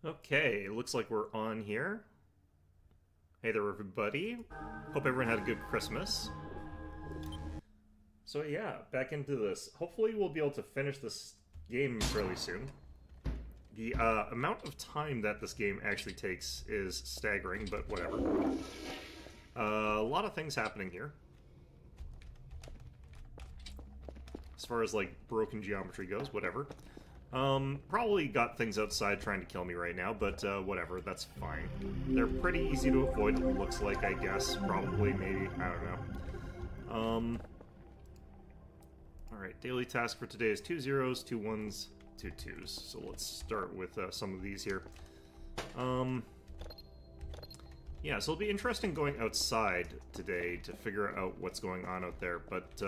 Okay, it looks like we're on here. Hey there, everybody. Hope everyone had a good Christmas. So yeah, back into this. Hopefully we'll be able to finish this game fairly soon. The amount of time that this game actually takes is staggering, but whatever. A lot of things happening here. As far as, like, broken geometry goes, whatever. Probably got things outside trying to kill me right now, but whatever, that's fine. They're pretty easy to avoid, it looks like, I guess. Probably, maybe, I don't know. Alright, daily task for today is 2 zeros, 2 ones, 2 twos. So let's start with some of these here. Yeah, so it'll be interesting going outside today to figure out what's going on out there, but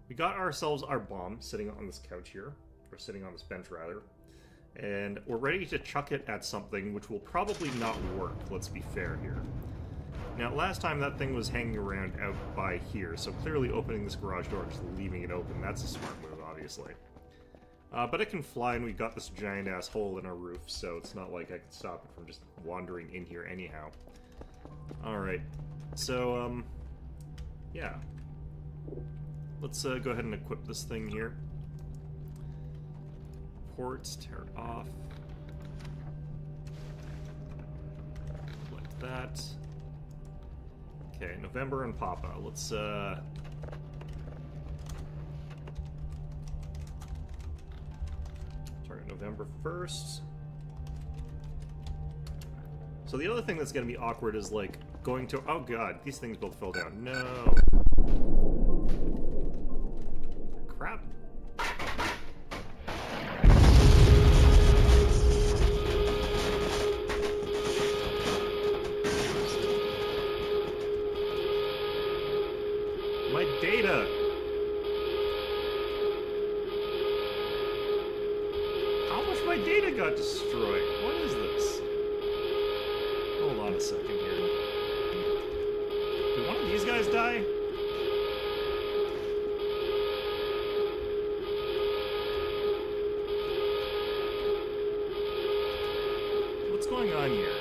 we got ourselves our bomb sitting on this couch here. Or sitting on this bench, rather. And we're ready to chuck it at something which will probably not work, let's be fair here. Now, last time that thing was hanging around out by here, so clearly opening this garage door and just leaving it open, that's a smart move, obviously. But it can fly, and we got this giant-ass hole in our roof, so it's not like I can stop it from just wandering in here anyhow. Alright, so, yeah. Let's go ahead and equip this thing here. Ports, tear off. Select that. Okay, November and Papa. Let's target November 1st. So the other thing that's gonna be awkward is like going to oh god, these things both fell down. No. Crap. My data! How much of my data got destroyed? What is this? Hold on a second here. Did one of these guys die? What's going on here?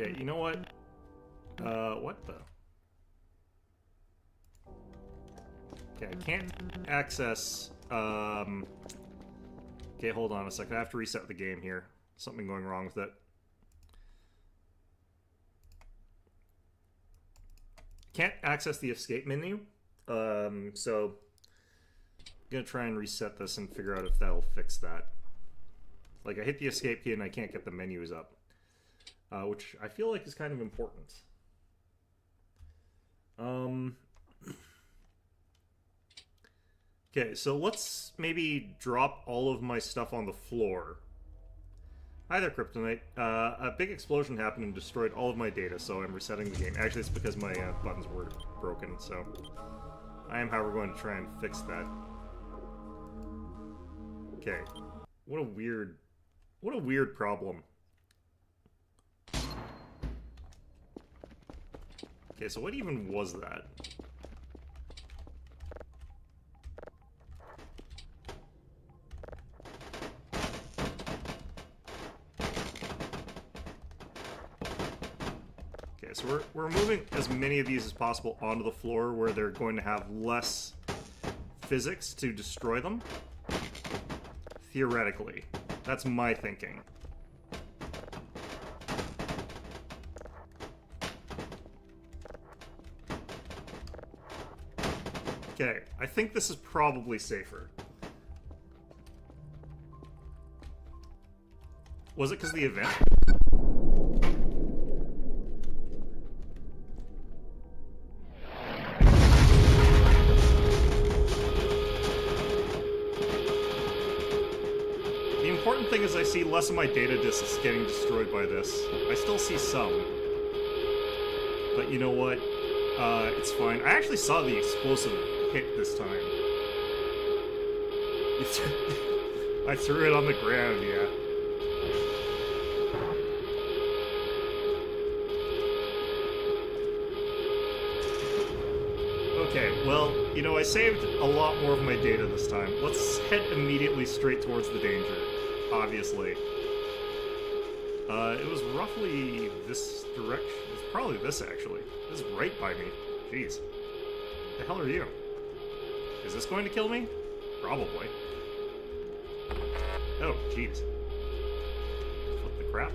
Okay, you know what? What the? Okay, I can't access, Okay, hold on a second. I have to reset the game here. Something going wrong with it. Can't access the escape menu. So I'm gonna try and reset this and figure out if that'll fix that. Like, I hit the escape key and I can't get the menus up. Which I feel like is kind of important. Okay, so let's maybe drop all of my stuff on the floor. Hi there, Kryptonite. A big explosion happened and destroyed all of my data, so I'm resetting the game. Actually, it's because my buttons were broken, so I am, however, going to try and fix that. Okay. What a weird problem. Okay, so what even was that? Okay, so we're moving as many of these as possible onto the floor where they're going to have less physics to destroy them. Theoretically. That's my thinking. Okay, I think this is probably safer. Was it because of the event? The important thing is I see less of my data disks getting destroyed by this. I still see some. But you know what? It's fine. I actually saw the explosive hit this time. I threw it on the ground, yeah. Well, you know, I saved a lot more of my data this time. Let's head immediately straight towards the danger, obviously. It was roughly this direction. It's probably this, actually. This is right by me. Jeez. The hell are you? Is this going to kill me? Probably. Oh, jeez. What the crap?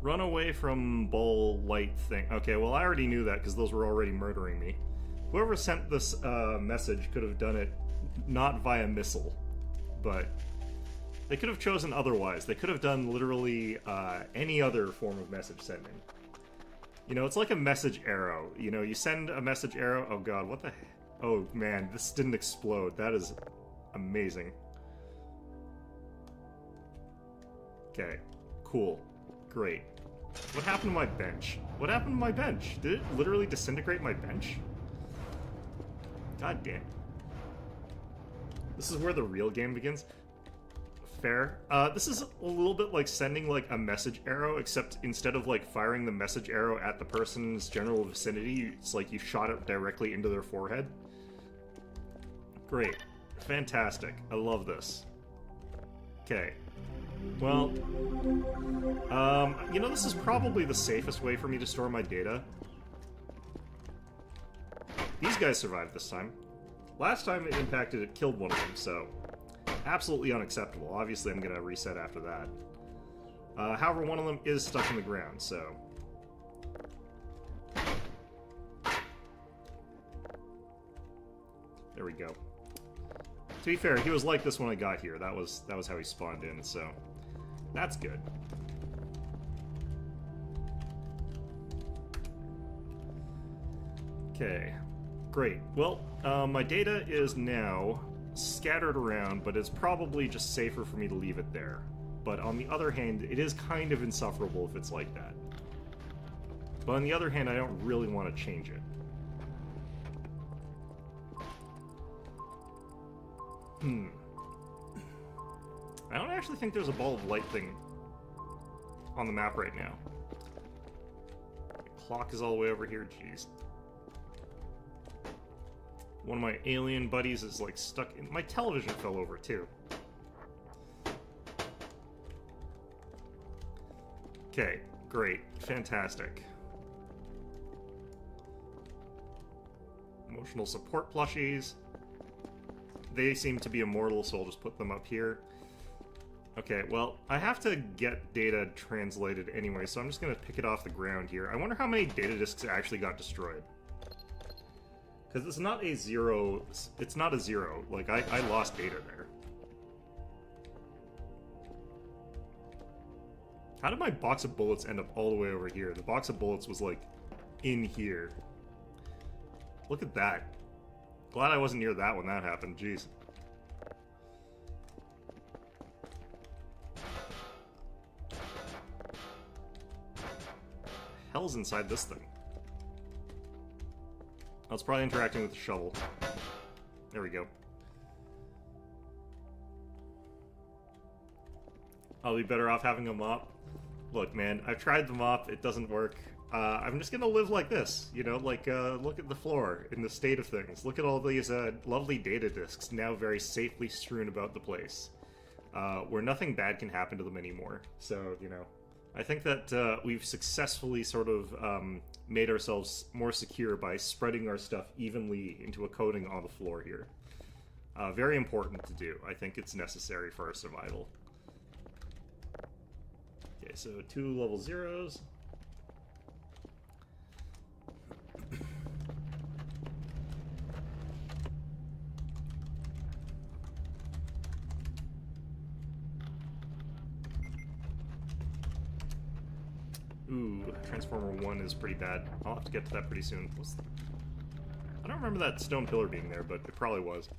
Run away from ball light thing. Okay, well I already knew that because those were already murdering me. Whoever sent this message could have done it not via missile, but they could have chosen otherwise. They could have done literally any other form of message sending. You know, it's like a message arrow. You know, you send a message arrow. Oh god, what the heck? Oh man, this didn't explode. That is amazing. Okay, cool. Great. What happened to my bench? What happened to my bench? Did it literally disintegrate my bench? God damn. This is where the real game begins. Fair. This is a little bit like sending like a message arrow, except instead of like firing the message arrow at the person's general vicinity, it's like you shot it directly into their forehead. Great. Fantastic. I love this. Okay. Well, you know, this is probably the safest way for me to store my data. These guys survived this time. Last time it impacted, it killed one of them, so absolutely unacceptable. Obviously, I'm going to reset after that. However, one of them is stuck in the ground, so... There we go. To be fair, he was like this when I got here. That was how he spawned in, so that's good. Okay, great. Well, my data is now scattered around, but it's probably just safer for me to leave it there. But on the other hand, it is kind of insufferable if it's like that. But on the other hand, I don't really want to change it. I don't actually think there's a ball of light thing on the map right now. The clock is all the way over here, jeez. One of my alien buddies is like stuck in... My television fell over too. Okay, great. Fantastic. Emotional support plushies. They seem to be immortal, so I'll just put them up here. Okay, well, I have to get data translated anyway, so I'm just going to pick it off the ground here. I wonder how many data disks actually got destroyed. Because it's not a zero... It's not a zero. Like, I lost data there. How did my box of bullets end up all the way over here? The box of bullets was, like, in here. Look at that. Glad I wasn't near that when that happened. Jeez. Hell's inside this thing? Oh, it's probably interacting with the shovel. There we go. I'll be better off having a mop. Look, man, I've tried the mop. It doesn't work. I'm just gonna live like this, you know, like, look at the floor in the state of things. Look at all these, lovely data disks now very safely strewn about the place, where nothing bad can happen to them anymore. So, you know, I think that, we've successfully sort of, made ourselves more secure by spreading our stuff evenly into a coating on the floor here. Very important to do. I think it's necessary for our survival. Okay, so 2 level 0s. Ooh, Transformer 1 is pretty bad. I'll have to get to that pretty soon. I don't remember that stone pillar being there, but it probably was.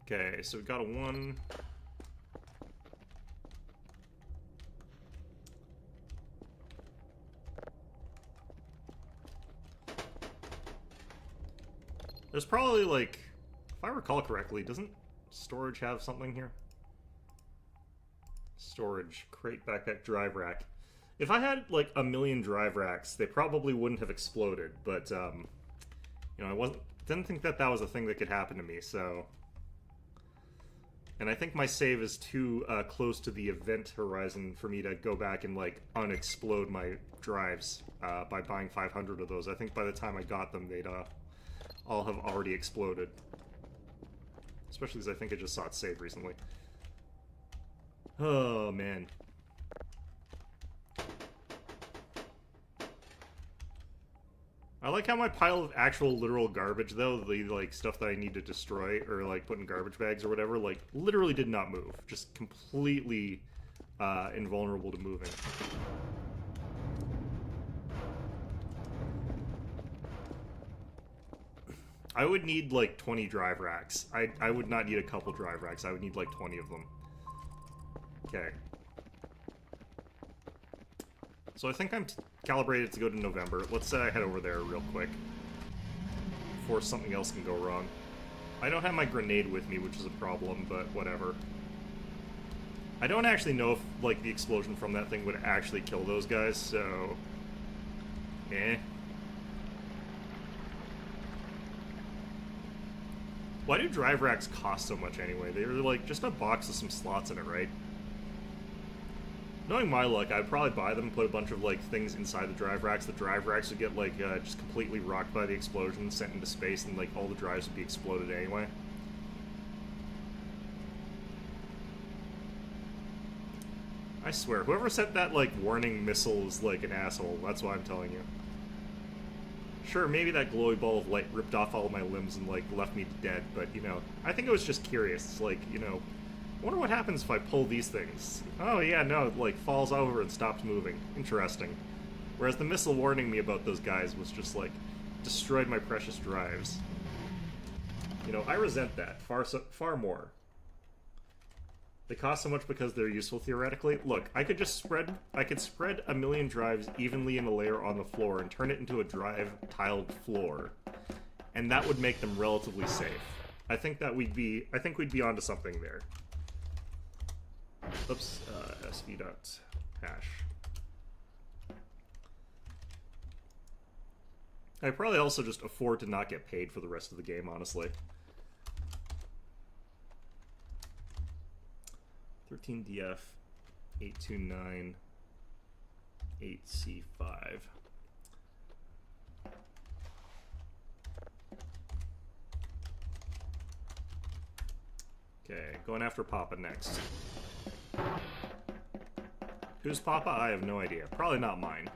Okay, so we got a 1. There's probably, like, if I recall correctly, doesn't storage have something here? Storage, crate, backpack, drive rack. If I had like a million drive racks, they probably wouldn't have exploded. But you know, didn't think that that was a thing that could happen to me. So, and I think my save is too close to the event horizon for me to go back and like unexplode my drives by buying 500 of those. I think by the time I got them, they'd all have already exploded. Especially because I think I just saw it saved recently. Oh, man. I like how my pile of actual literal garbage, though, the, like, stuff that I need to destroy or, like, put in garbage bags or whatever, like, literally did not move. Just completely invulnerable to moving. I would need, like, 20 drive racks. I would not need a couple drive racks. I would need, like, 20 of them. Okay. So I think I'm calibrated to go to November. Let's head over there real quick. Before something else can go wrong. I don't have my grenade with me, which is a problem, but whatever. I don't actually know if, like, the explosion from that thing would actually kill those guys, so... Eh. Why do drive racks cost so much anyway? They're, like, just a box with some slots in it, right? Knowing my luck, I'd probably buy them and put a bunch of, like, things inside the drive racks. The drive racks would get, like, just completely rocked by the explosion, sent into space, and, like, all the drives would be exploded anyway. I swear, whoever sent that, like, warning missile is, like, an asshole. That's why I'm telling you. Sure, maybe that glowy ball of light ripped off all of my limbs and, like, left me dead, but, you know, I think it was just curious. It's like, you know... I wonder what happens if I pull these things. Oh yeah, no, it like falls over and stops moving. Interesting. Whereas the missile warning me about those guys was just like, destroyed my precious drives. You know, I resent that far more. They cost so much because they're useful theoretically. Look, I could spread a million drives evenly in a layer on the floor and turn it into a drive tiled floor. And that would make them relatively safe. I think we'd be onto something there. Oops, sv.hash. I probably also just afford to not get paid for the rest of the game, honestly. 13DF, 829, 8C5. Okay, going after Papa next. Who's Papa? I have no idea. Probably not mine.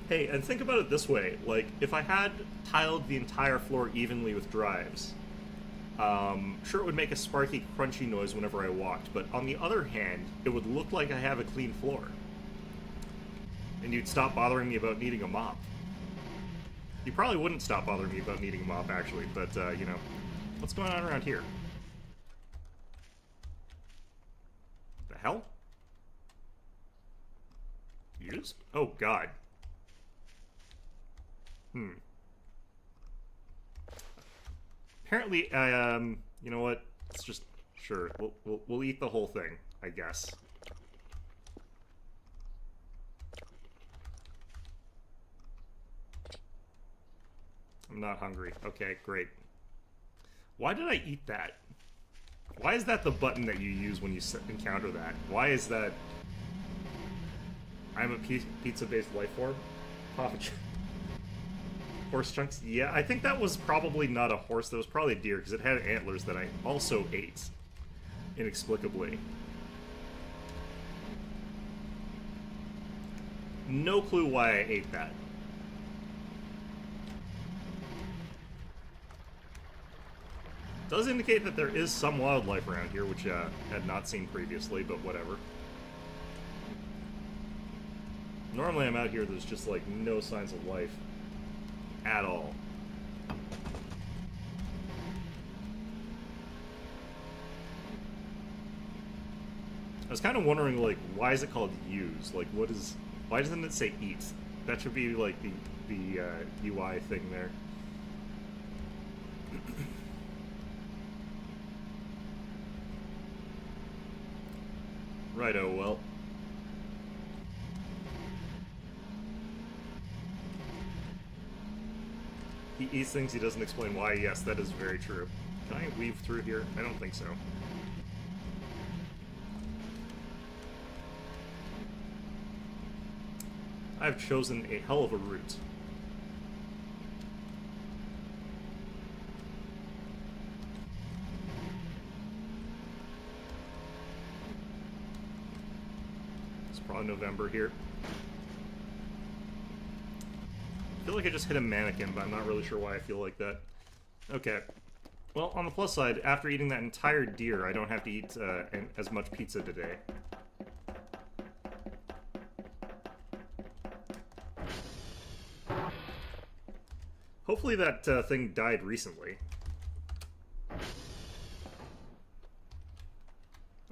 Hey, and think about it this way. Like, if I had tiled the entire floor evenly with drives, sure it would make a sparky, crunchy noise whenever I walked, but on the other hand, it would look like I have a clean floor. And you'd stop bothering me about needing a mop. You probably wouldn't stop bothering me about needing a mop, actually, but, you know. What's going on around here? The hell? You just... Oh, God. Apparently, you know what? It's just... Sure, we'll eat the whole thing, I guess. I'm not hungry. Okay, great. Why did I eat that? Why is that the button that you use when you encounter that? Why is that... I'm a pizza-based life form? Papa horse chunks? Yeah, I think that was probably not a horse. That was probably a deer, because it had antlers that I also ate. Inexplicably. No clue why I ate that. Does indicate that there is some wildlife around here, which I had not seen previously, but whatever. Normally I'm out here, there's just like no signs of life at all. I was kind of wondering, like, why is it called use? Like, what is... Why doesn't it say eat? That should be, like, the UI thing there. Righto, well. He eats things, he doesn't explain why. Yes, that is very true. Can I weave through here? I don't think so. I've chosen a hell of a route. It's probably November here. I feel like I just hit a mannequin, but I'm not really sure why I feel like that. Okay. Well, on the plus side, after eating that entire deer, I don't have to eat as much pizza today. Hopefully that thing died recently.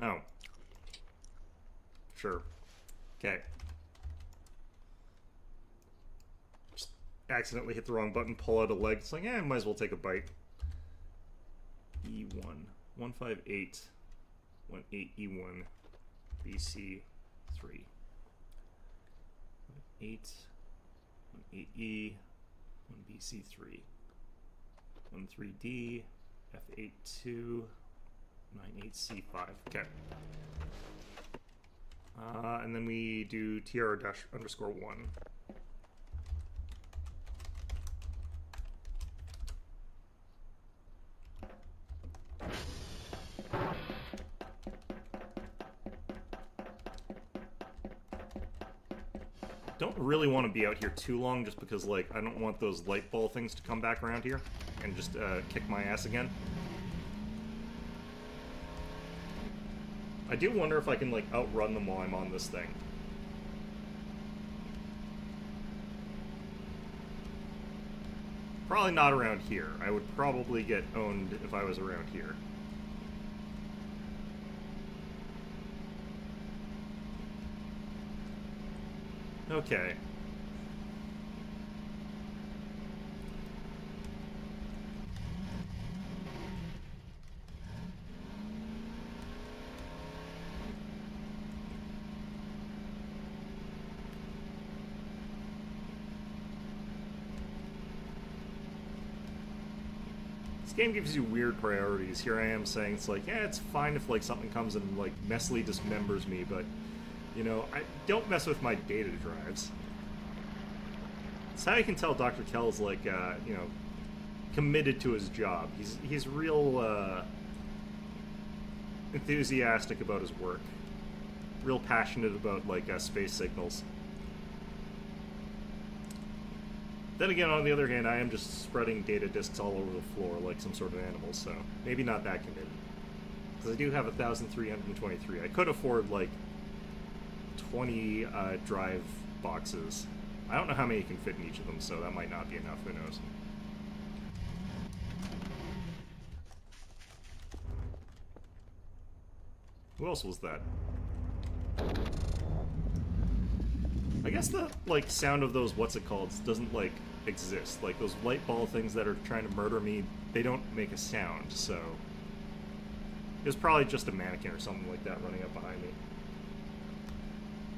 Oh. Sure. Okay. Just accidentally hit the wrong button, pull out a leg. It's like, eh, might as well take a bite. E1. 158. 18 E1. BC 3. 8. 8E. 1BC3, 13D, F82, 98C5. Okay. And then we do TR-_1. Don't really want to be out here too long just because, like, I don't want those light ball things to come back around here and just kick my ass again. I do wonder if I can, like, outrun them while I'm on this thing. Probably not around here. I would probably get owned if I was around here. Okay. This game gives you weird priorities. Here I am saying it's like, yeah, it's fine if like something comes and like messily dismembers me, but you know, I don't mess with my data drives. That's how you can tell Dr. Kell's like, you know, committed to his job. He's real enthusiastic about his work. Real passionate about like space signals. Then again, on the other hand, I am just spreading data disks all over the floor like some sort of animal, so maybe not that committed. Because I do have 1,323. I could afford like 20 drive boxes. I don't know how many you can fit in each of them, so that might not be enough, who knows. Who else was that? I guess the, like, sound of those what's-it-called doesn't, like, exist. Like, those light ball things that are trying to murder me, they don't make a sound, so... It was probably just a mannequin or something like that running up behind me.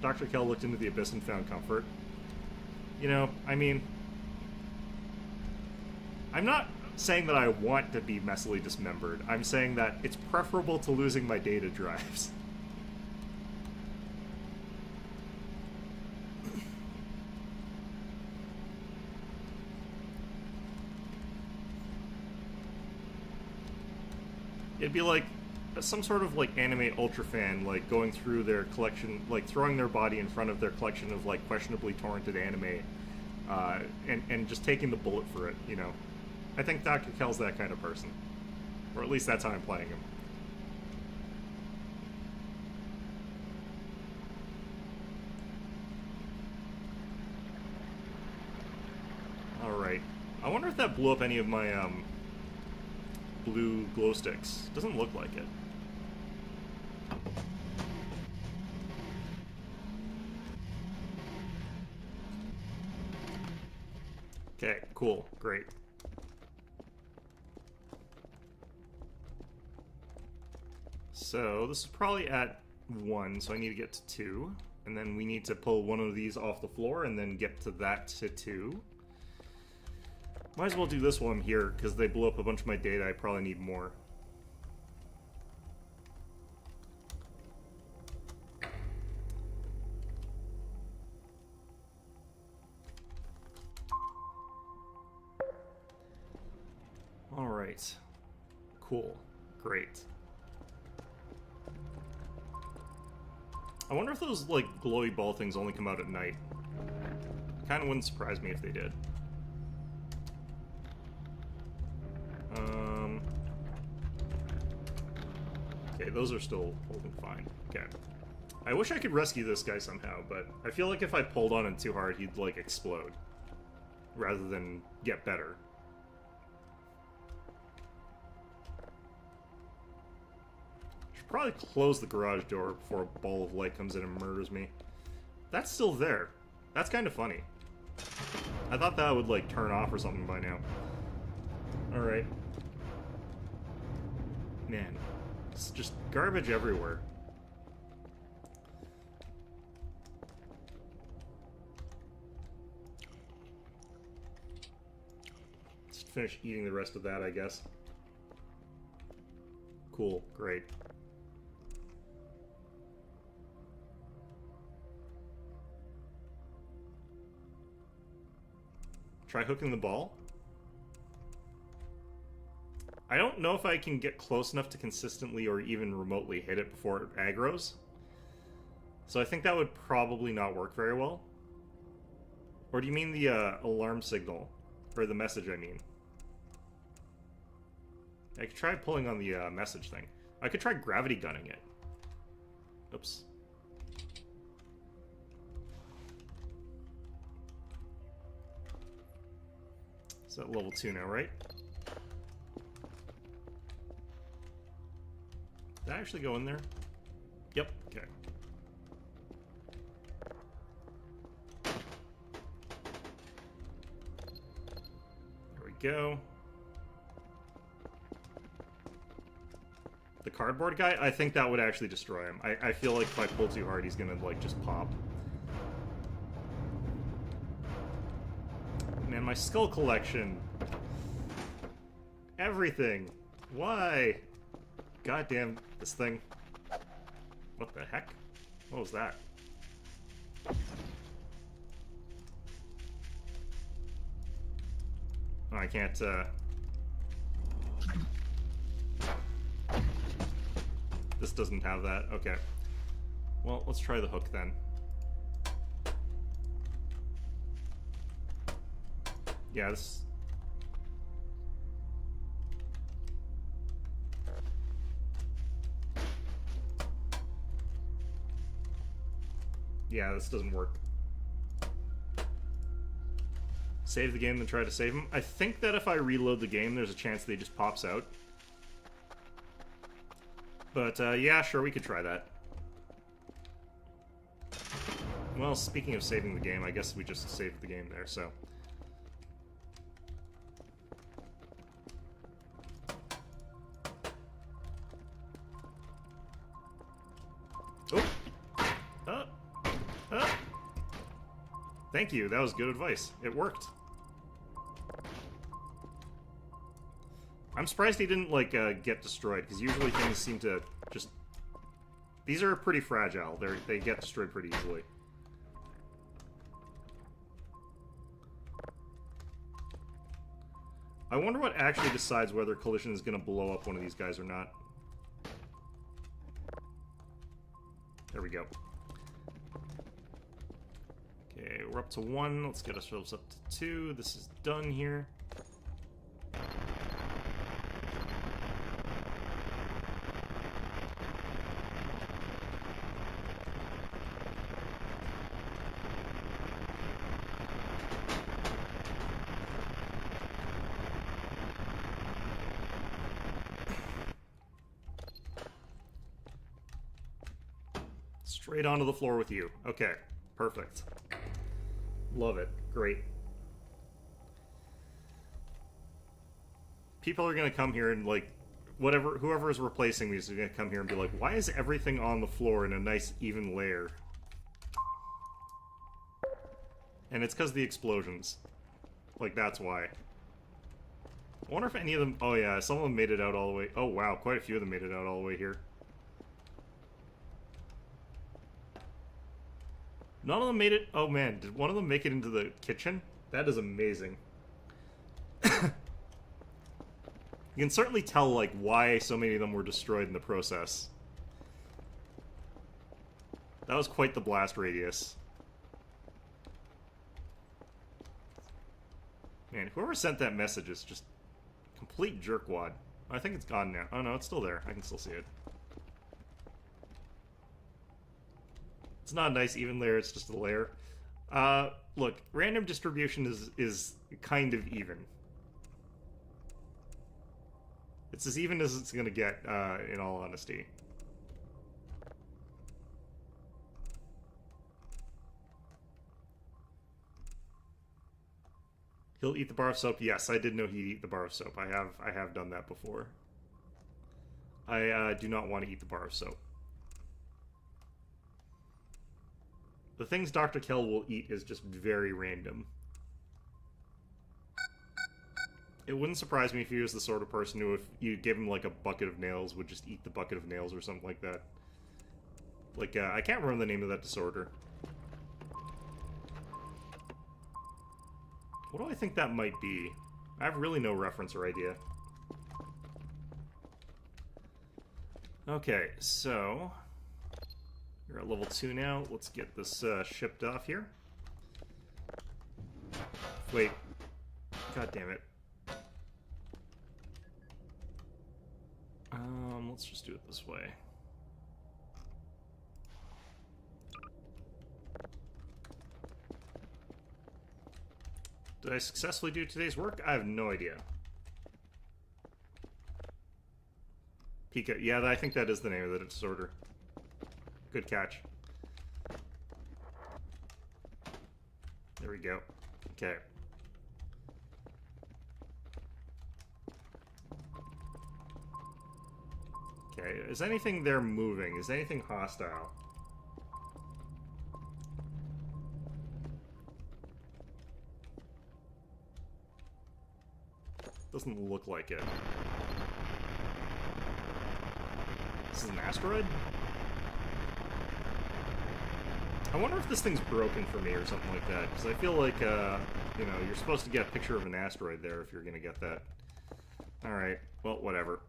Dr. Kell looked into the abyss and found comfort. You know, I mean... I'm not saying that I want to be messily dismembered. I'm saying that it's preferable to losing my data drives. It'd be like some sort of like anime ultra fan, like going through their collection, like throwing their body in front of their collection of like questionably torrented anime, and just taking the bullet for it. You know, I think Dr. Kell's that kind of person, or at least that's how I'm playing him. All right, I wonder if that blew up any of my blue glow sticks. Doesn't look like it. Okay, cool, great. So this is probably at 1, so I need to get to 2. And then we need to pull one of these off the floor and then get to that to 2. Might as well do this while I'm here, because they blew up a bunch of my data. I probably need more. Alright. Cool. Great. I wonder if those, like, glowy ball things only come out at night. Kinda wouldn't surprise me if they did. Okay, those are still holding fine. Okay. I wish I could rescue this guy somehow, but I feel like if I pulled on him too hard, he'd, like, explode. Rather than get better. Should probably close the garage door before a ball of light comes in and murders me. That's still there. That's kind of funny. I thought that would, like, turn off or something by now. Alright. Man. It's just garbage everywhere. Let's finish eating the rest of that, I guess. Cool. Great. Try hooking the ball. I don't know if I can get close enough to consistently or even remotely hit it before it aggroes. So I think that would probably not work very well. Or do you mean the alarm signal? Or the message, I mean. I could try pulling on the message thing. I could try gravity gunning it. Oops. It's at level 2 now, right? Did I actually go in there? Yep, okay. There we go. The cardboard guy, I think that would actually destroy him. I feel like if I pull too hard, he's gonna, like, just pop. Man, my skull collection. Everything. Why? Goddamn this thing. What the heck? What was that? Oh, I can't, This doesn't have that. Okay. Well, let's try the hook then. Yeah, this... Yeah, this doesn't work. Save the game, then try to save him. I think that if I reload the game, there's a chance that he just pops out. But, yeah, sure, we could try that. Well, speaking of saving the game, I guess we just saved the game there, so... Oh! Thank you, that was good advice. It worked. I'm surprised he didn't, like, get destroyed, because usually things seem to just... These are pretty fragile. They get destroyed pretty easily. I wonder what actually decides whether collision is going to blow up one of these guys or not. There we go. Okay, we're up to 1. Let's get ourselves up to 2. This is done here. Straight onto the floor with you. Okay, perfect. Love it. Great. people are gonna come here and, like, whoever is replacing these is gonna come here and be like, why is everything on the floor in a nice, even layer? And it's because of the explosions. Like, that's why. I wonder if any of them... Oh, yeah, some of them made it out all the way... Oh, wow, quite a few of them made it out all the way here. None of them made it... Oh, man, did one of them make it into the kitchen? That is amazing. You can certainly tell, like, why so many of them were destroyed in the process. That was quite the blast radius. Man, whoever sent that message is just complete jerkwad. I think it's gone now. Oh no, it's still there. I can still see it. It's not a nice even layer, it's just a layer. Look, random distribution is kind of even. It's as even as it's gonna get, in all honesty. He'll eat the bar of soap. Yes, I did know he'd eat the bar of soap. I have done that before. I do not want to eat the bar of soap. The things Dr. Kell will eat is just very random. It wouldn't surprise me if he was the sort of person who, if you gave him like a bucket of nails, would just eat the bucket of nails or something like that. Like, I can't remember the name of that disorder. What do I think that might be? I have really no reference or idea. Okay, so... You're at level 2 now. Let's get this shipped off here. Wait. God damn it. Let's just do it this way. Did I successfully do today's work? I have no idea. Pika. Yeah, I think that is the name of the disorder. Good catch. There we go. Okay. Okay, is anything there moving? Is anything hostile? Doesn't look like it. This is an asteroid? I wonder if this thing's broken for me or something like that, because I feel like, you know, you're supposed to get a picture of an asteroid there if you're gonna get that. Alright, well, whatever.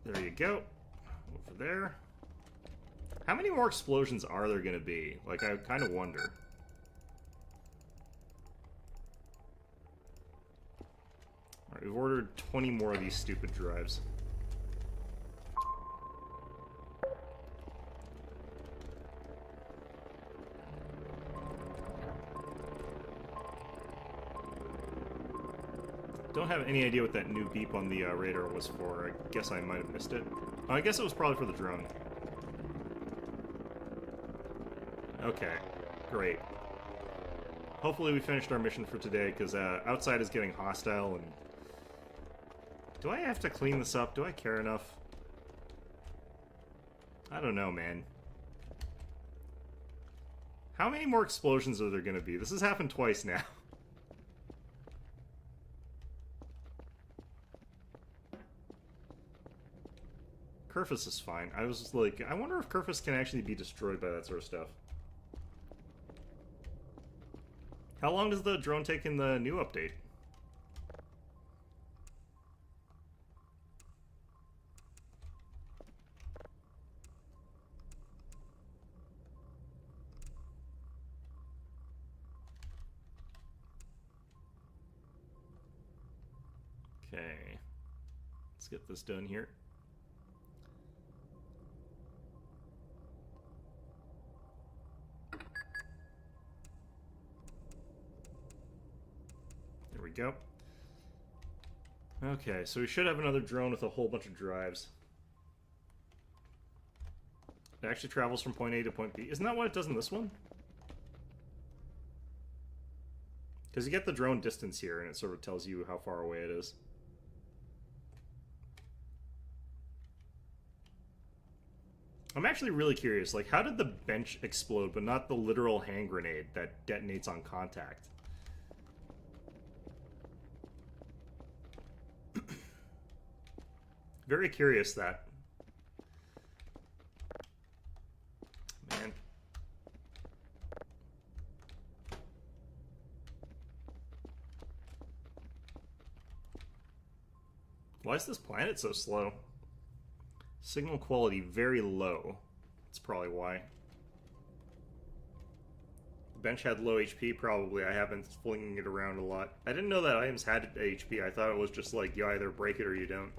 There you go. Over there. How many more explosions are there gonna be? Like, I kind of wonder. Alright, we've ordered 20 more of these stupid drives. Don't have any idea what that new beep on the radar was for. I guess I might have missed it. Oh, I guess it was probably for the drone. Okay, great. Hopefully we finished our mission for today, because outside is getting hostile, and... Do I have to clean this up? Do I care enough? I don't know, man. How many more explosions are there gonna be? This has happened twice now. Kerfus is fine. I was just like, I wonder if Kerfus can actually be destroyed by that sort of stuff. How long does the drone take in the new update? Okay. Let's get this done here. There we go. Okay, so we should have another drone with a whole bunch of drives. It actually travels from point A to point B. Isn't that what it does in this one? Because you get the drone distance here, and it sort of tells you how far away it is. I'm actually really curious, like, how did the bench explode, but not the literal hand grenade that detonates on contact? Very curious that. Man. Why is this planet so slow? Signal quality very low. That's probably why. The bench had low HP, probably. I have been flinging it around a lot. I didn't know that items had HP. I thought it was just like, you either break it or you don't.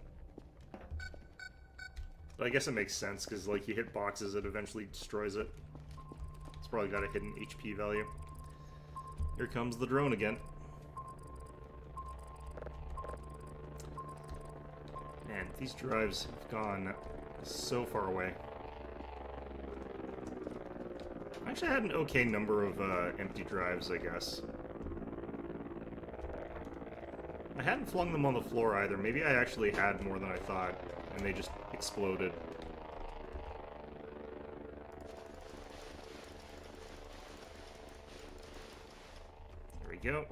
But I guess it makes sense, because like you hit boxes, it eventually destroys it. It's probably got a hidden HP value. Here comes the drone again. Man, these drives have gone so far away. I actually had an okay number of empty drives, I guess. I hadn't flung them on the floor either. Maybe I actually had more than I thought, and they just exploded. There we go.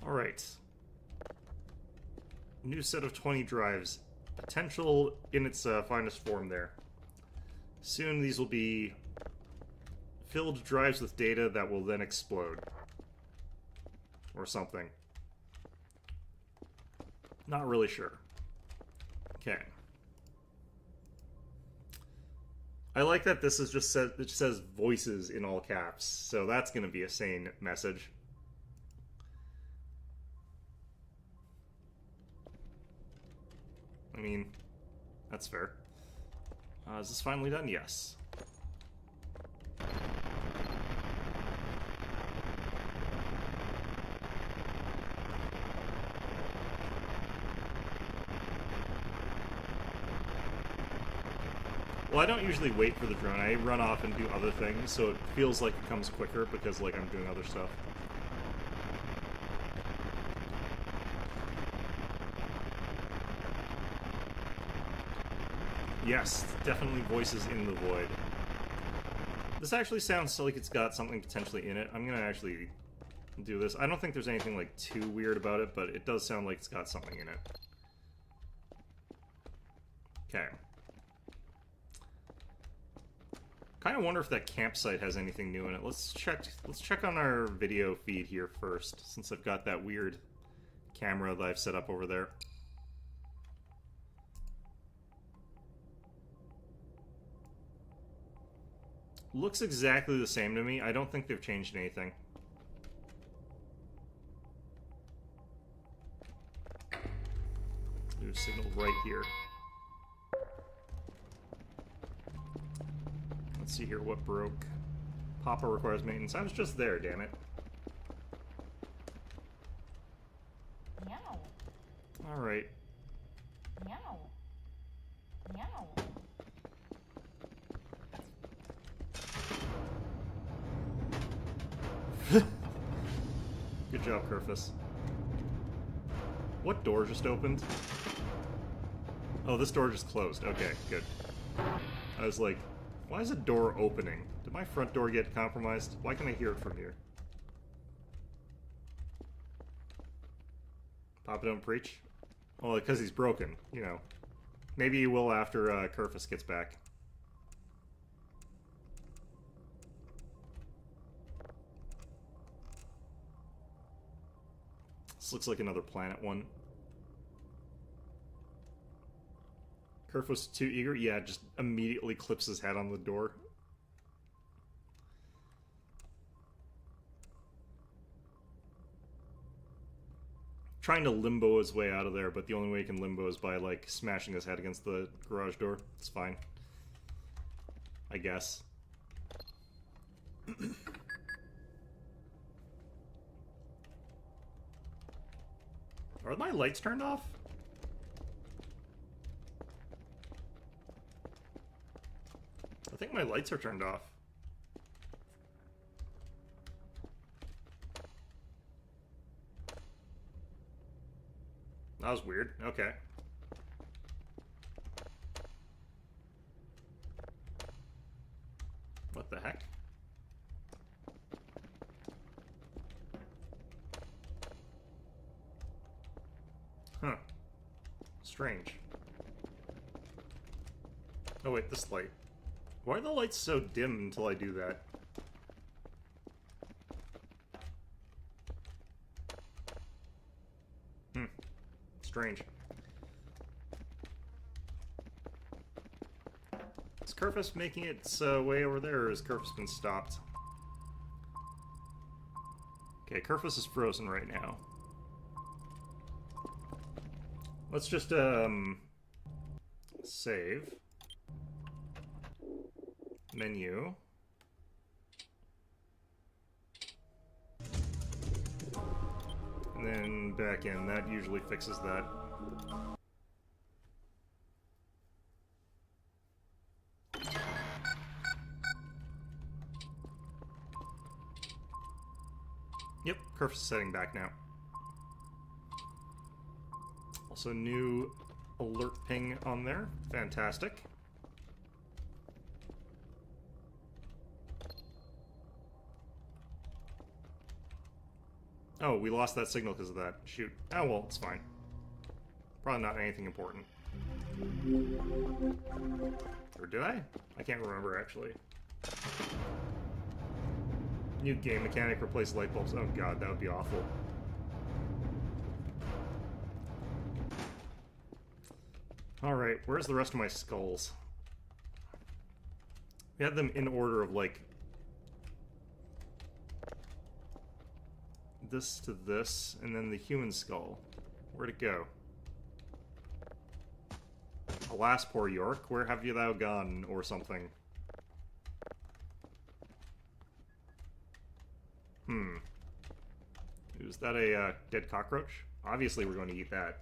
Alright. New set of 20 drives. Potential in its finest form there. Soon these will be filled drives with data that will then explode. Or something. Not really sure. Okay. I like that this is just it says voices in all caps, so that's going to be a sane message. I mean, that's fair. Is this finally done? Yes. Well, I don't usually wait for the drone. I run off and do other things, so it feels like it comes quicker because, like, I'm doing other stuff. Yes, definitely voices in the void. This actually sounds like it's got something potentially in it. I'm gonna actually do this. I don't think there's anything, like, too weird about it, but it does sound like it's got something in it. Okay. Kind of wonder if that campsite has anything new in it. Let's check on our video feed here first, since I've got that weird camera that I've set up over there. Looks exactly the same to me. I don't think they've changed anything. There's a signal right here. Let's see here what broke. Papa requires maintenance. I was just there, damn it. Meow. Alright. Meow. Meow. Good job, Kerfus. What door just opened? Oh, this door just closed. Okay, good. I was like, why is a door opening? Did my front door get compromised? Why can I hear it from here? Papa don't preach? Well, because he's broken, you know. Maybe he will after Kerfus gets back. This looks like another planet one. Kerfus too eager? Yeah, just immediately clips his head on the door. Trying to limbo his way out of there, but the only way he can limbo is by, like, smashing his head against the garage door. It's fine. I guess. Are my lights turned off? think my lights are turned off. That was weird. Okay. What the heck? Huh. Strange. Oh wait, this light. Why are the lights so dim until I do that? Strange. Is Kerfus making its way over there, or has Kerfus been stopped? Okay, Kerfus is frozen right now. Let's just, save. Menu. And then back in. That usually fixes that. Yep, Kerf's setting back now. Also new alert ping on there. Fantastic. Oh, we lost that signal because of that. Shoot. Oh, well, it's fine. Probably not anything important. Or did I? I can't remember, actually. New game mechanic, replace light bulbs. Oh god, that would be awful. Alright, where's the rest of my skulls? We had them in order of, like, this to this, and then the human skull. Where'd it go? Alas, poor York, where have you thou gone, or something? Is that a dead cockroach? Obviously we're going to eat that.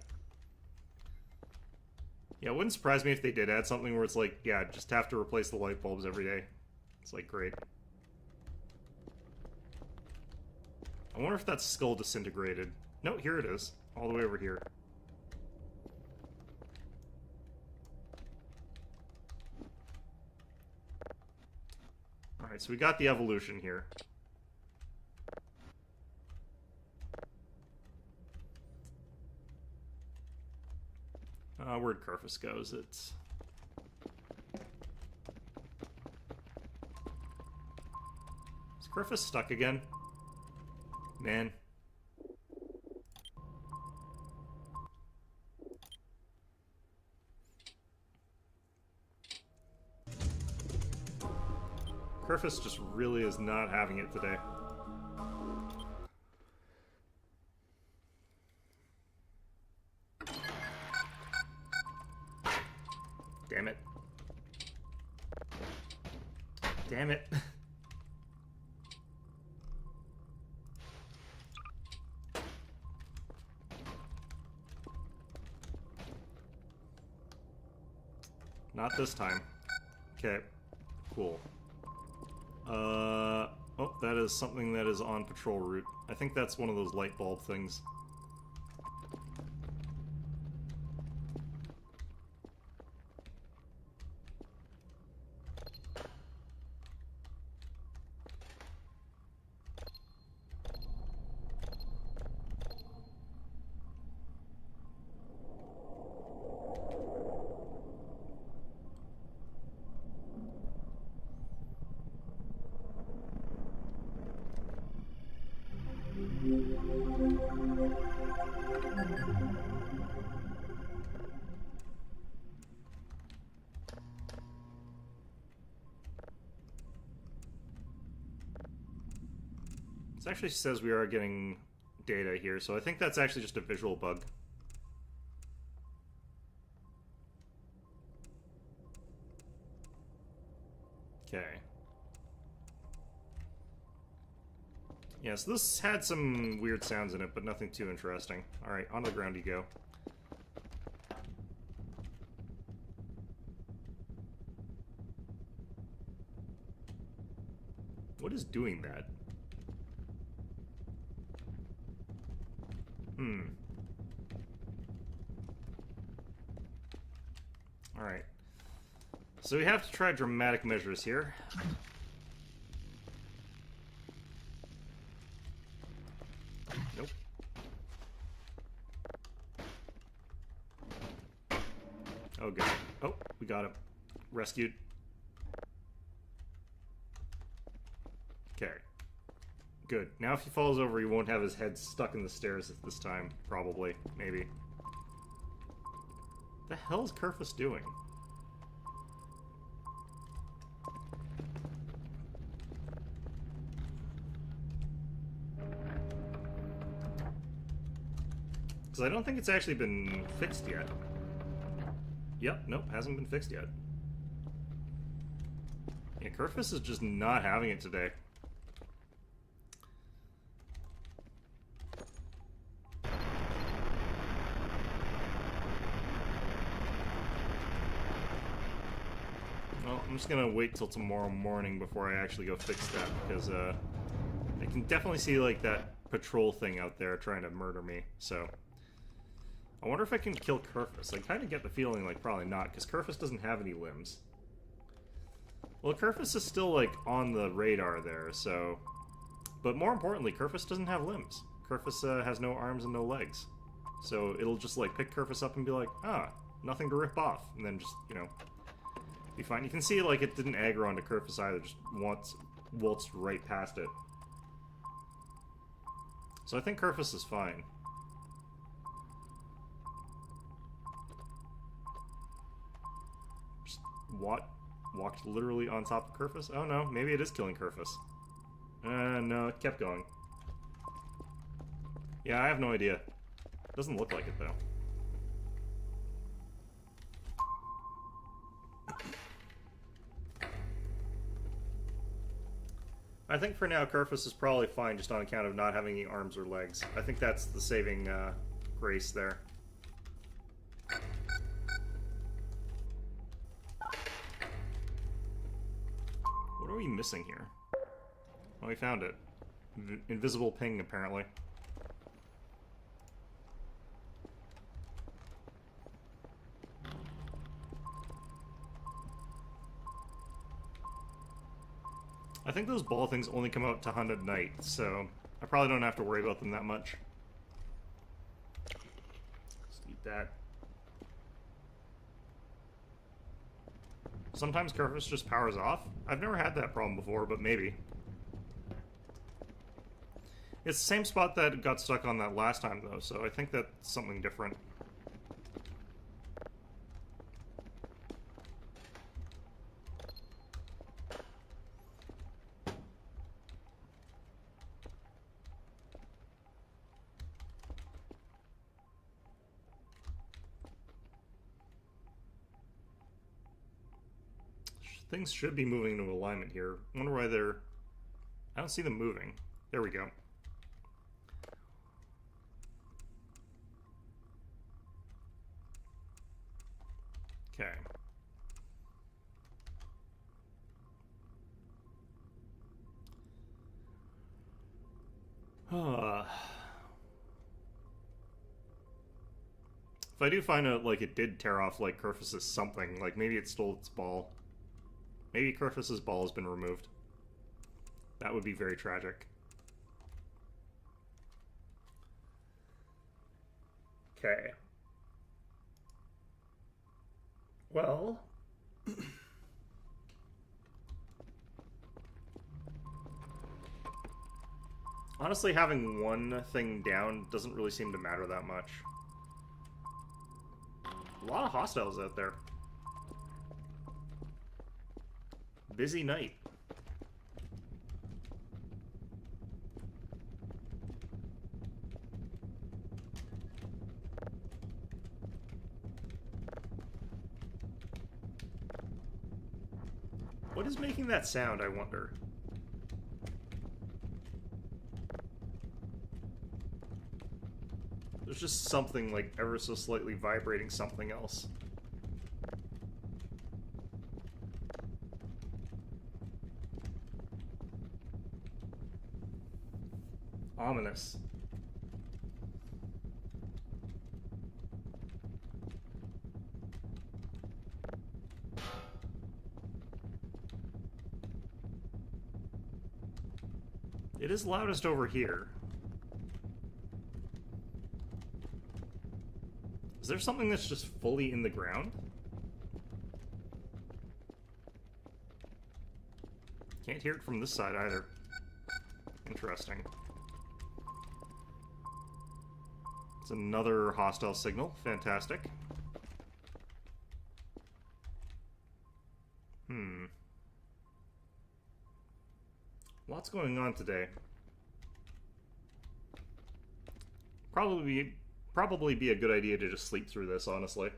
Yeah, it wouldn't surprise me if they did add something where it's like, yeah, just have to replace the light bulbs every day. It's like, great. I wonder if that skull disintegrated. No, here it is. All the way over here. Alright, so we got the evolution here. Where'd Kerfus goes? It's... Is Kerfus stuck again? Man. Kerfus just really is not having it today. Damn it. Damn it. Not this time. Okay. Cool. Oh, that is something that is on patrol route. I think that's one of those light bulb things. This actually says we are getting data here, so I think that's actually just a visual bug. Okay. Yeah, so this had some weird sounds in it, but nothing too interesting. Alright, on the ground you go. What is doing that? Alright. So we have to try dramatic measures here. Nope. Oh god. Oh, we got him. Rescued. Okay. Good. Now if he falls over, he won't have his head stuck in the stairs this time. Probably. Maybe. The hell is Kerfus doing? Because I don't think it's actually been fixed yet. Yep, nope, hasn't been fixed yet. Yeah, Kerfus is just not having it today. Well, I'm just gonna wait till tomorrow morning before I actually go fix that, because I can definitely see like that patrol thing out there trying to murder me, so... I wonder if I can kill Kerfus. I kind of get the feeling like probably not, because Kerfus doesn't have any limbs. Well, Kerfus is still, like, on the radar there, so... But more importantly, Kerfus doesn't have limbs. Kerfus has no arms and no legs. So it'll just, like, pick Kerfus up and be like, ah, nothing to rip off. And then just, you know, be fine. You can see, like, it didn't aggro onto Kerfus either, just waltzed right past it. So I think Kerfus is fine. Walked literally on top of Kerfus? Oh no, maybe it is killing Kerfus. No, it kept going. Yeah, I have no idea. Doesn't look like it though. I think for now Kerfus is probably fine just on account of not having any arms or legs. I think that's the saving grace there. What are we missing here? Oh, we found it. Invisible ping, apparently. I think those ball things only come out to hunt at night, so I probably don't have to worry about them that much. Just eat that. Sometimes Kerfus just powers off. I've never had that problem before, but maybe. It's the same spot that got stuck on that last time, though, so I think that's something different. Things should be moving into alignment here. I wonder why they're... I don't see them moving. There we go. Okay. If I do find out, like, it did tear off, like, Kerfus's something, like, maybe it stole its ball. Maybe Kerfus's ball has been removed. That would be very tragic. Okay. Well... honestly, having one thing down doesn't really seem to matter that much. A lot of hostiles out there. Busy night. What is making that sound, I wonder? There's just something, like, ever so slightly vibrating something else. menace. It is loudest over here. Is there something that's just fully in the ground? Can't hear it from this side either. Interesting. It's another hostile signal. Fantastic. Lots going on today. Probably be a good idea to just sleep through this, honestly.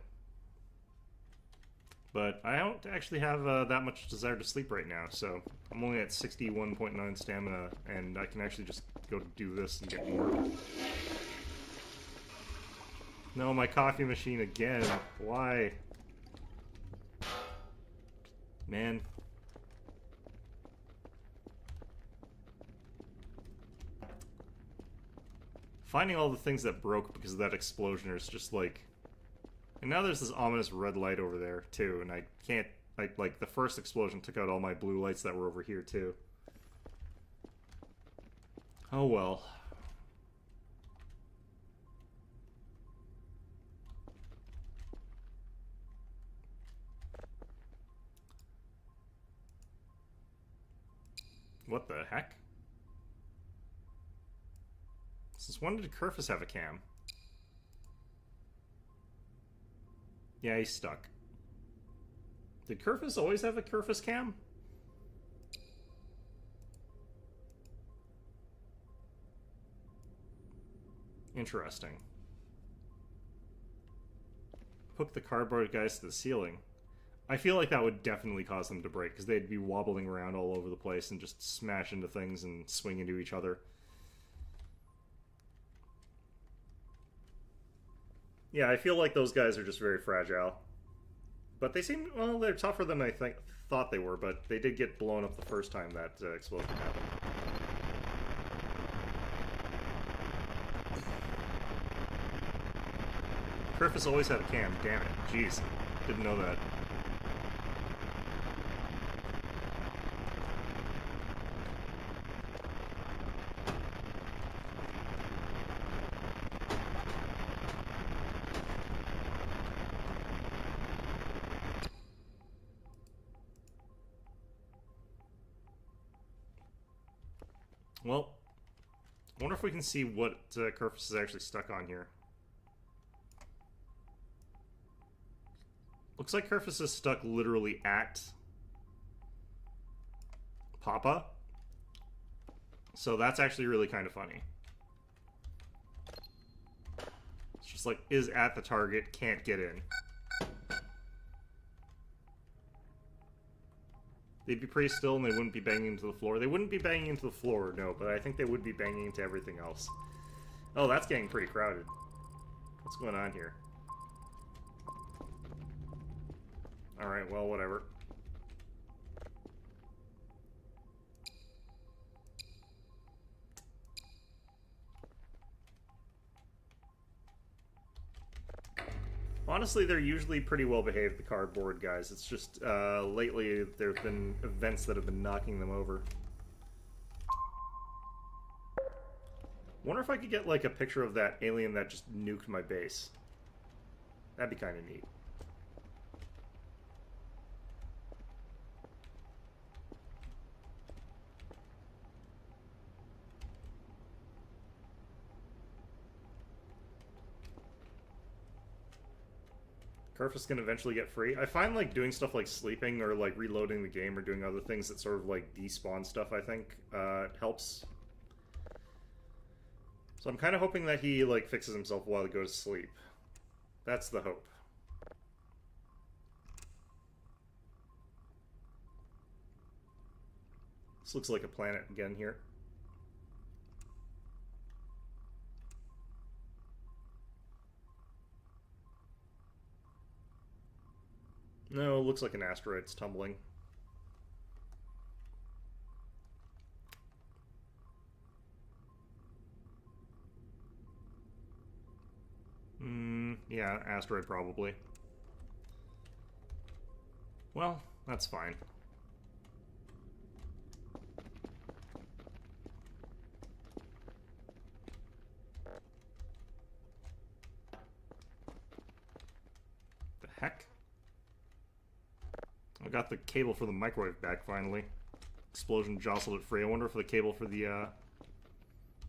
But I don't actually have that much desire to sleep right now, so I'm only at 61.9 stamina, and I can actually just go do this and get more. No, my coffee machine again. Why? Man. Finding all the things that broke because of that explosion is just like... And now there's this ominous red light over there, too, and I can't... Like, the first explosion took out all my blue lights that were over here, too. Oh well. What the heck? Since when did Kerfus have a cam? Yeah, he's stuck. Did Kerfus always have a Kerfus cam? Interesting. Hook the cardboard guys to the ceiling. I feel like that would definitely cause them to break, because they'd be wobbling around all over the place and just smash into things and swing into each other. Yeah, I feel like those guys are just very fragile. But they seem, well, they're tougher than I thought they were, but they did get blown up the first time that explosion happened. Kerfus always had a cam, damn it. Jeez, didn't know that. Well, I wonder if we can see what Kerfus is actually stuck on here. Looks like Kerfus is stuck literally at Papa. So that's actually really kind of funny. It's just like, is at the target, can't get in. They'd be pretty still and they wouldn't be banging into the floor. They wouldn't be banging into the floor, no, but I think they would be banging into everything else. Oh, that's getting pretty crowded. What's going on here? Alright, well, whatever. Honestly, they're usually pretty well behaved, the cardboard guys. It's just, lately there have been events that have been knocking them over. Wonder if I could get, like, a picture of that alien that just nuked my base. That'd be kind of neat. Kerfus can eventually get free. I find, like, doing stuff like sleeping or, like, reloading the game or doing other things that sort of, like, despawn stuff, I think, helps. So I'm kind of hoping that he, like, fixes himself while he goes to sleep. That's the hope. This looks like a planet again here. No, it looks like an asteroid. It's tumbling. Yeah, asteroid probably. Well, that's fine. The heck? I got the cable for the microwave back finally. Explosion jostled it free. I wonder if the cable for the,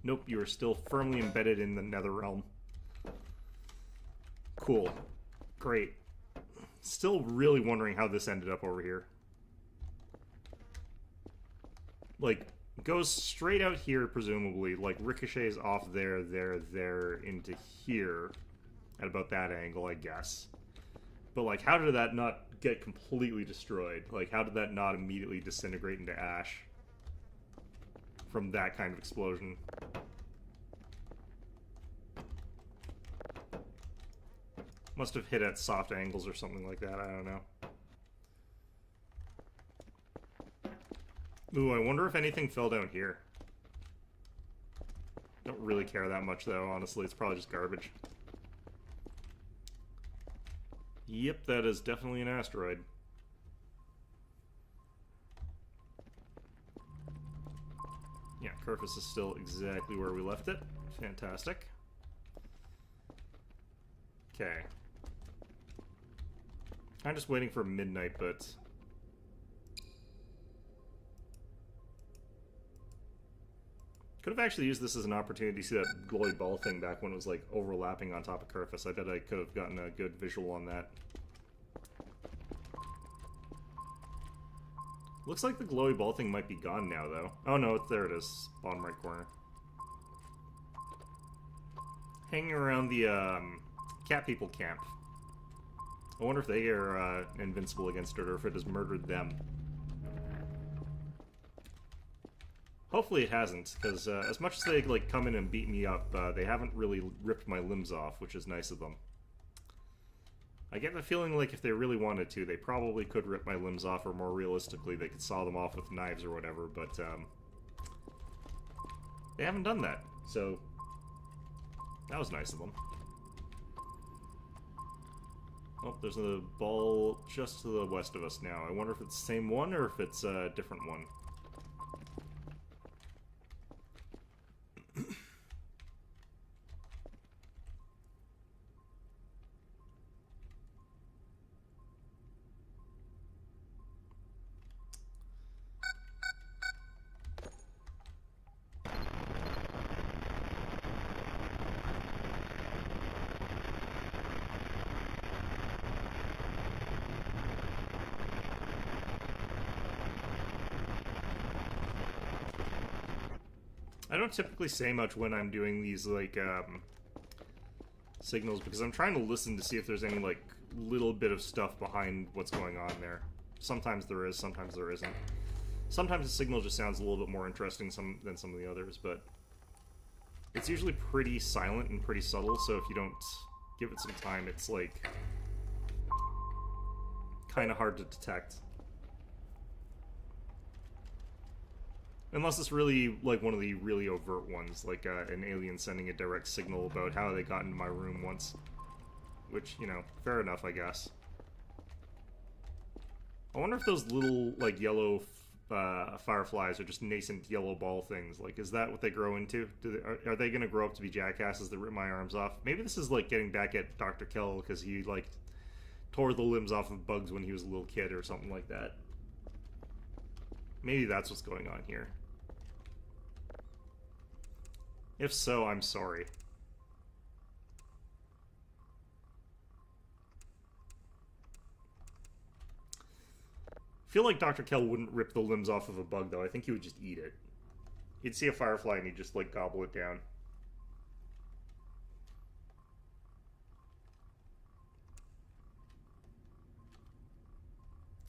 Nope, you are still firmly embedded in the nether realm. Cool. Great. Still really wondering how this ended up over here. Like, goes straight out here, presumably. Like, ricochets off there, into here. At about that angle, I guess. But, like, how did that not get completely destroyed? Like, how did that not immediately disintegrate into ash? From that kind of explosion. Must have hit at soft angles or something like that, I don't know. Ooh, I wonder if anything fell down here. Don't really care that much though, honestly, it's probably just garbage. Yep, that is definitely an asteroid. Yeah, Kerfus is still exactly where we left it. Fantastic. Okay. I'm just waiting for midnight, but... Could have actually used this as an opportunity to see that glowy ball thing back when it was, like, overlapping on top of Kerfus. I bet I could have gotten a good visual on that. Looks like the glowy ball thing might be gone now, though. Oh no, there it is. Bottom right corner. Hanging around the, cat people camp. I wonder if they are, invincible against it, or if it has murdered them. Hopefully it hasn't, because as much as they like come in and beat me up, they haven't really ripped my limbs off, which is nice of them. I get the feeling like if they really wanted to, they probably could rip my limbs off, or more realistically, they could saw them off with knives or whatever, but they haven't done that, so that was nice of them. Oh, there's a ball just to the west of us now. I wonder if it's the same one, or if it's a different one. I don't typically say much when I'm doing these, like, signals, because I'm trying to listen to see if there's any, like, little bit of stuff behind what's going on there. Sometimes there is, sometimes there isn't. Sometimes the signal just sounds a little bit more interesting than some of the others, but it's usually pretty silent and pretty subtle, so if you don't give it some time, it's, like, kind of hard to detect. Unless it's really, like, one of the really overt ones, like an alien sending a direct signal about how they got into my room once. Which, you know, fair enough, I guess. I wonder if those little, like, yellow fireflies are just nascent yellow ball things. Like, is that what they grow into? Are they gonna grow up to be jackasses that rip my arms off? Maybe this is, like, getting back at Dr. Kell, because he, like, tore the limbs off of bugs when he was a little kid or something like that. Maybe that's what's going on here. If so, I'm sorry. I feel like Dr. Kell wouldn't rip the limbs off of a bug, though. I think he would just eat it. He'd see a firefly and he'd just, like, gobble it down.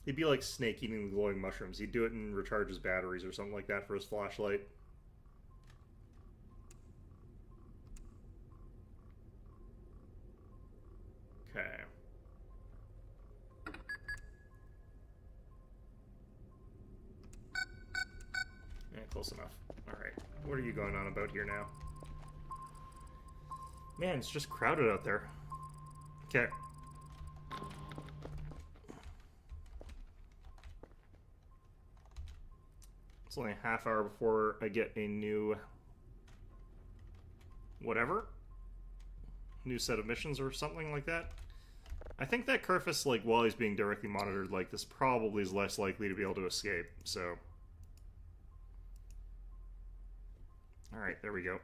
He'd be like Snake eating the glowing mushrooms. He'd do it and recharge his batteries or something like that for his flashlight. Okay. Yeah, close enough. Alright. What are you going on about here now? Man, it's just crowded out there. Okay. It's only a half hour before I get a new... whatever? New set of missions or something like that. I think that Kerfus, like, while he's being directly monitored, like, this probably is less likely to be able to escape, so... Alright, there we go.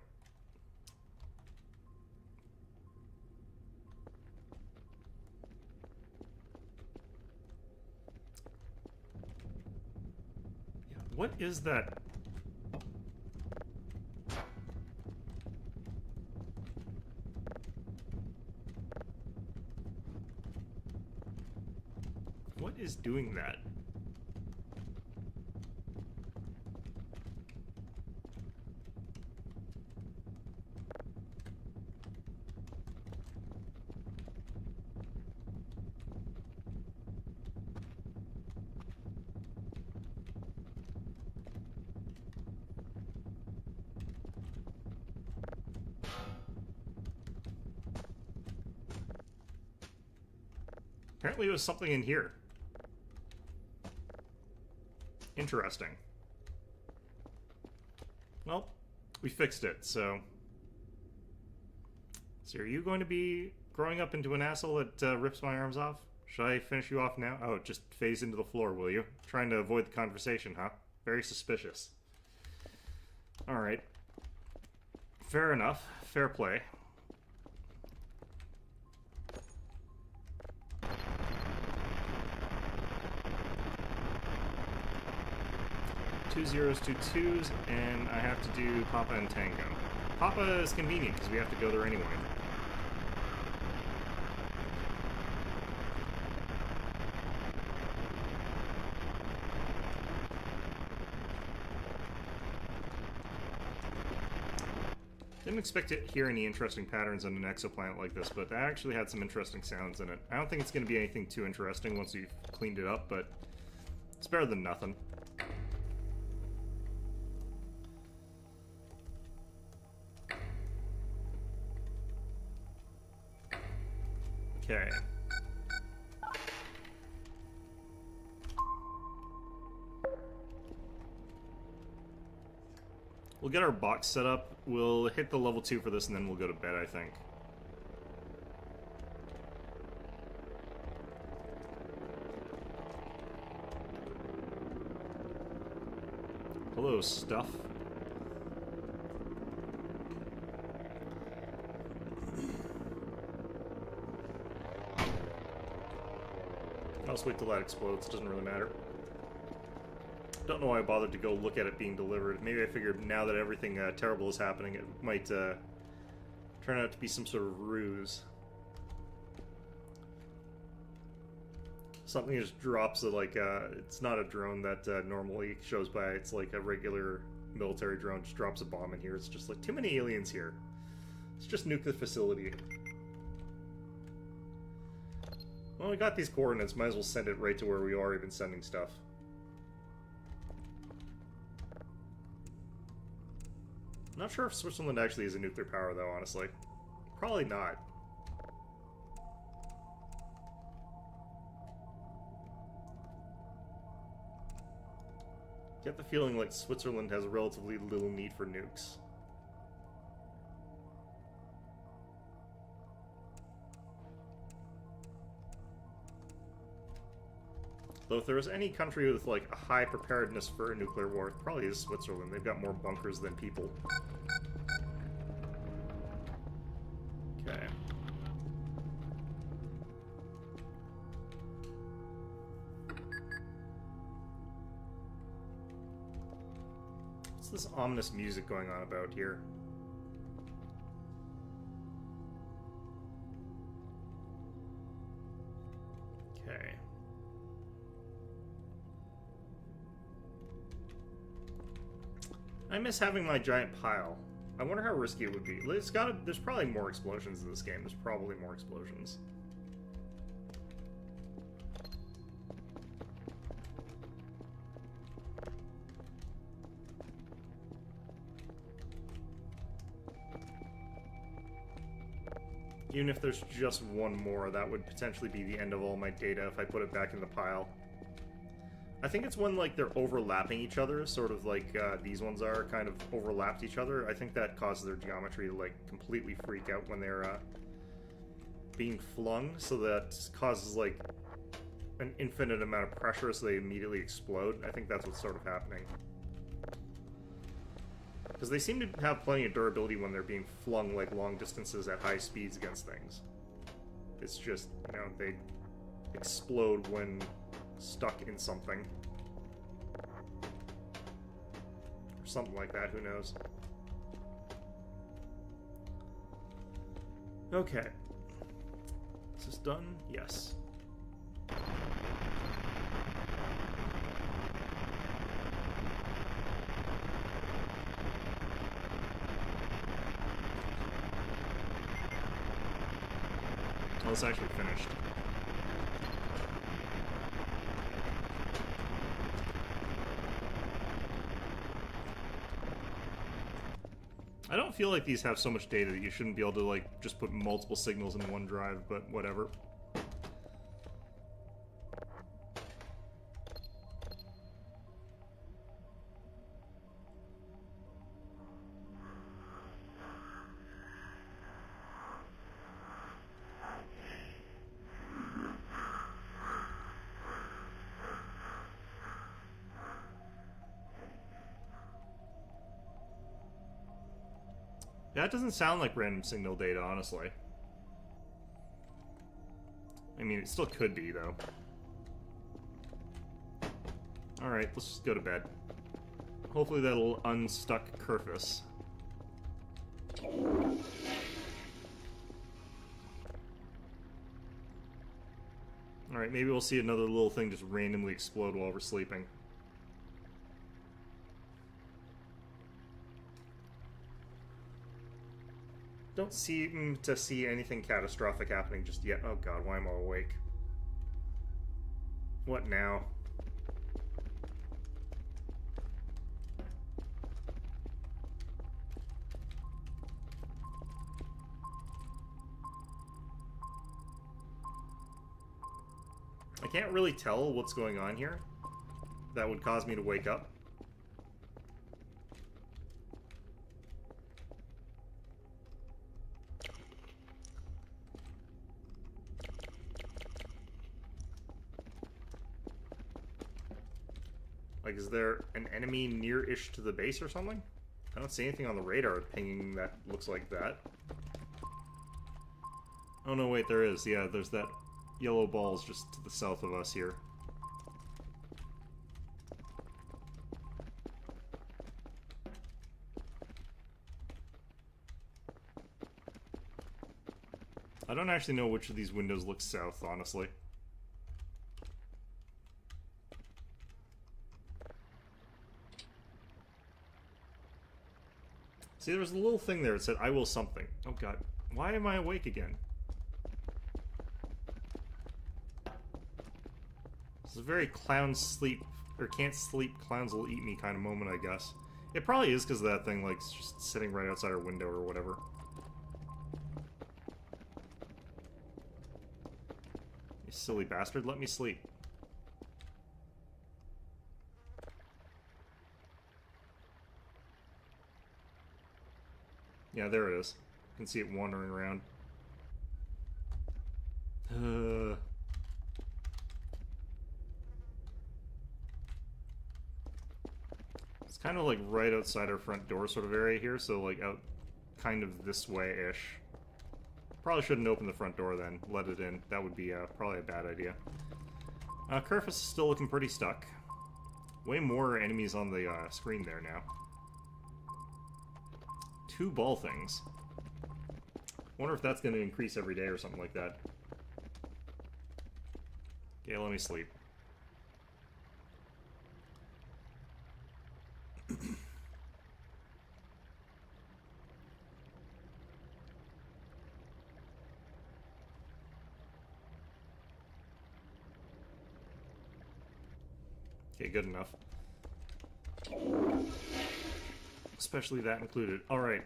Yeah, what is that? What is doing that? Apparently it was something in here. Interesting. Well, we fixed it, so... So are you going to be growing up into an asshole that rips my arms off? Should I finish you off now? Oh, just phase into the floor, will you? Trying to avoid the conversation, huh? Very suspicious. Alright. Fair enough. Fair play. Two zeros, two twos, and I have to do Papa and Tango. Papa is convenient because we have to go there anyway. Didn't expect to hear any interesting patterns on an exoplanet like this, but that actually had some interesting sounds in it. I don't think it's going to be anything too interesting once you've cleaned it up, but it's better than nothing. Okay. We'll get our box set up, we'll hit the level 2 for this, and then we'll go to bed, I think. Hello, stuff. I'll just wait till that explodes, it doesn't really matter. Don't know why I bothered to go look at it being delivered. Maybe I figured now that everything terrible is happening, it might turn out to be some sort of ruse. Something just drops it like, it's not a drone that normally shows by, it's like a regular military drone, just drops a bomb in here. It's just like, too many aliens here. Let's just nuke the facility. Well, we got these coordinates, might as well send it right to where we already been sending stuff. Not sure if Switzerland actually is a nuclear power, though, honestly. Probably not. Get the feeling like Switzerland has relatively little need for nukes. Though if there was any country with, like, a high preparedness for a nuclear war, it probably is Switzerland. They've got more bunkers than people. Okay. What's this ominous music going on about here? Okay. I miss having my giant pile. I wonder how risky it would be. There's probably more explosions in this game. There's probably more explosions. Even if there's just one more, that would potentially be the end of all my data if I put it back in the pile. I think it's when, like, they're overlapping each other, sort of like these ones are kind of overlapped each other. I think that causes their geometry to, like, completely freak out when they're being flung, so that causes, like, an infinite amount of pressure so they immediately explode. I think that's what's sort of happening. Because they seem to have plenty of durability when they're being flung, like, long distances at high speeds against things. It's just, you know, they explode when stuck in something. Or something like that, who knows. Okay. Is this done? Yes. Oh, it's actually finished. I don't feel like these have so much data that you shouldn't be able to, like, just put multiple signals in one drive, but whatever. That doesn't sound like random signal data, honestly. I mean, it still could be, though. Alright, let's just go to bed. Hopefully that'll unstuck Kerfus. Alright, maybe we'll see another little thing just randomly explode while we're sleeping. Don't seem to see anything catastrophic happening just yet. Oh god, why am I awake? What now? I can't really tell what's going on here. That would cause me to wake up. Like, is there an enemy near-ish to the base or something? I don't see anything on the radar pinging that looks like that. Oh no, wait, there is. Yeah, there's that yellow balls just to the south of us here. I don't actually know which of these windows looks south, honestly. See, there was a little thing there that said, I will something. Oh god, why am I awake again? This is a very clown sleep, or can't sleep, clowns will eat me kind of moment, I guess. It probably is because of that thing, like, just sitting right outside our window or whatever. You silly bastard, let me sleep. Yeah, there it is. You can see it wandering around. It's kind of like right outside our front door sort of area here, so like out kind of this way-ish. Probably shouldn't open the front door then, let it in. That would be probably a bad idea. Kerfus is still looking pretty stuck. Way more enemies on the screen there now. 2 ball things. Wonder if that's going to increase every day or something like that. Okay, let me sleep. Okay, good enough. Especially that included. Alright.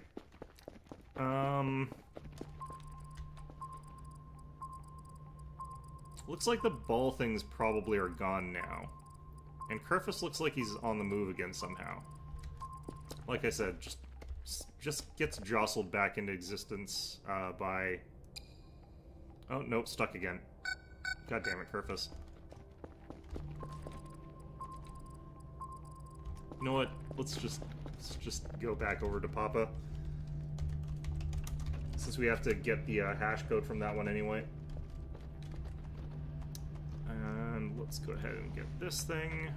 Looks like the ball things probably are gone now. And Kerfus looks like he's on the move again somehow. Like I said, just gets jostled back into existence by... Oh, nope, stuck again. God damn it, Kerfus. You know what? Let's just go back over to Papa. Since we have to get the hash code from that one anyway. And let's go ahead and get this thing.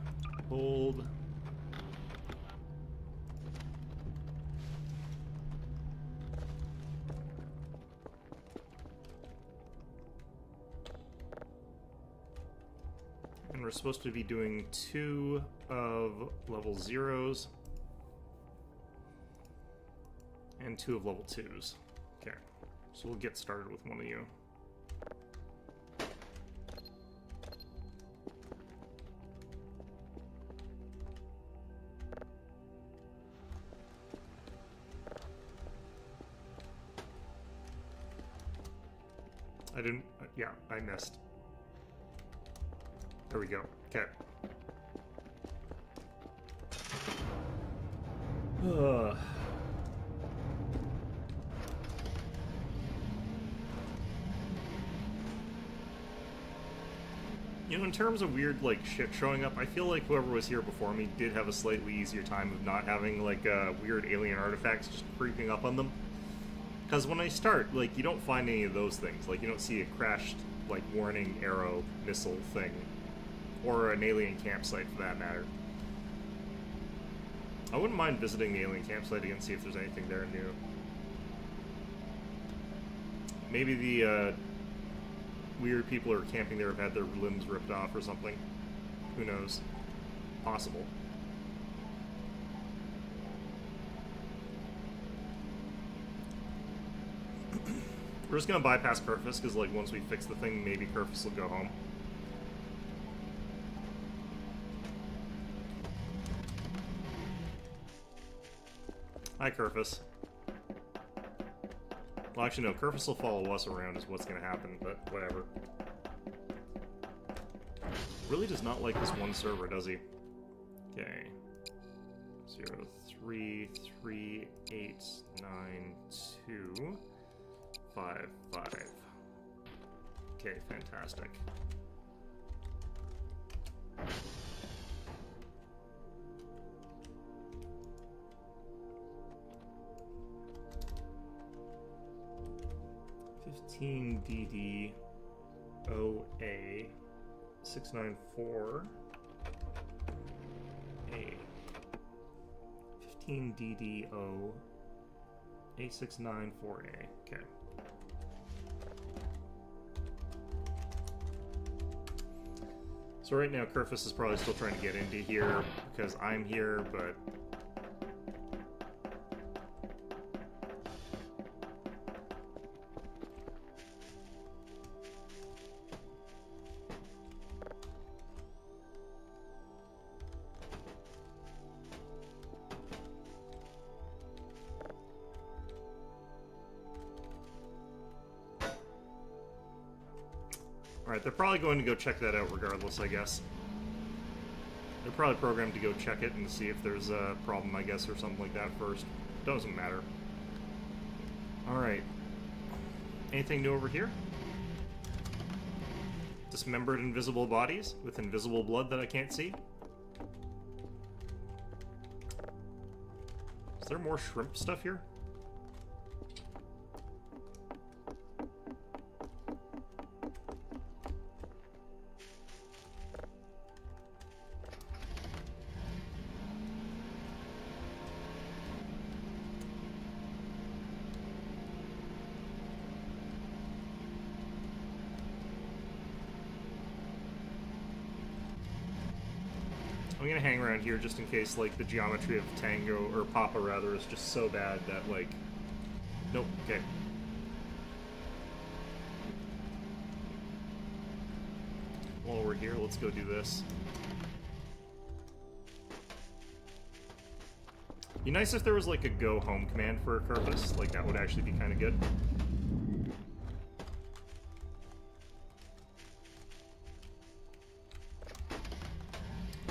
Hold. And we're supposed to be doing 2 of level 0s. And 2 of level 2s. Okay, so we'll get started with one of you. I didn't... yeah, I missed. There we go. Okay. You know, in terms of weird, like, shit showing up, I feel like whoever was here before me did have a slightly easier time of not having, like, weird alien artifacts just creeping up on them. Because when I start, like, you don't find any of those things. Like, you don't see a crashed, like, warning arrow missile thing. Or an alien campsite, for that matter. I wouldn't mind visiting the alien campsite again, see if there's anything there new. Maybe the, weird people who are camping there have had their limbs ripped off or something. Who knows? Possible. We're just gonna bypass Kerfus, because, like, once we fix the thing, maybe Kerfus will go home. Hi, Kerfus. Well, actually, no. Kerfus will follow us around is what's going to happen, but whatever. Really does not like this one server, does he? Okay. 0, 3, 3, 8, 9, 2, 5, 5. Okay, fantastic. DD OA 694 A 15 DDO A694A. Okay. So right now Kerfus is probably still trying to get into here because I'm here, but alright, they're probably going to go check that out regardless, I guess. They're probably programmed to go check it and see if there's a problem, I guess, or something like that first. Doesn't matter. Alright. Anything new over here? Dismembered invisible bodies with invisible blood that I can't see? Is there more shrimp stuff here? I'm gonna hang around here just in case, like, the geometry of Tango, or Papa rather, is just so bad that, like... Nope, okay. While we're here, let's go do this. Be nice if there was, like, a go home command for a Kerfus. Like, that would actually be kind of good.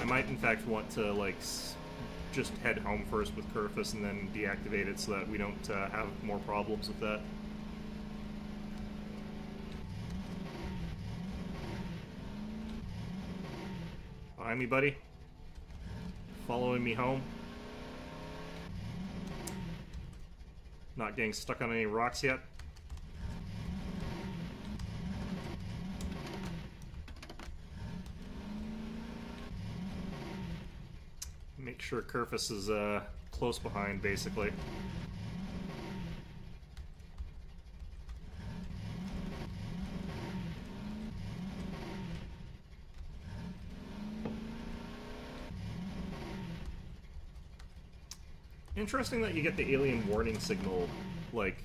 might in fact want to like just head home first with Kerfus and then deactivate it so that we don't have more problems with that. Behind me, buddy. Following me home. Not getting stuck on any rocks yet. Make sure Kerfus is close behind, basically. Interesting that you get the alien warning signal, like,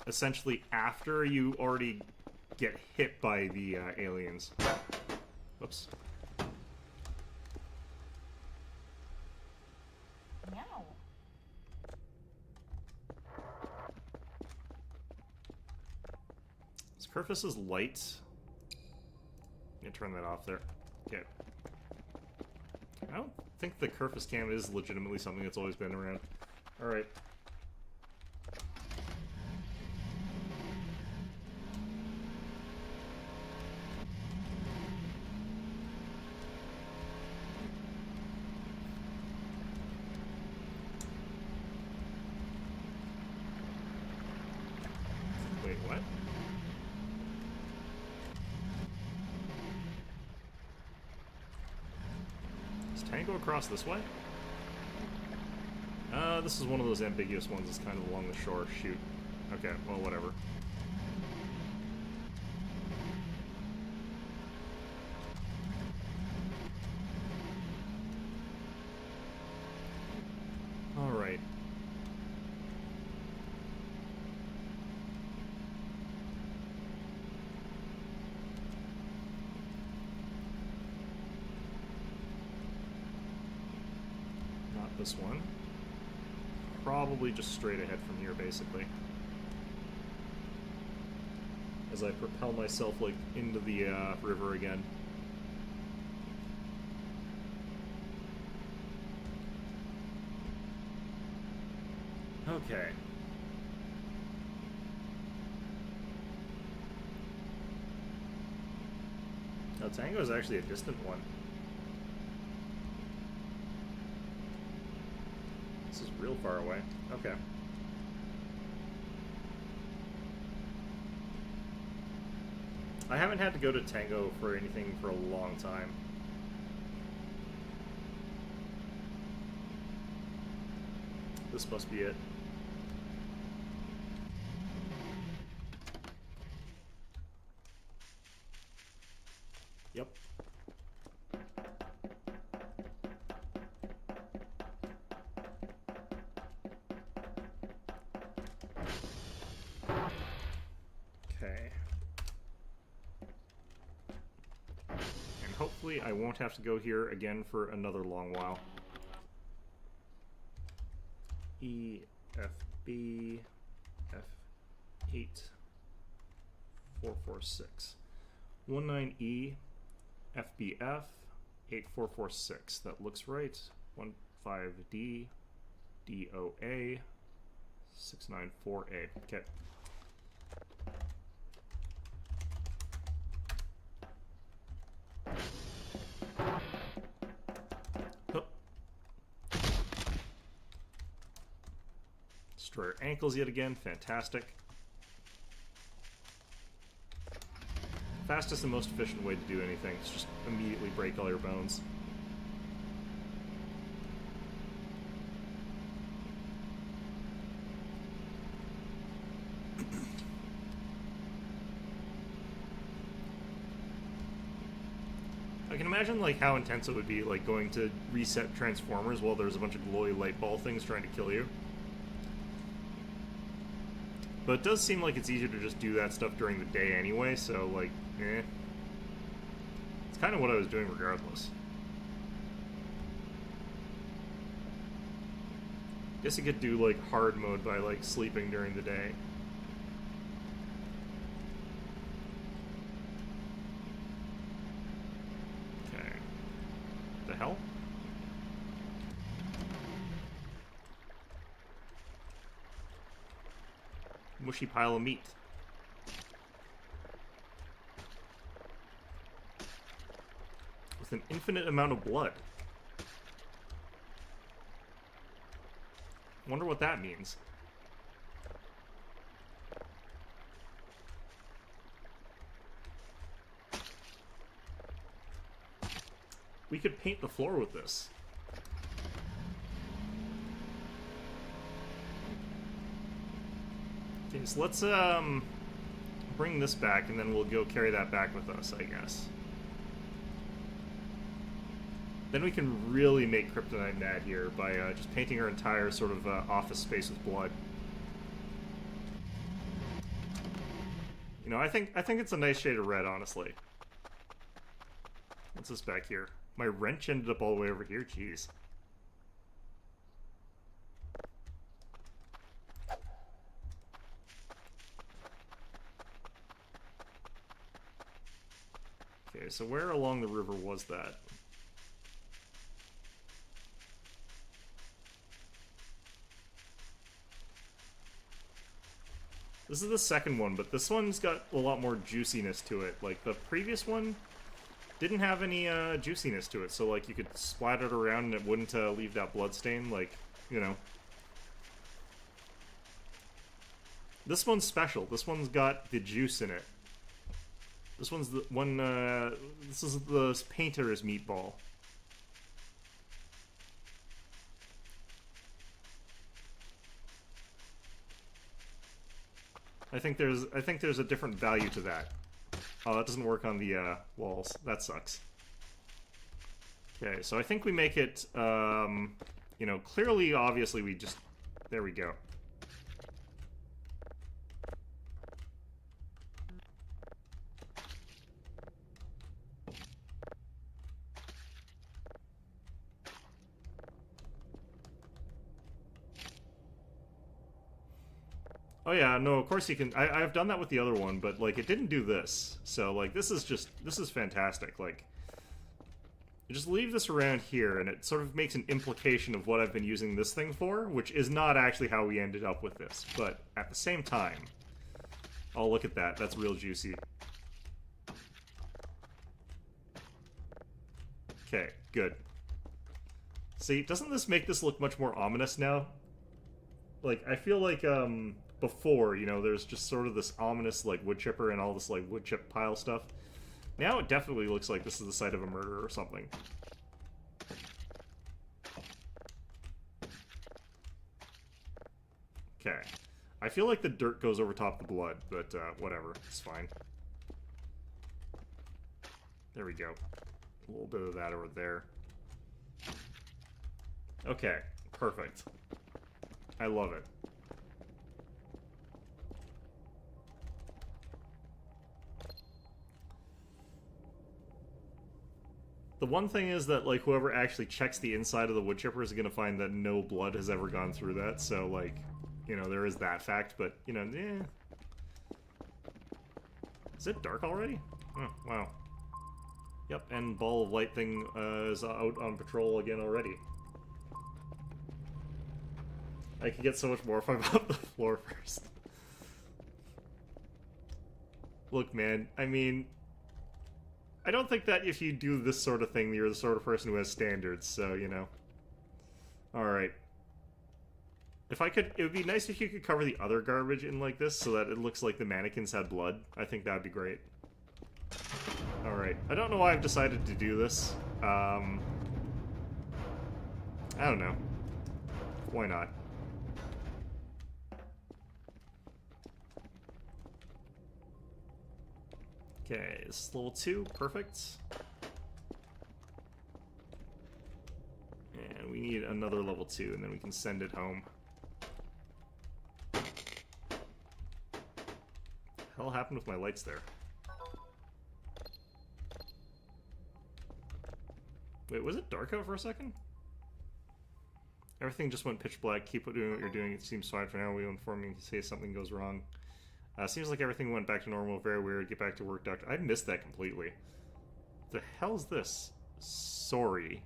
essentially after you already get hit by the aliens. Whoops. Meow. Is Kerfus's light? Let me turn that off there. Okay. I don't think the Kerfus cam is legitimately something that's always been around. Alright. Wait, what? Does Tango across this way? This is one of those ambiguous ones that's kind of along the shore. Shoot. Okay, well, whatever. Alright. Not this one. Probably just straight ahead from here, basically. As I propel myself, like, into the river again. Okay. Now, Tango is actually a distant one. This is real far away. Okay. I haven't had to go to Tango for anything for a long time. This must be it. Yep. Okay. And hopefully I won't have to go here again for another long while. E, F, B, F8, 446. 19E, FBF, 8446. That looks right. 15D, DOA, 694A. Okay. Destroy our ankles yet again. Fantastic. Fastest and most efficient way to do anything is just immediately break all your bones. I can imagine like how intense it would be like going to reset Transformers while there's a bunch of glowy light ball things trying to kill you. But it does seem like it's easier to just do that stuff during the day anyway, so, like, eh. It's kind of what I was doing regardless. Guess you could do, like, hard mode by, like, sleeping during the day. mushy pile of meat. With an infinite amount of blood. Wonder what that means. We could paint the floor with this. Okay, so let's bring this back, and then we'll go carry that back with us, I guess. Then we can really make Kryptonite mad here by just painting our entire sort of office space with blood. You know, I think it's a nice shade of red, honestly. What's this back here? My wrench ended up all the way over here. Jeez. Okay, so where along the river was that? This is the second one, but this one's got a lot more juiciness to it. Like, the previous one didn't have any juiciness to it, so, like, you could splat it around and it wouldn't leave that blood stain, like, you know. This one's special. This one's got the juice in it. This one's the one, this is the painter's meatball. I think there's a different value to that. Oh, that doesn't work on the walls. That sucks. Okay, so I think we make it, you know, clearly, obviously, we just... There we go. Oh yeah, no, of course you can... I've done that with the other one, but, like, it didn't do this. So, like, this is fantastic. Like, you just leave this around here, and it sort of makes an implication of what I've been using this thing for, which is not actually how we ended up with this. But, at the same time... Oh, look at that. That's real juicy. Okay, good. See, doesn't this make this look much more ominous now? Like, I feel like, before, you know, there's just sort of this ominous, like, wood chipper and all this, like, wood chip pile stuff. Now it definitely looks like this is the site of a murder or something. Okay. I feel like the dirt goes over top of the blood, but, whatever. It's fine. There we go. A little bit of that over there. Okay. Perfect. I love it. The one thing is that, like, whoever actually checks the inside of the wood chipper is going to find that no blood has ever gone through that, so, like, you know, there is that fact, but, you know, eh. Is it dark already? Oh, wow. Yep, and Ball of Light thing is out on patrol again already. I could get so much more if I mop the floor first. Look, man, I mean... I don't think that if you do this sort of thing, you're the sort of person who has standards, so, you know. Alright. If I could... It would be nice if you could cover the other garbage in like this, so that it looks like the mannequins had blood. I think that would be great. Alright. I don't know why I've decided to do this. I don't know. Why not? Okay, this is level 2, perfect. And we need another level 2, and then we can send it home. What the hell happened with my lights there? Wait, was it dark out for a second? Everything just went pitch black. Keep doing what you're doing. It seems fine for now. We'll inform you in case something goes wrong. Seems like everything went back to normal. Very weird. Get back to work, doctor. I missed that completely. The hell's this? Sorry.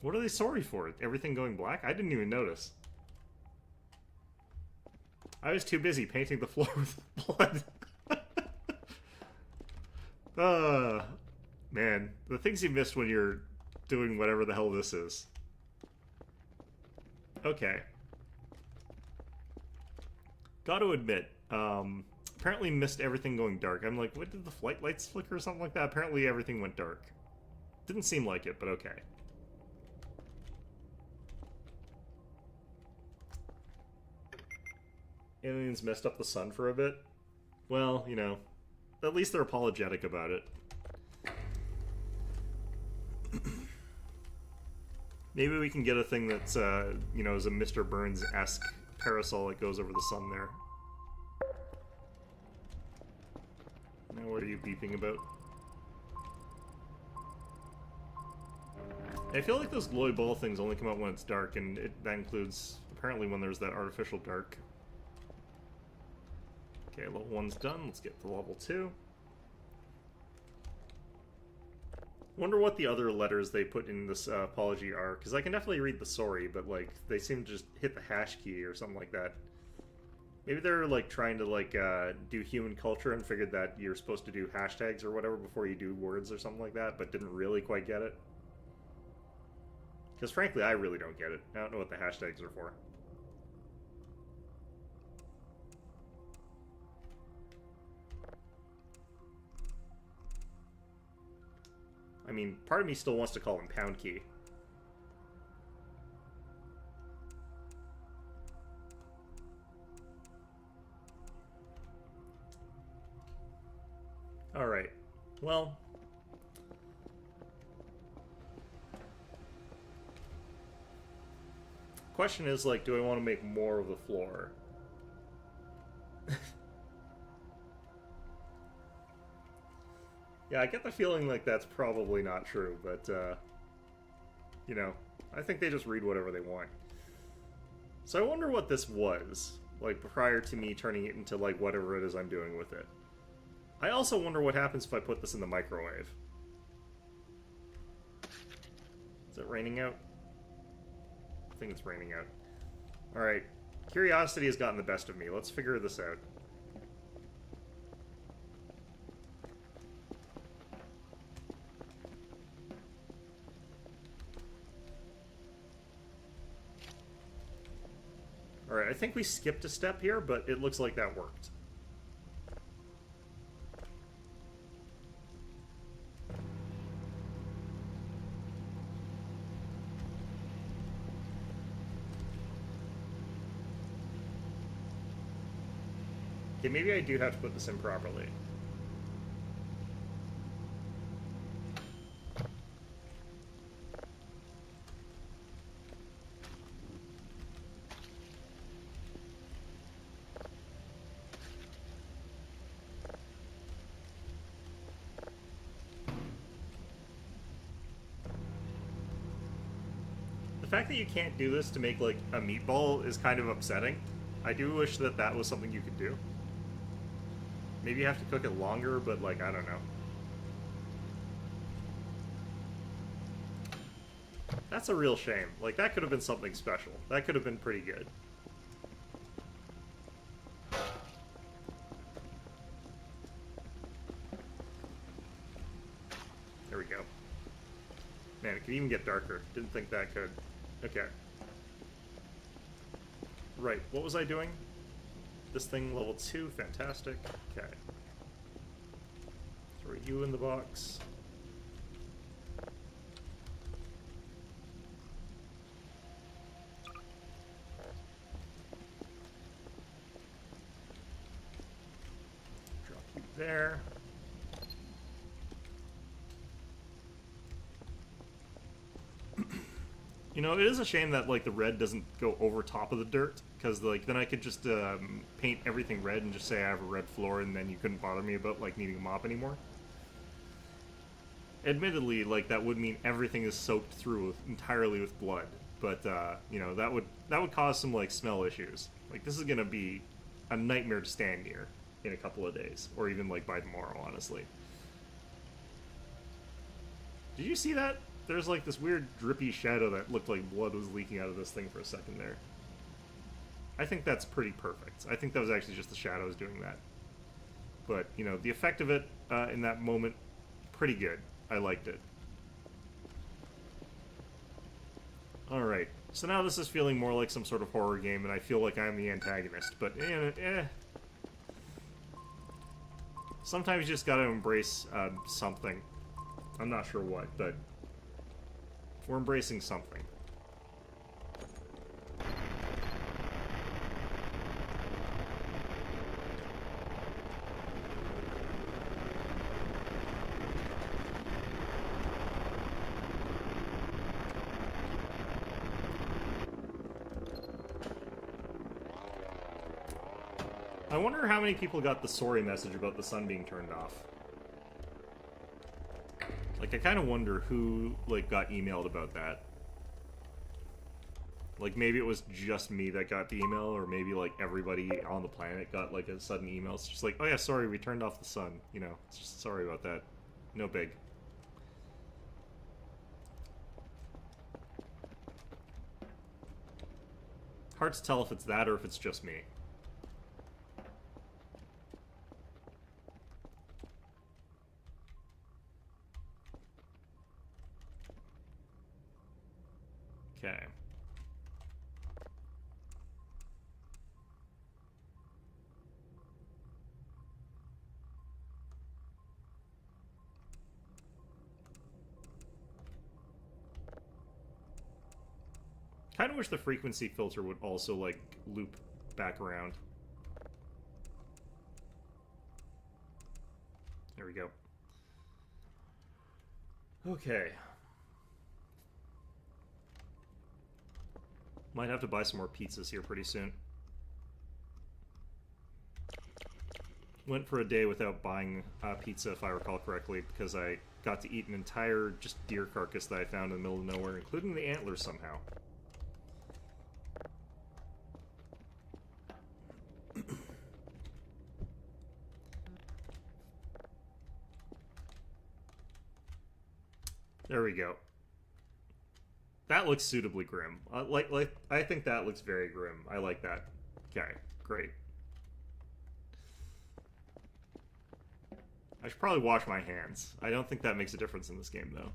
What are they sorry for? Everything going black? I didn't even notice. I was too busy painting the floor with blood. uh, man, the things you missed when you're doing whatever the hell this is. Okay. Gotta admit, apparently missed everything going dark. I'm like, what, did the flight lights flicker or something like that? Apparently everything went dark. Didn't seem like it, but okay. Aliens messed up the sun for a bit. Well, you know, at least they're apologetic about it. Maybe we can get a thing that's, you know, is a Mr. Burns-esque parasol that goes over the sun there. Now what are you beeping about? I feel like those glowy ball things only come out when it's dark, and that includes, apparently, when there's that artificial dark. Okay, level 1's done. Let's get to level 2. Wonder what the other letters they put in this apology are, because I can definitely read the sorry, but like they seem to just hit the hash key or something like that. Maybe they're like trying to like do human culture and figured that you're supposed to do hashtags or whatever before you do words or something like that, but didn't really quite get it. Because frankly, I really don't get it. I don't know what the hashtags are for. I mean, part of me still wants to call him Pound Key. Alright. Well. Question is, like, do I want to make more of the floor? Yeah, I get the feeling like that's probably not true, but, you know, I think they just read whatever they want. So I wonder what this was, like, prior to me turning it into, like, whatever it is I'm doing with it. I also wonder what happens if I put this in the microwave. Is it raining out? I think it's raining out. Alright, curiosity has gotten the best of me. Let's figure this out. Alright, I think we skipped a step here, but it looks like that worked. Okay, maybe I do have to put this in properly. The fact that you can't do this to make, like, a meatball is kind of upsetting. I do wish that that was something you could do. Maybe you have to cook it longer, but, like, I don't know. That's a real shame. Like, that could have been something special. That could have been pretty good. There we go. Man, it can even get darker. Didn't think that could. Okay. Right, what was I doing? This thing, level 2, fantastic. Okay. Throw you in the box. Drop you there. You know, it is a shame that, like, the red doesn't go over top of the dirt, because, like, then I could just paint everything red and just say I have a red floor, and then you couldn't bother me about, like, needing a mop anymore. Admittedly, like, that would mean everything is soaked through entirely with blood, but, you know, that would cause some, like, smell issues. Like, this is gonna be a nightmare to stand near in a couple of days, or even, like, by tomorrow, honestly. Did you see that? There's like this weird drippy shadow that looked like blood was leaking out of this thing for a second there. I think that's pretty perfect. I think that was actually just the shadows doing that. But, you know, the effect of it in that moment, pretty good. I liked it. Alright, so now this is feeling more like some sort of horror game, and I feel like I'm the antagonist, but sometimes you just gotta embrace something. I'm not sure what, but we're embracing something. I wonder how many people got the sorry message about the sun being turned off. Like, I kind of wonder who, like, got emailed about that. Like, maybe it was just me that got the email, or maybe, like, everybody on the planet got, like, a sudden email. It's just like, oh yeah, sorry, we turned off the sun. You know, it's just sorry about that. No big. Hard to tell if it's that or if it's just me. Okay. Kind of wish the frequency filter would also, like, loop back around. There we go. Okay. Might have to buy some more pizzas here pretty soon. Went for a day without buying pizza, if I recall correctly, because I got to eat an entire just deer carcass that I found in the middle of nowhere, including the antlers somehow. There we go. That looks suitably grim. I think that looks very grim. I like that. Okay, great. I should probably wash my hands. I don't think that makes a difference in this game, though.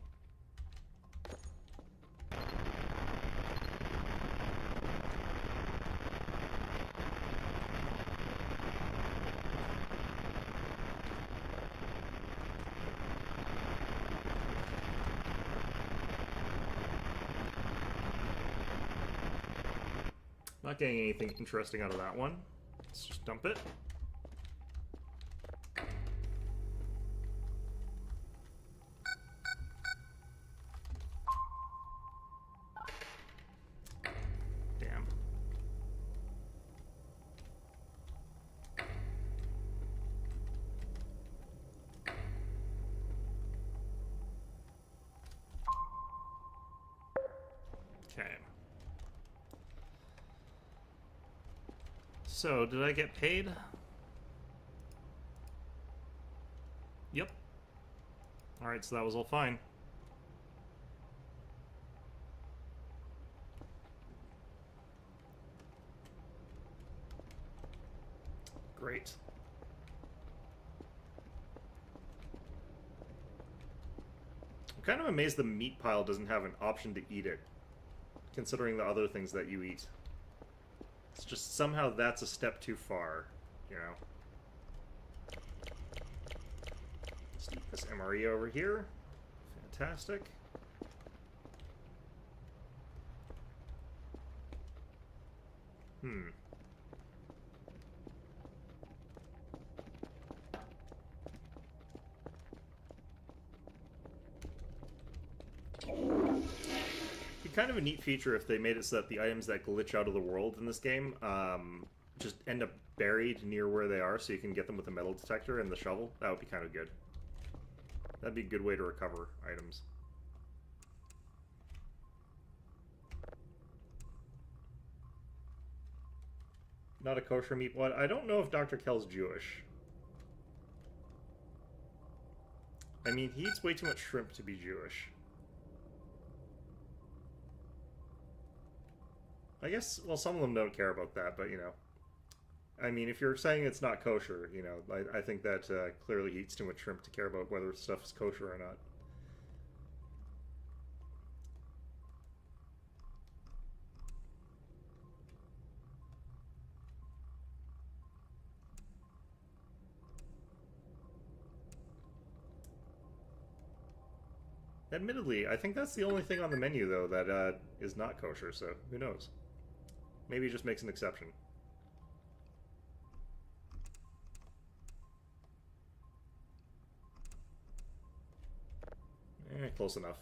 Not getting anything interesting out of that one. Let's just dump it. Damn. Okay. So, did I get paid? Yep. Alright, so that was all fine. Great. I'm kind of amazed the meat pile doesn't have an option to eat it, considering the other things that you eat. It's just somehow that's a step too far, you know. Let's eat this MRE over here. Fantastic. Kind of a neat feature if they made it so that the items that glitch out of the world in this game just end up buried near where they are, so you can get them with a metal detector and the shovel. That would be kind of good. That'd be a good way to recover items. Not a kosher meat blood. I don't know if Dr. Kell's Jewish. I mean, he eats way too much shrimp to be Jewish. I guess, well, some of them don't care about that, but, you know. I mean, if you're saying it's not kosher, you know, I think that clearly eats too much shrimp to care about whether stuff is kosher or not. Admittedly, I think that's the only thing on the menu, though, that is not kosher, so who knows? Maybe it just makes an exception. Close enough.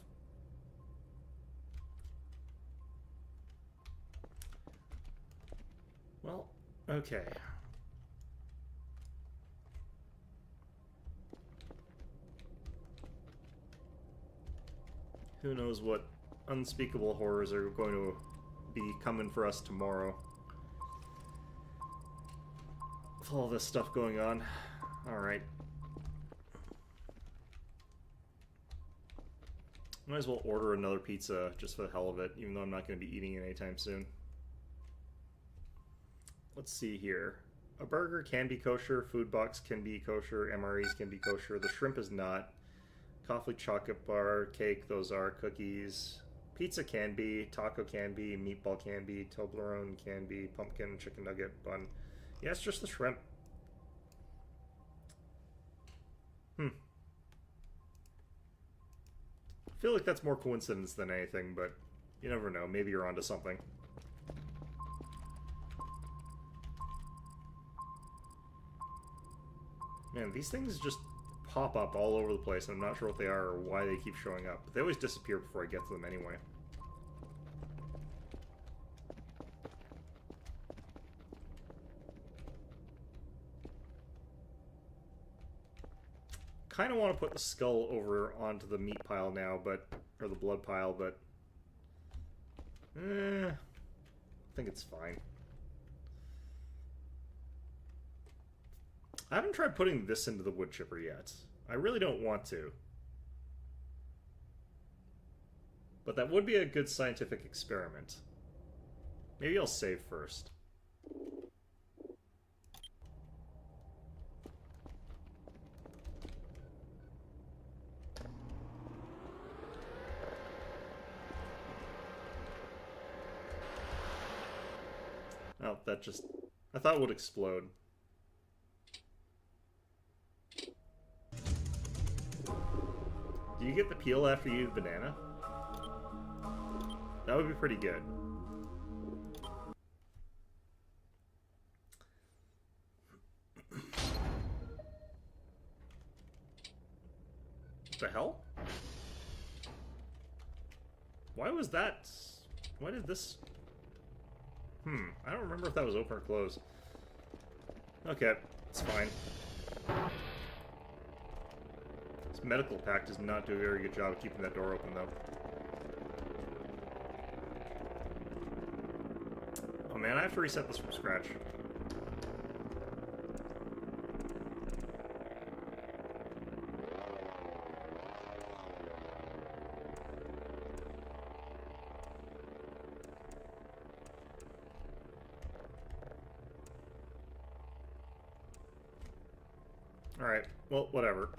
Well, okay. Who knows what unspeakable horrors are going to be coming for us tomorrow. With all this stuff going on. Alright. Might as well order another pizza just for the hell of it, even though I'm not going to be eating it anytime soon. Let's see here. A burger can be kosher, food box can be kosher, MREs can be kosher, the shrimp is not. Coffee chocolate bar, cake, those are cookies. Pizza can be, taco can be, meatball can be, Toblerone can be, pumpkin, chicken nugget, bun. Yeah, it's just the shrimp. I feel like that's more coincidence than anything, but you never know. Maybe you're onto something. Man, these things just pop up all over the place, and I'm not sure what they are or why they keep showing up. But they always disappear before I get to them anyway. Kind of want to put the skull over onto the meat pile now, but... or the blood pile, but... I think it's fine. I haven't tried putting this into the wood chipper yet. I really don't want to. But that would be a good scientific experiment. Maybe I'll save first. Oh, that just... I thought it would explode. Do you get the peel after you eat the banana? That would be pretty good. What the hell? Why was that... Why did this... I don't remember if that was open or closed. Okay, it's fine. This medical pack does not do a very good job of keeping that door open, though. Oh man, I have to reset this from scratch. Alright, well, whatever.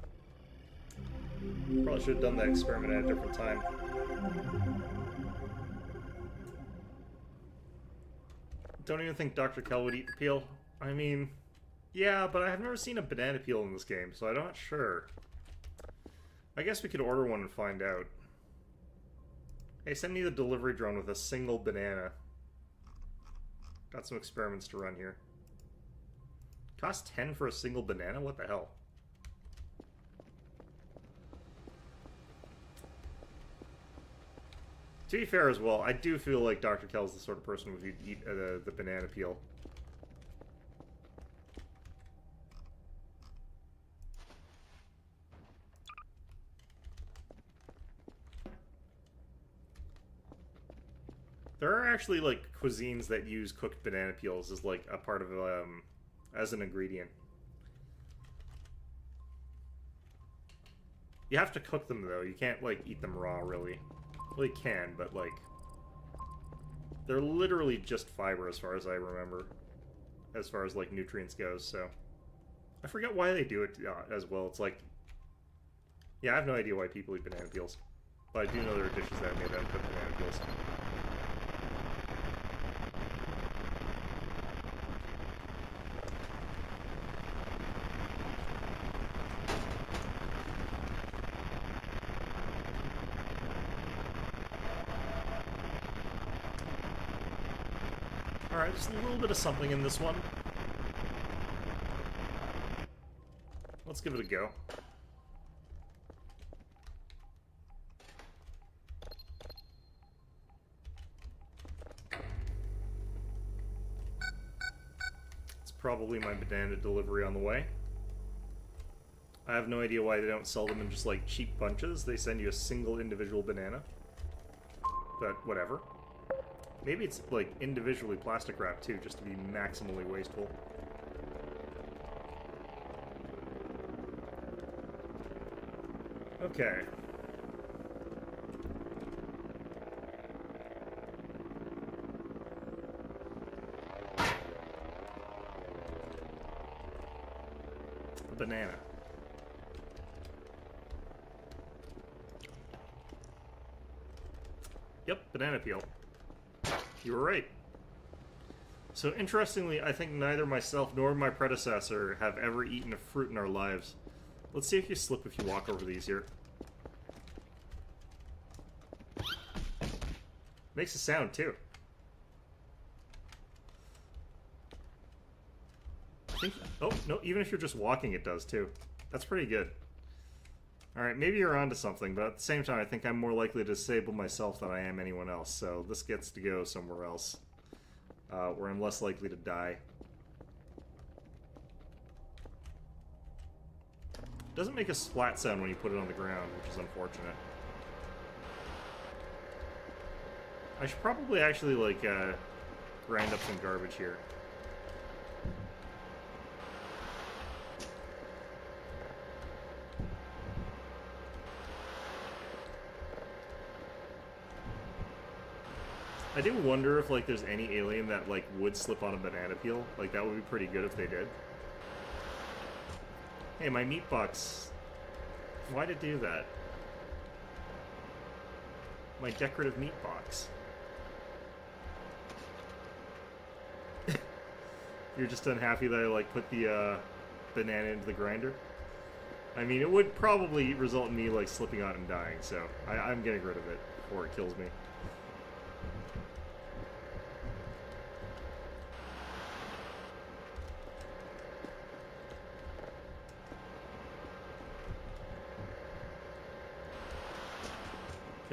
Probably should have done that experiment at a different time. Don't even think Dr. Kell would eat the peel. I mean, yeah, but I've never seen a banana peel in this game, so I'm not sure. I guess we could order one and find out. Hey, send me the delivery drone with a single banana. Got some experiments to run here. Cost 10 for a single banana? What the hell? To be fair as well, I do feel like Dr. Kell's the sort of person who would eat the banana peel. There are actually, like, cuisines that use cooked banana peels as, like, a part of, as an ingredient. You have to cook them, though. You can't, like, eat them raw, really. Well, you can, but, like... They're literally just fiber as far as I remember, as far as like nutrients goes. So I forget why they do it as well. It's like, yeah, I have no idea why people eat banana peels, but I do know there are dishes that are made out of banana peels. Alright, just a little bit of something in this one. Let's give it a go. It's probably my banana delivery on the way. I have no idea why they don't sell them in just like cheap bunches. They send you a single individual banana. But whatever. Maybe it's like individually plastic wrapped too, just to be maximally wasteful. Okay. A banana. Yep, banana peel. You were right. So interestingly, I think neither myself nor my predecessor have ever eaten a fruit in our lives. Let's see if you slip if you walk over these here. Makes a sound too. Oh, no, even if you're just walking it does too. That's pretty good. Alright, maybe you're onto something, but at the same time I think I'm more likely to disable myself than I am anyone else, so this gets to go somewhere else. Where I'm less likely to die. It doesn't make a splat sound when you put it on the ground, which is unfortunate. I should probably actually, like, grind up some garbage here. I do wonder if, like, there's any alien that, like, would slip on a banana peel. Like, that would be pretty good if they did. Hey, my meat box. Why'd it do that? My decorative meat box. You're just unhappy that I, like, put the, banana into the grinder? I mean, it would probably result in me, like, slipping on and dying, so I'm getting rid of it before it kills me.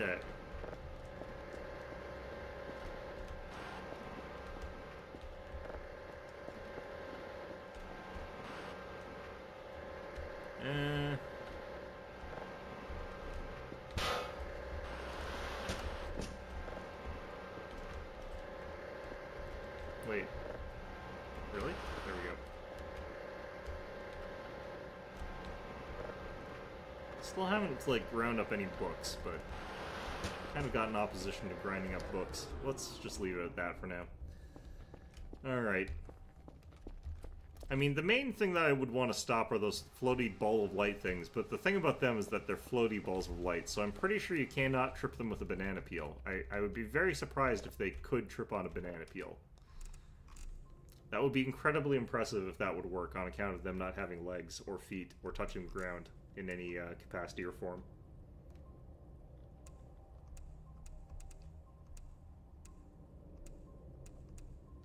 Okay. Wait. Really? There we go. Still haven't, like, ground up any books, but kind of got in opposition to grinding up books. Let's just leave it at that for now. Alright. I mean, the main thing that I would want to stop are those floaty ball of light things, but the thing about them is that they're floaty balls of light, so I'm pretty sure you cannot trip them with a banana peel. I would be very surprised if they could trip on a banana peel. That would be incredibly impressive if that would work on account of them not having legs or feet or touching the ground in any capacity or form.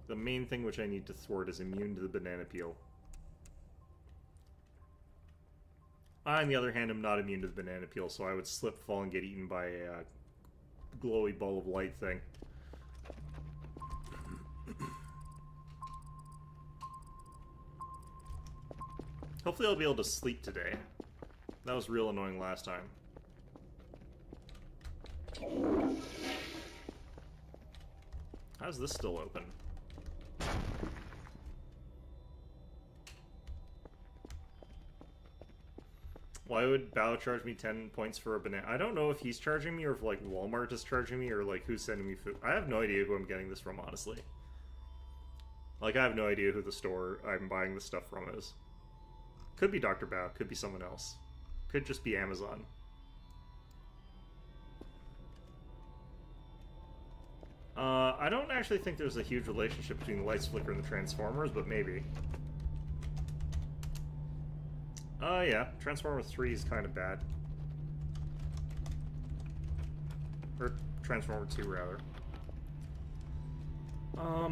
The main thing which I need to thwart is immune to the banana peel. I, on the other hand, am not immune to the banana peel, so I would slip, fall, and get eaten by a glowy ball of light thing. Hopefully I'll be able to sleep today. That was real annoying last time. How's this still open? Why would Bao charge me 10 points for a banana? I don't know if he's charging me or if, like, Walmart is charging me or, like, who's sending me food. I have no idea who I'm getting this from, honestly. Like, I have no idea who the store I'm buying this stuff from is. Could be Dr. Bao, could be someone else. Could just be Amazon. I don't actually think there's a huge relationship between the lights flicker and the Transformers, but maybe. Yeah, Transformers 3 is kind of bad. Or Transformer 2, rather. I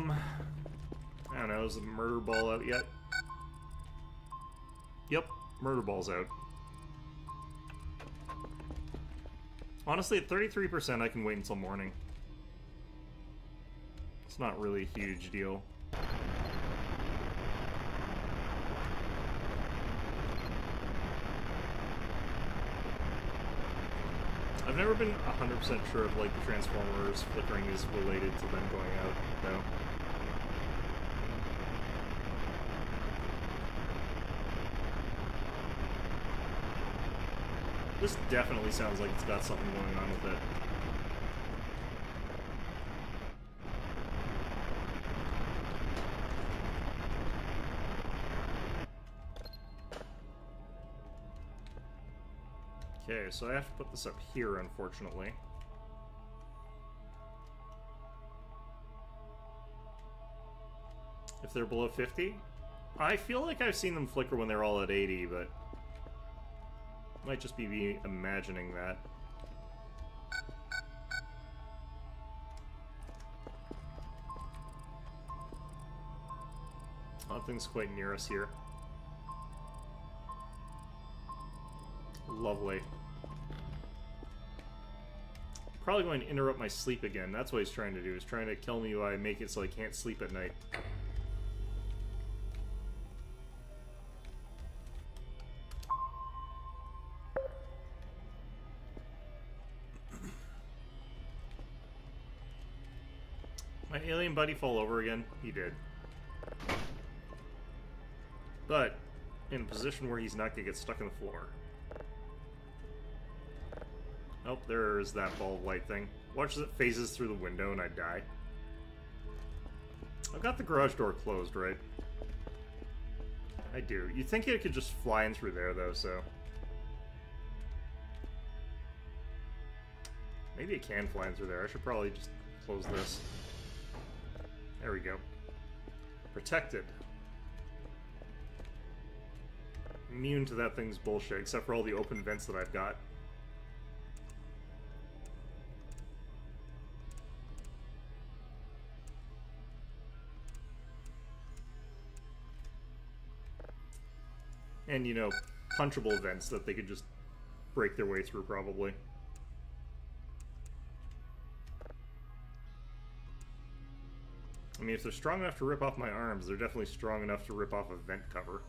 don't know, is the murder ball out yet? Yep, murder ball's out. Honestly, at 33%, I can wait until morning. It's not really a huge deal. I've never been 100% sure if, like, the Transformers flickering is related to them going out, though. This definitely sounds like it's got something going on with it. Okay, so I have to put this up here, unfortunately. If they're below 50? I feel like I've seen them flicker when they're all at 80, but... might just be me imagining that. Nothing's quite near us here. Lovely. Probably going to interrupt my sleep again. That's what he's trying to do. He's trying to kill me while I make it so I can't sleep at night. My alien buddy fall over again? He did. But in a position where he's not going to get stuck in the floor. Oh, there's that ball of light thing. Watch as it phases through the window and I die. I've got the garage door closed, right? I do. You'd think it could just fly in through there, though, so... maybe it can fly in through there. I should probably just close this. There we go. Protected. Immune to that thing's bullshit, except for all the open vents that I've got. And, you know, punchable vents that they could just break their way through, probably. I mean, if they're strong enough to rip off my arms, they're definitely strong enough to rip off a vent cover.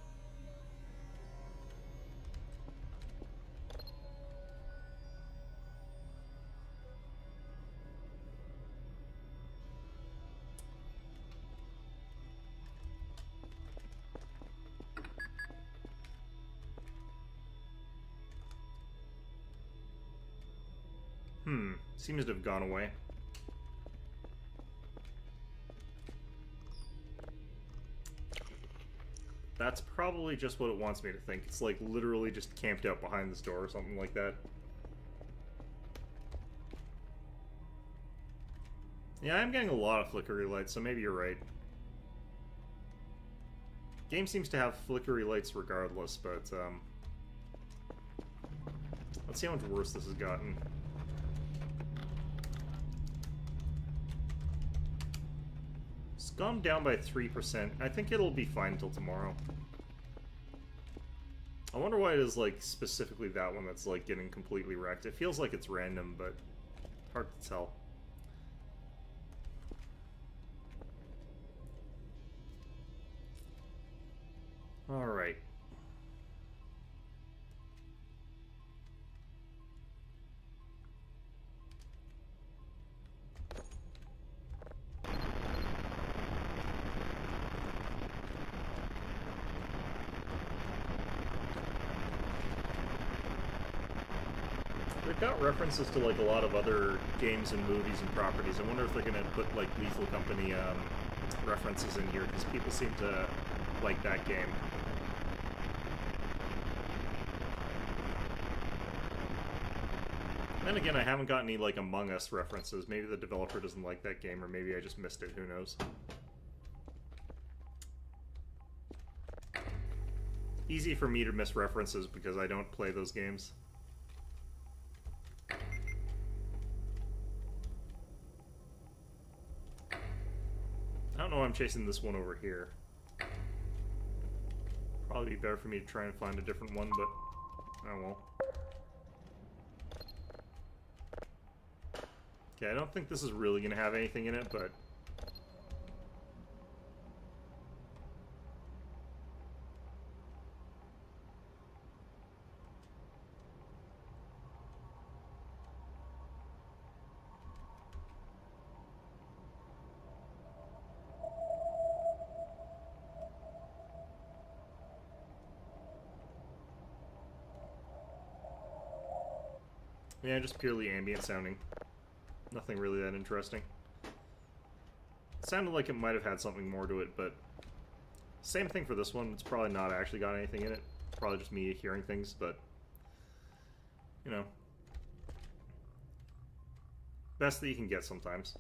Seems to have gone away. That's probably just what it wants me to think. It's like literally just camped out behind this door or something like that. Yeah, I'm getting a lot of flickery lights, so maybe you're right. Game seems to have flickery lights regardless, but let's see how much worse this has gotten. It's gone down by 3%. I think it'll be fine till tomorrow. I wonder why it is, like, specifically that one that's, like, getting completely wrecked. It feels like it's random, but hard to tell. Alright. They've got references to like a lot of other games and movies and properties. I wonder if they're gonna put like Lethal Company references in here because people seem to like that game. Then again, I haven't got any like Among Us references. Maybe the developer doesn't like that game, or maybe I just missed it. Who knows? Easy for me to miss references because I don't play those games. I don't know why I'm chasing this one over here. Probably be better for me to try and find a different one, but oh well. Okay, I don't think this is really going to have anything in it, but... yeah, just purely ambient sounding. Nothing really that interesting. It sounded like it might have had something more to it, but... Same thing for this one. It's probably not actually got anything in it. Probably just me hearing things, but... You know. Best that you can get sometimes.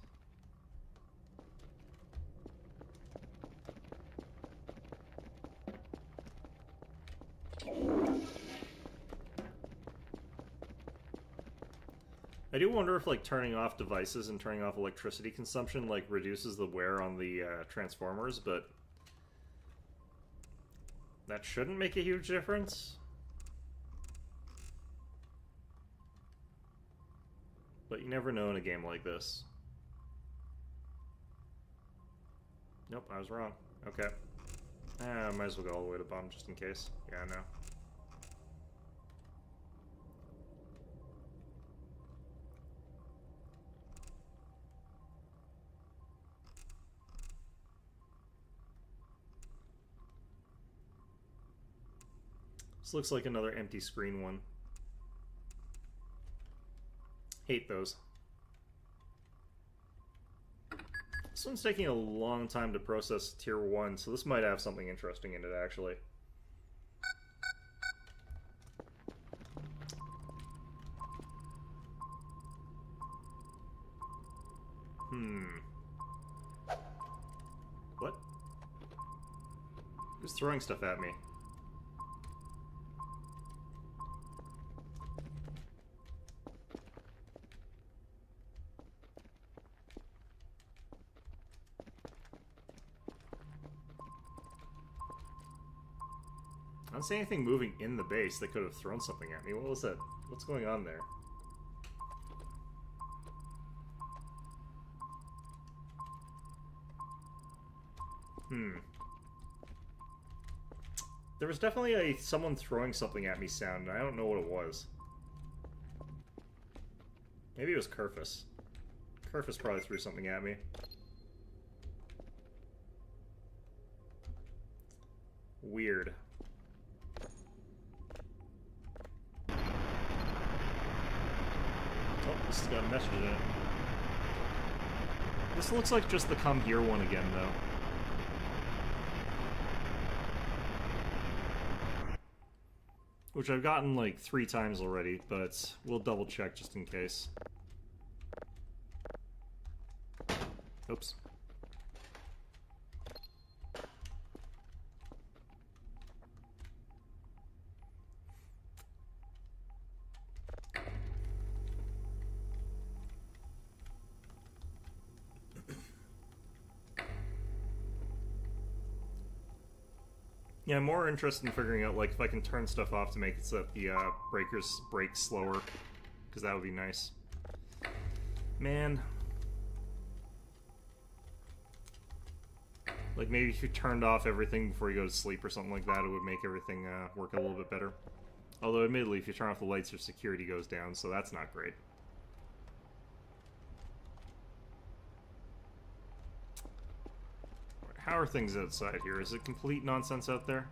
I do wonder if, like, turning off devices and turning off electricity consumption, like, reduces the wear on the transformers, but... That shouldn't make a huge difference. But you never know in a game like this. Nope, I was wrong. Okay. Might as well go all the way to the bottom just in case. Yeah, I know. This looks like another empty screen one. Hate those. This one's taking a long time to process tier 1, so this might have something interesting in it, actually. What? Who's throwing stuff at me? I don't see anything moving in the base that could have thrown something at me. What was that? What's going on there? There was definitely a someone throwing something at me sound, and I don't know what it was. Maybe it was Kerfus. Kerfus probably threw something at me. Weird. Oh, this has got a message in it. This looks like just the come here one again, though. Which I've gotten like 3 times already, but we'll double check just in case. Oops. Yeah, I'm more interested in figuring out, like, if I can turn stuff off to make it so that the breakers break slower, because that would be nice. Man. Like, maybe if you turned off everything before you go to sleep or something like that, it would make everything work a little bit better. Although, admittedly, if you turn off the lights, your security goes down, so that's not great. How are things outside here? Is it complete nonsense out there?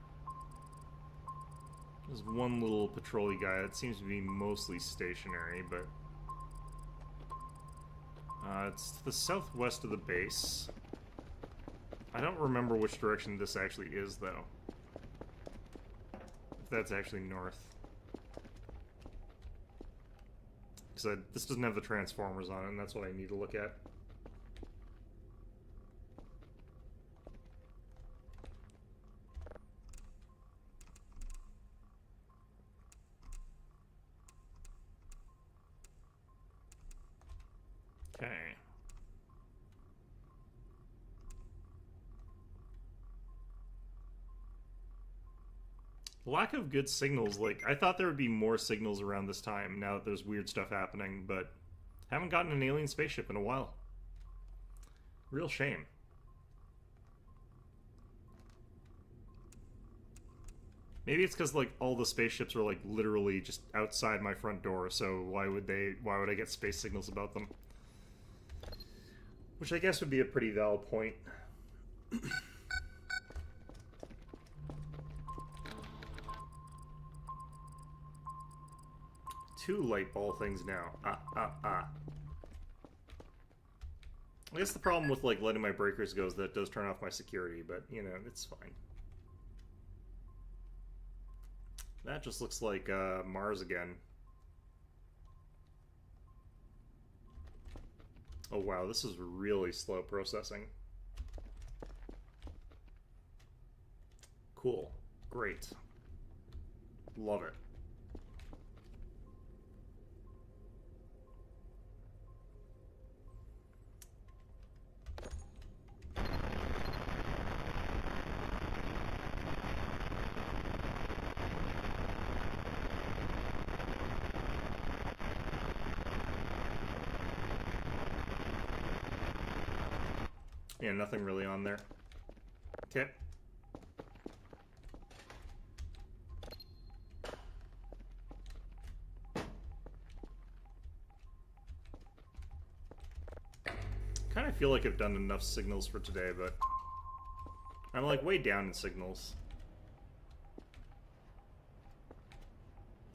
There's one little patrol-y guy that seems to be mostly stationary, but... it's to the southwest of the base. I don't remember which direction this actually is, though. If that's actually north. Because this doesn't have the transformers on it, and that's what I need to look at. Okay. Lack of good signals. Like, I thought there would be more signals around this time now that there's weird stuff happening, but haven't gotten an alien spaceship in a while. Real shame. Maybe it's because, like, all the spaceships are, like, literally just outside my front door, so why would I get space signals about them? Which I guess would be a pretty valid point. Two light ball things now. I guess the problem with, like, letting my breakers go is that it does turn off my security, but, you know, it's fine. That just looks like Mars again. Oh wow, this is really slow processing. Cool. Great. Love it. Yeah, nothing really on there. Okay. Kind of feel like I've done enough signals for today, but I'm like way down in signals.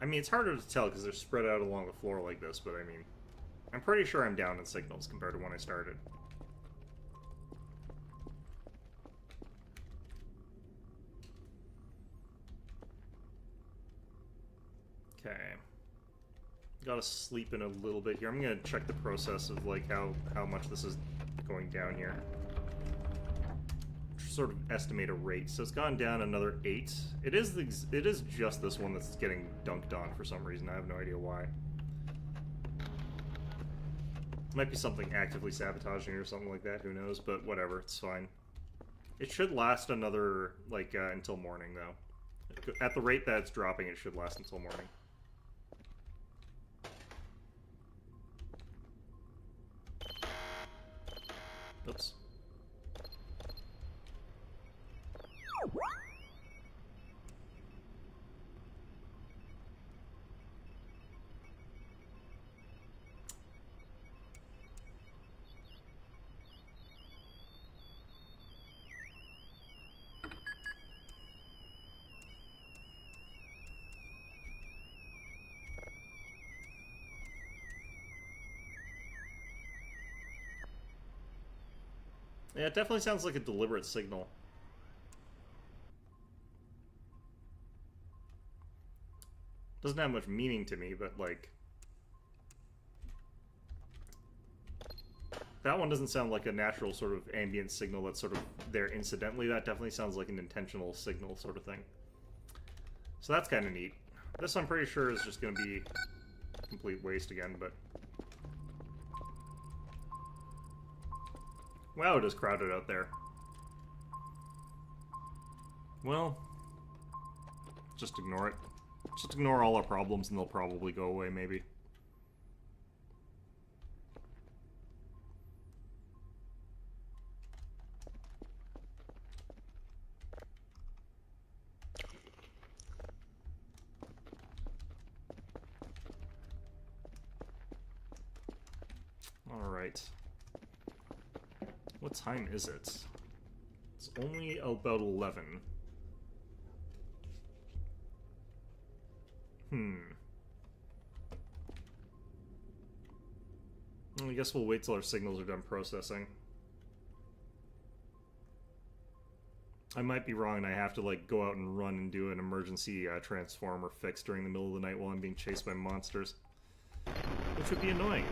I mean, it's harder to tell because they're spread out along the floor like this, but I mean, I'm pretty sure I'm down in signals compared to when I started. Okay. Gotta sleep in a little bit here. I'm gonna check the process of like how much this is going down here. Sort of estimate a rate. So it's gone down another 8. It is just this one that's getting dunked on for some reason. I have no idea why. Might be something actively sabotaging or something like that. Who knows? But whatever. It's fine. It should last another like until morning though. At the rate that it's dropping, it should last until morning. Oops. Yeah, it definitely sounds like a deliberate signal. Doesn't have much meaning to me, but like... That one doesn't sound like a natural sort of ambient signal that's sort of there incidentally. That definitely sounds like an intentional signal sort of thing. So that's kind of neat. This I'm pretty sure is just going to be a complete waste again, but... Wow, it is crowded out there. Well, just ignore it. Just ignore all our problems and they'll probably go away, maybe. Alright. What time is it? It's only about 11. I guess we'll wait till our signals are done processing. I might be wrong and I have to, like, go out and run and do an emergency transformer fix during the middle of the night while I'm being chased by monsters. Which would be annoying.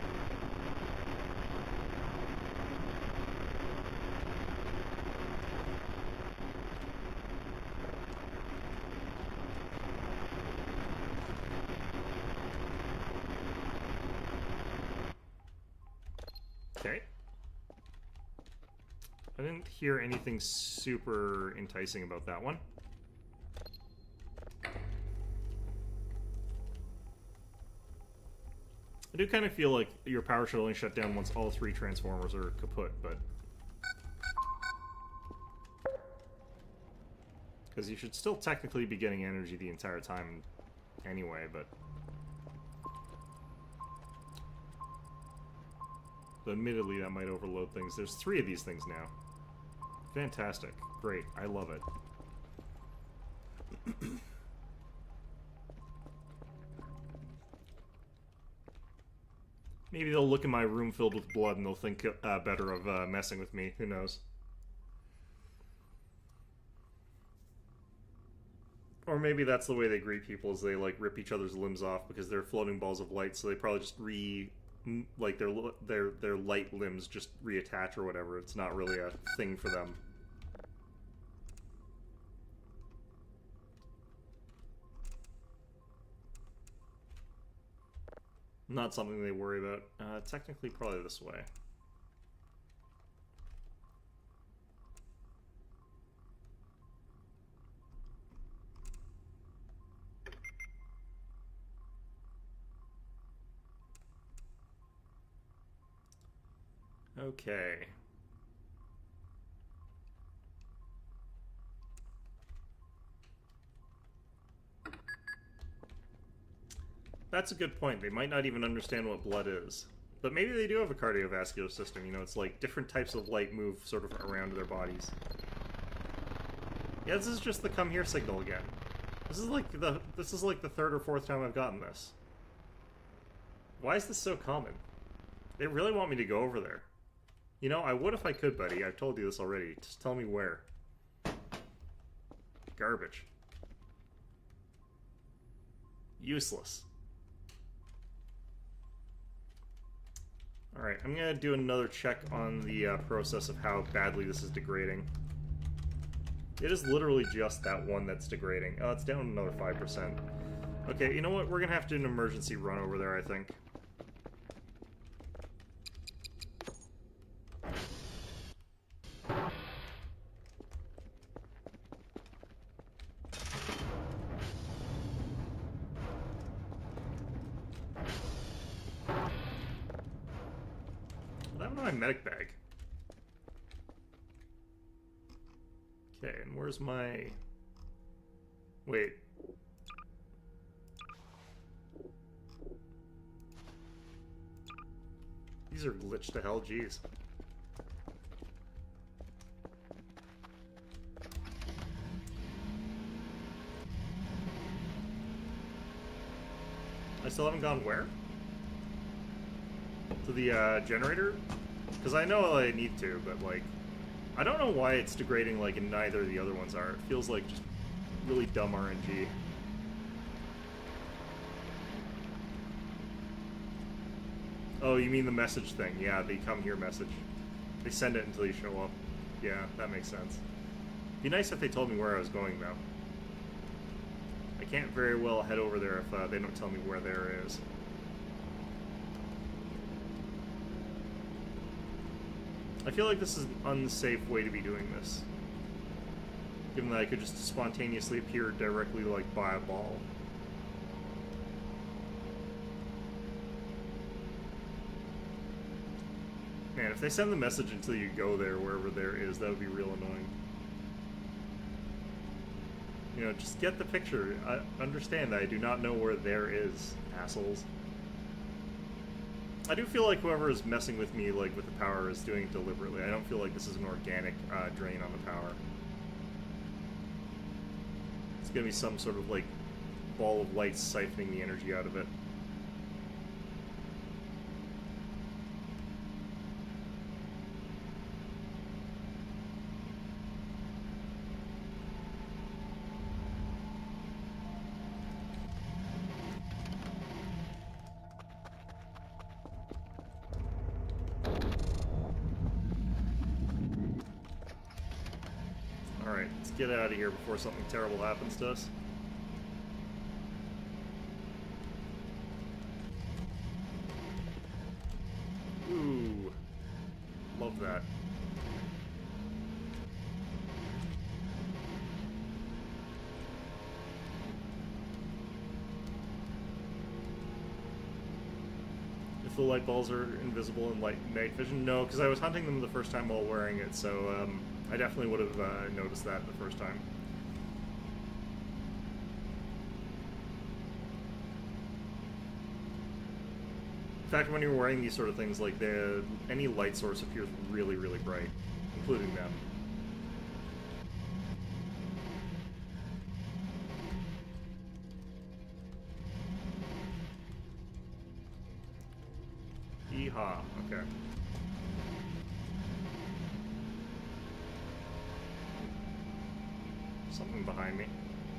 Okay. I didn't hear anything super enticing about that one. I do kind of feel like your power should only shut down once all 3 transformers are kaput, but... because you should still technically be getting energy the entire time anyway, but... so admittedly, that might overload things. There's 3 of these things now. Fantastic. Great. I love it. Maybe they'll look in my room filled with blood and they'll think better of messing with me. Who knows? Or maybe that's the way they greet people, is they, like, rip each other's limbs off because they're floating balls of light, so they probably just like, their light limbs just reattach or whatever. It's not really a thing for them. Not something they worry about. Technically, probably this way. Okay. That's a good point. They might not even understand what blood is. But maybe they do have a cardiovascular system. You know, it's like different types of light move sort of around their bodies. Yeah, this is just the come here signal again. This is like the 3rd or 4th time I've gotten this. Why is this so common? They really want me to go over there. You know, I would if I could, buddy. I've told you this already. Just tell me where. Garbage. Useless. Alright, I'm gonna do another check on the process of how badly this is degrading. It is literally just that one that's degrading. Oh, it's down another 5%. Okay, you know what? We're gonna have to do an emergency run over there, I think. My medic bag. Okay, and where's my... wait. These are glitched to hell, jeez. I still haven't gone where? To the generator? Because I know I need to, but, like, I don't know why it's degrading like neither of the other ones are. It feels like just really dumb RNG. Oh, you mean the message thing? Yeah, the come here message. They send it until you show up. Yeah, that makes sense. Be nice if they told me where I was going, though. I can't very well head over there if they don't tell me where there is. I feel like this is an unsafe way to be doing this. Given that I could just spontaneously appear directly, like, by a ball. Man, if they send the message until you go there, wherever there is, that would be real annoying. You know, just get the picture. I understand that I do not know where there is, assholes. I do feel like whoever is messing with me, like, with the power is doing it deliberately. I don't feel like this is an organic drain on the power. It's gonna be some sort of, like, ball of light siphoning the energy out of it. Alright, let's get out of here before something terrible happens to us. Ooh. Love that. If the light balls are invisible in night vision? No, because I was hunting them the first time while wearing it, so I definitely would have noticed that the first time. In fact, when you're wearing these sort of things, like any light source appears really, really bright, including them. Yeehaw, okay. Something behind me.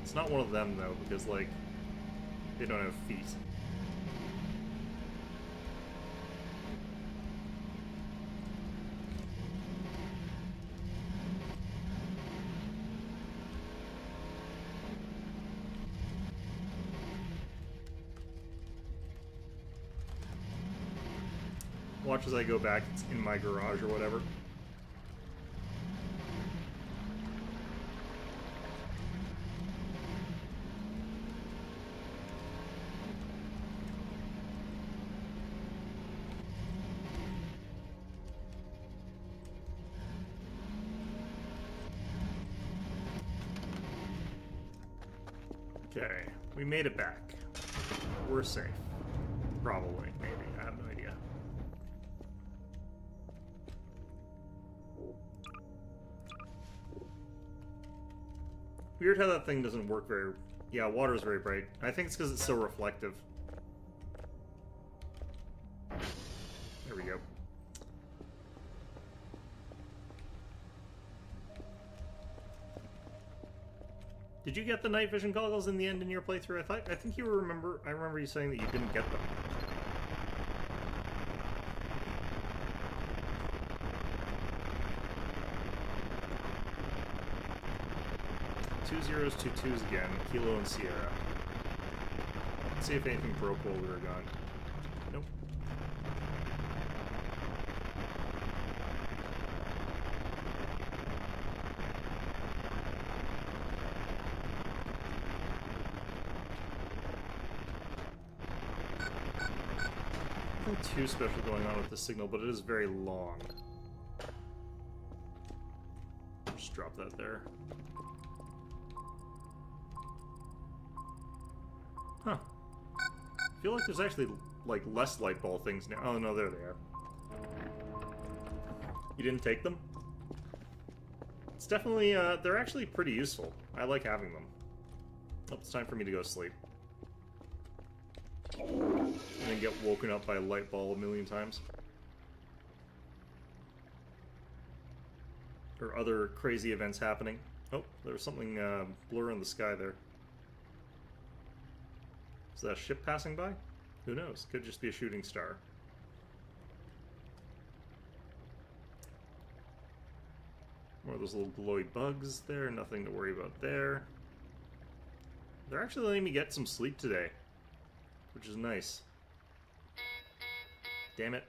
It's not one of them, though, because, like, they don't have feet. Watch as I go back. It's in my garage or whatever. Okay, we made it back. We're safe. Probably, maybe. I have no idea. Weird how that thing doesn't work very... Yeah, water is very bright. I think it's because it's so reflective. There we go. Did you get the night vision goggles in the end in your playthrough? I think you remember. I remember you saying that you didn't get them. Two zeros, two twos again. Kilo and Sierra. Let's see if anything broke while we were gone. Nope. Nothing too special going on with the signal, but it is very long. Just drop that there. Huh. I feel like there's actually, like, less light ball things now. Oh, no, there they are. You didn't take them? It's definitely, they're actually pretty useful. I like having them. Oh, it's time for me to go sleep. And then get woken up by a light ball a million times. Or other crazy events happening. Oh, there's something, blur in the sky there. Is that a ship passing by? Who knows? Could just be a shooting star. More of those little glowy bugs there. Nothing to worry about there. They're actually letting me get some sleep today, which is nice. Damn it.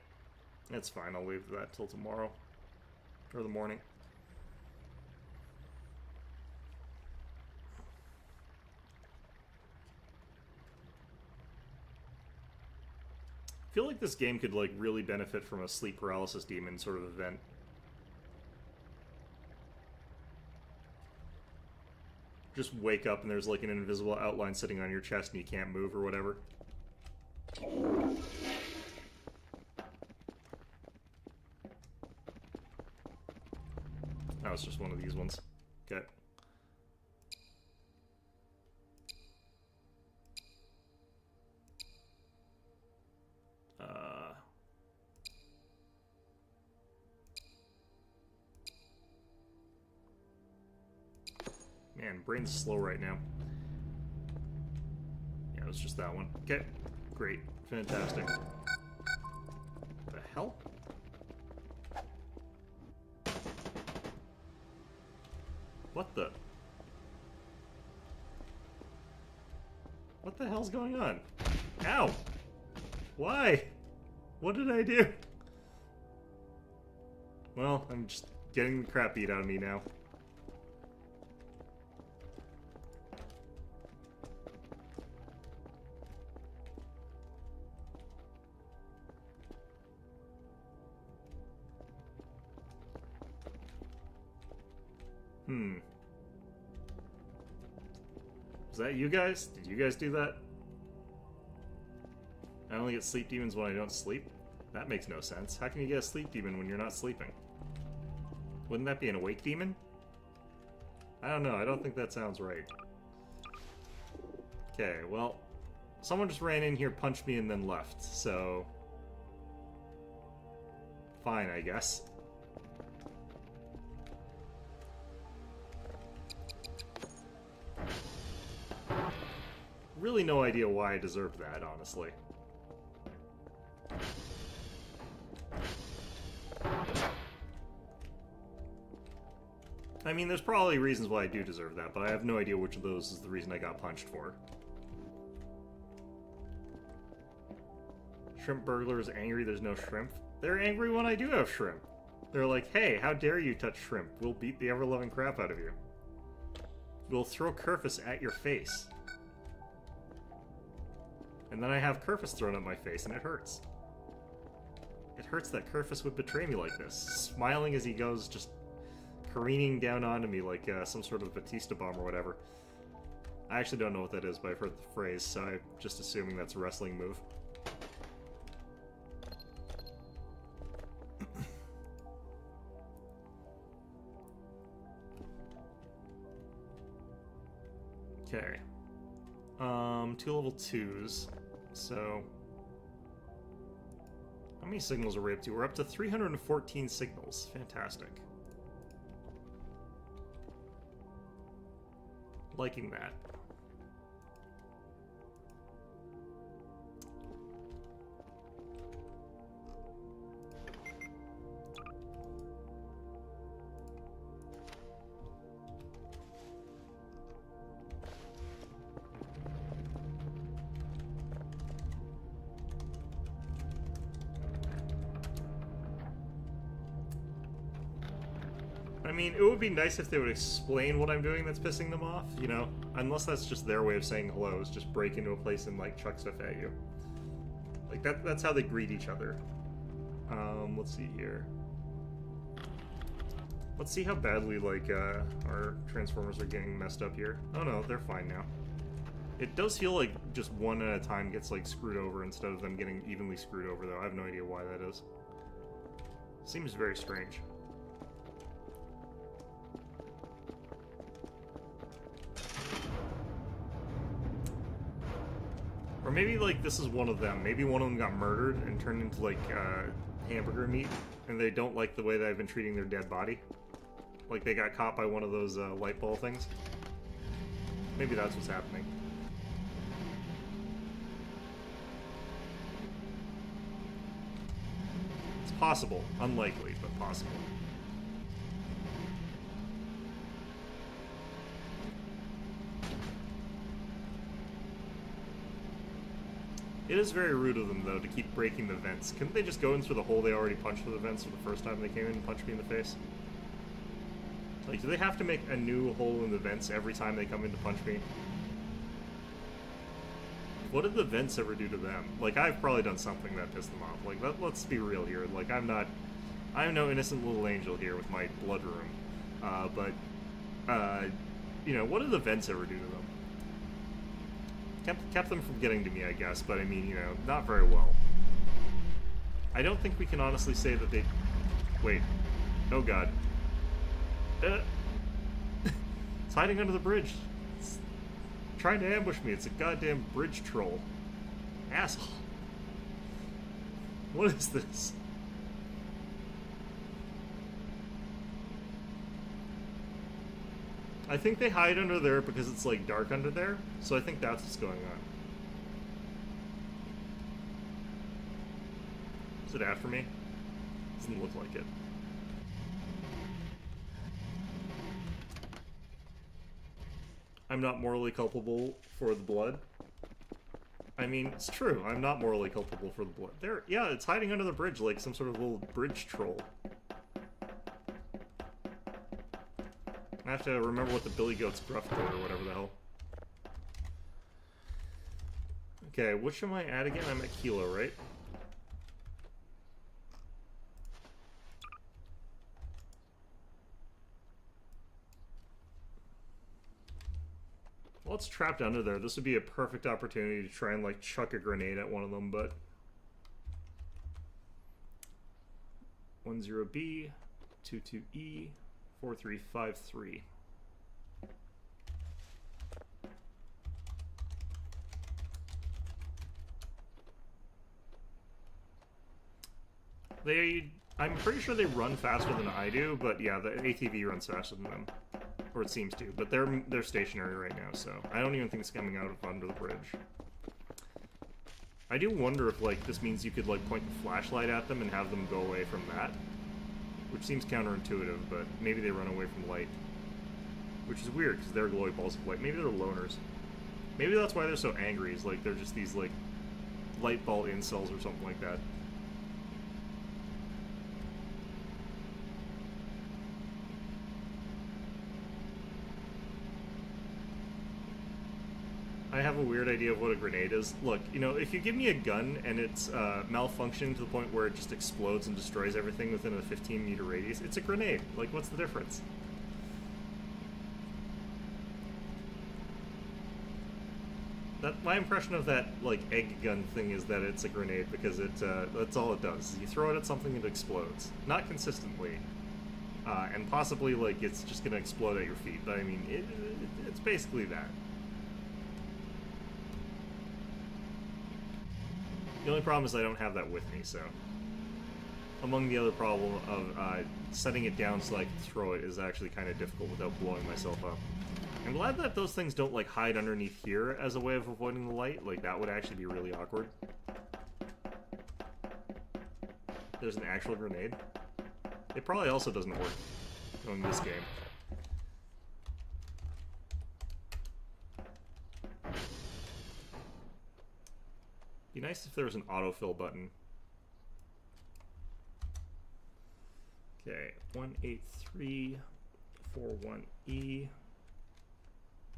That's fine. I'll leave that till tomorrow. Or the morning. I feel like this game could, like, really benefit from a sleep paralysis demon sort of event. Just wake up and there's, like, an invisible outline sitting on your chest and you can't move or whatever. Oh, it's just one of these ones. Okay. Man, brain's slow right now. Yeah, it was just that one. Okay, great. Fantastic. The hell? What the? What the hell's going on? Ow! Why? What did I do? Well, I'm just getting the crap beat out of me now. Was that you guys? Did you guys do that? I only get sleep demons when I don't sleep? That makes no sense. How can you get a sleep demon when you're not sleeping? Wouldn't that be an awake demon? I don't know, I don't think that sounds right. Okay, well, someone just ran in here, punched me, and then left, so... fine, I guess. Really no idea why I deserved that, honestly. I mean, there's probably reasons why I do deserve that, but I have no idea which of those is the reason I got punched for. Shrimp burglars angry there's no shrimp. They're angry when I do have shrimp. They're like, hey, how dare you touch shrimp? We'll beat the ever-loving crap out of you. We'll throw Kerfus at your face. And then I have Kerfus thrown at my face, and it hurts. It hurts that Kerfus would betray me like this, smiling as he goes, just careening down onto me like some sort of Batista bomb or whatever. I actually don't know what that is, but I've heard the phrase, so I'm just assuming that's a wrestling move. Okay. 2 level 2s. So... how many signals are we up to? We're up to 314 signals. Fantastic. Liking that. I mean, it would be nice if they would explain what I'm doing that's pissing them off, you know? Unless that's just their way of saying hello, is just break into a place and, like, chuck stuff at you. Like, that's how they greet each other. Let's see here. Let's see how badly, like, our Transformers are getting messed up here. Oh no, they're fine now. It does feel like just one at a time gets, like, screwed over instead of them getting evenly screwed over, though. I have no idea why that is. Seems very strange. Or maybe, like, this is one of them. Maybe one of them got murdered and turned into, like, hamburger meat, and they don't like the way that I've been treating their dead body. Like, they got caught by one of those light ball things. Maybe that's what's happening. It's possible. Unlikely, but possible. It is very rude of them, though, to keep breaking the vents. Couldn't they just go in through the hole they already punched through the vents for the first time they came in and punched me in the face? Like, do they have to make a new hole in the vents every time they come in to punch me? What did the vents ever do to them? Like, I've probably done something that pissed them off. Like, let's be real here. Like, I'm no innocent little angel here with my blood room. You know, what did the vents ever do to them? Kept them from getting to me, I guess, but I mean, you know, not very well. I don't think we can honestly say that they... Wait. Oh god. It's hiding under the bridge. It's trying to ambush me. It's a goddamn bridge troll. Asshole. What is this? I think they hide under there because it's like dark under there, so I think that's what's going on. Is it after me? Doesn't look like it. I'm not morally culpable for the blood. I mean, it's true. I'm not morally culpable for the blood. There, yeah, it's hiding under the bridge like some sort of little bridge troll. I have to remember what the Billy Goat's gruff did or whatever the hell. Okay, which am I at again? I'm at Kilo, right? Well, it's trapped under there. This would be a perfect opportunity to try and, like, chuck a grenade at one of them, but... 10B, 22E, 4353. I'm pretty sure they run faster than I do, but yeah, the ATV runs faster than them. Or it seems to, but they're stationary right now, so I don't even think it's coming out of under the bridge. I do wonder if, like, this means you could, like, point the flashlight at them and have them go away from that. Which seems counterintuitive, but maybe they run away from light. Which is weird, because they're glowy balls of light. Maybe they're loners. Maybe that's why they're so angry, is like they're just these, like, light ball incels or something like that. I have a weird idea of what a grenade is. Look, you know, if you give me a gun and it's malfunctioning to the point where it just explodes and destroys everything within a 15-meter radius, it's a grenade. Like, what's the difference? My impression of that, like, egg gun thing is that it's a grenade because that's all it does. You throw it at something, it explodes. Not consistently. And possibly, like, it's just gonna explode at your feet. But, I mean, it's basically that. The only problem is I don't have that with me, so... Among the other problem of setting it down so I can throw it is actually kind of difficult without blowing myself up. I'm glad that those things don't, like, hide underneath here as a way of avoiding the light. Like, that would actually be really awkward. There's an actual grenade. It probably also doesn't work in this game. Be nice if there was an autofill button. Okay, 18341E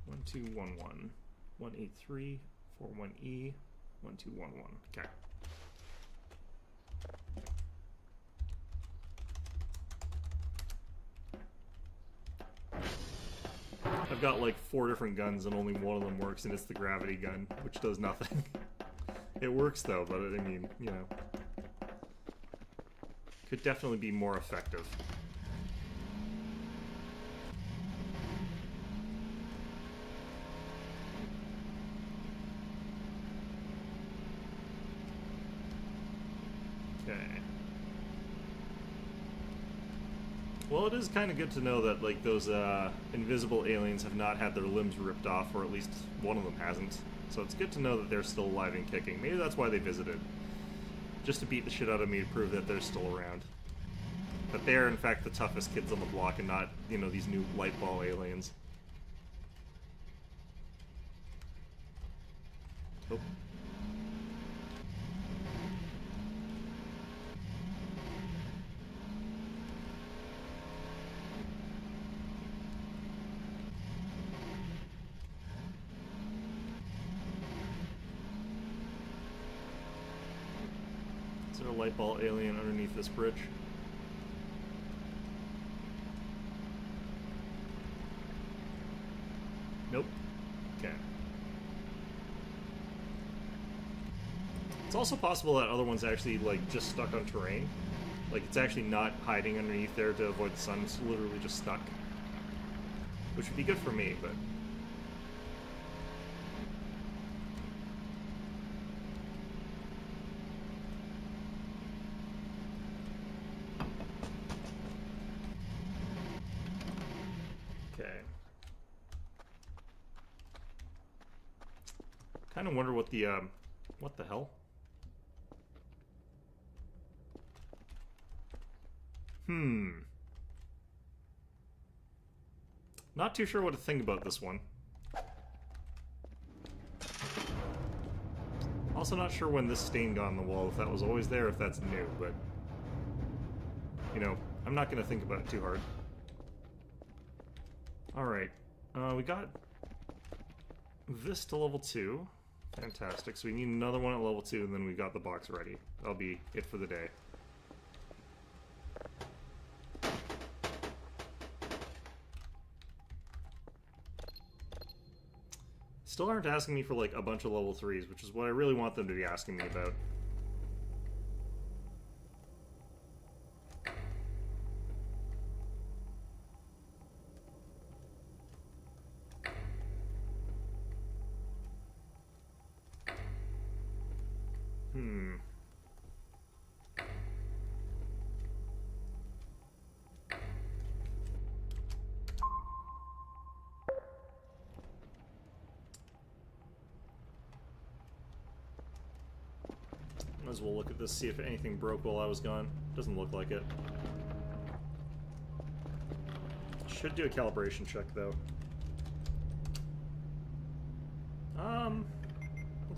1211. 18341E 1211. Okay. I've got like 4 different guns and only one of them works, and it's the gravity gun, which does nothing. It works though, but I mean, you know, could definitely be more effective. Okay. Well, it is kind of good to know that, like, those invisible aliens have not had their limbs ripped off, or at least one of them hasn't. So it's good to know that they're still alive and kicking. Maybe that's why they visited. Just to beat the shit out of me to prove that they're still around. That they're, in fact, the toughest kids on the block and not, you know, these new light ball aliens. Oh. Is there a light ball alien underneath this bridge? Nope. Okay. It's also possible that other one's actually, like, just stuck on terrain. Like, it's actually not hiding underneath there to avoid the sun. It's literally just stuck. Which would be good for me, but... Okay. Kind of wonder what the hell? Not too sure what to think about this one. Also not sure when this stain got on the wall, if that was always there, if that's new, but... You know, I'm not going to think about it too hard. Alright, we got this to level 2. Fantastic, so we need another one at level 2, and then we got the box ready. That'll be it for the day. Still aren't asking me for, like, a bunch of level 3s, which is what I really want them to be asking me about. Might as well look at this, see if anything broke while I was gone. Doesn't look like it. Should do a calibration check, though.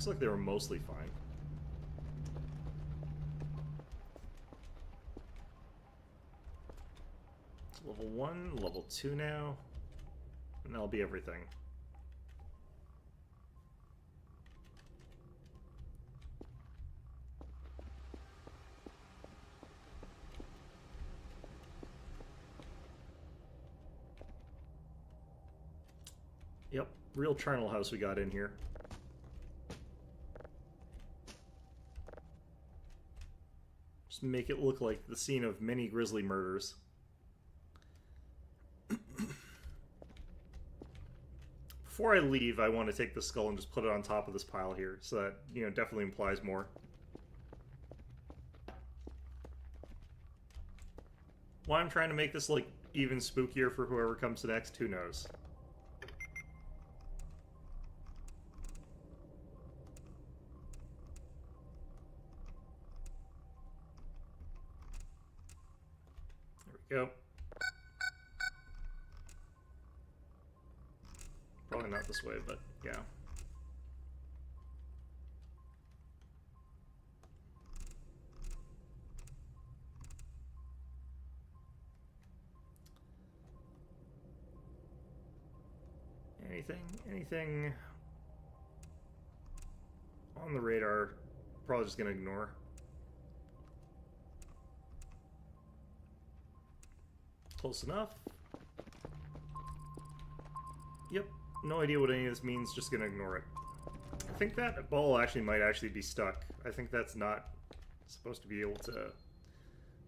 Looks like they were mostly fine. Level 1, level 2 now, and that'll be everything. Yep, real charnel house we got in here. Just make it look like the scene of many grisly murders. Before I leave, I want to take the skull and just put it on top of this pile here, so that, you know, definitely implies more. Why I'm trying to make this, like, even spookier for whoever comes next, who knows? There we go. Probably not this way, but yeah. Anything on the radar, probably just gonna ignore. Close enough. Yep, no idea what any of this means, just gonna ignore it. I think that ball might actually be stuck. I think that's not supposed to be able to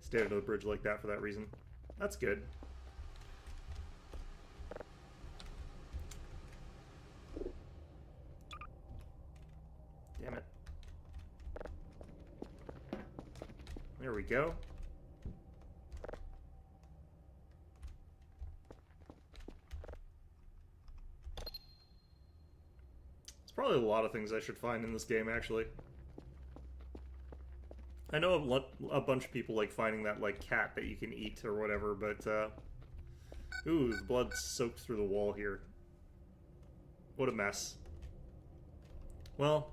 stay under the bridge like that for that reason. That's good. Damn it. There we go. Probably a lot of things I should find in this game, actually. I know a bunch of people like finding that, like, cat that you can eat or whatever, but, ooh, the blood soaked through the wall here. What a mess. Well,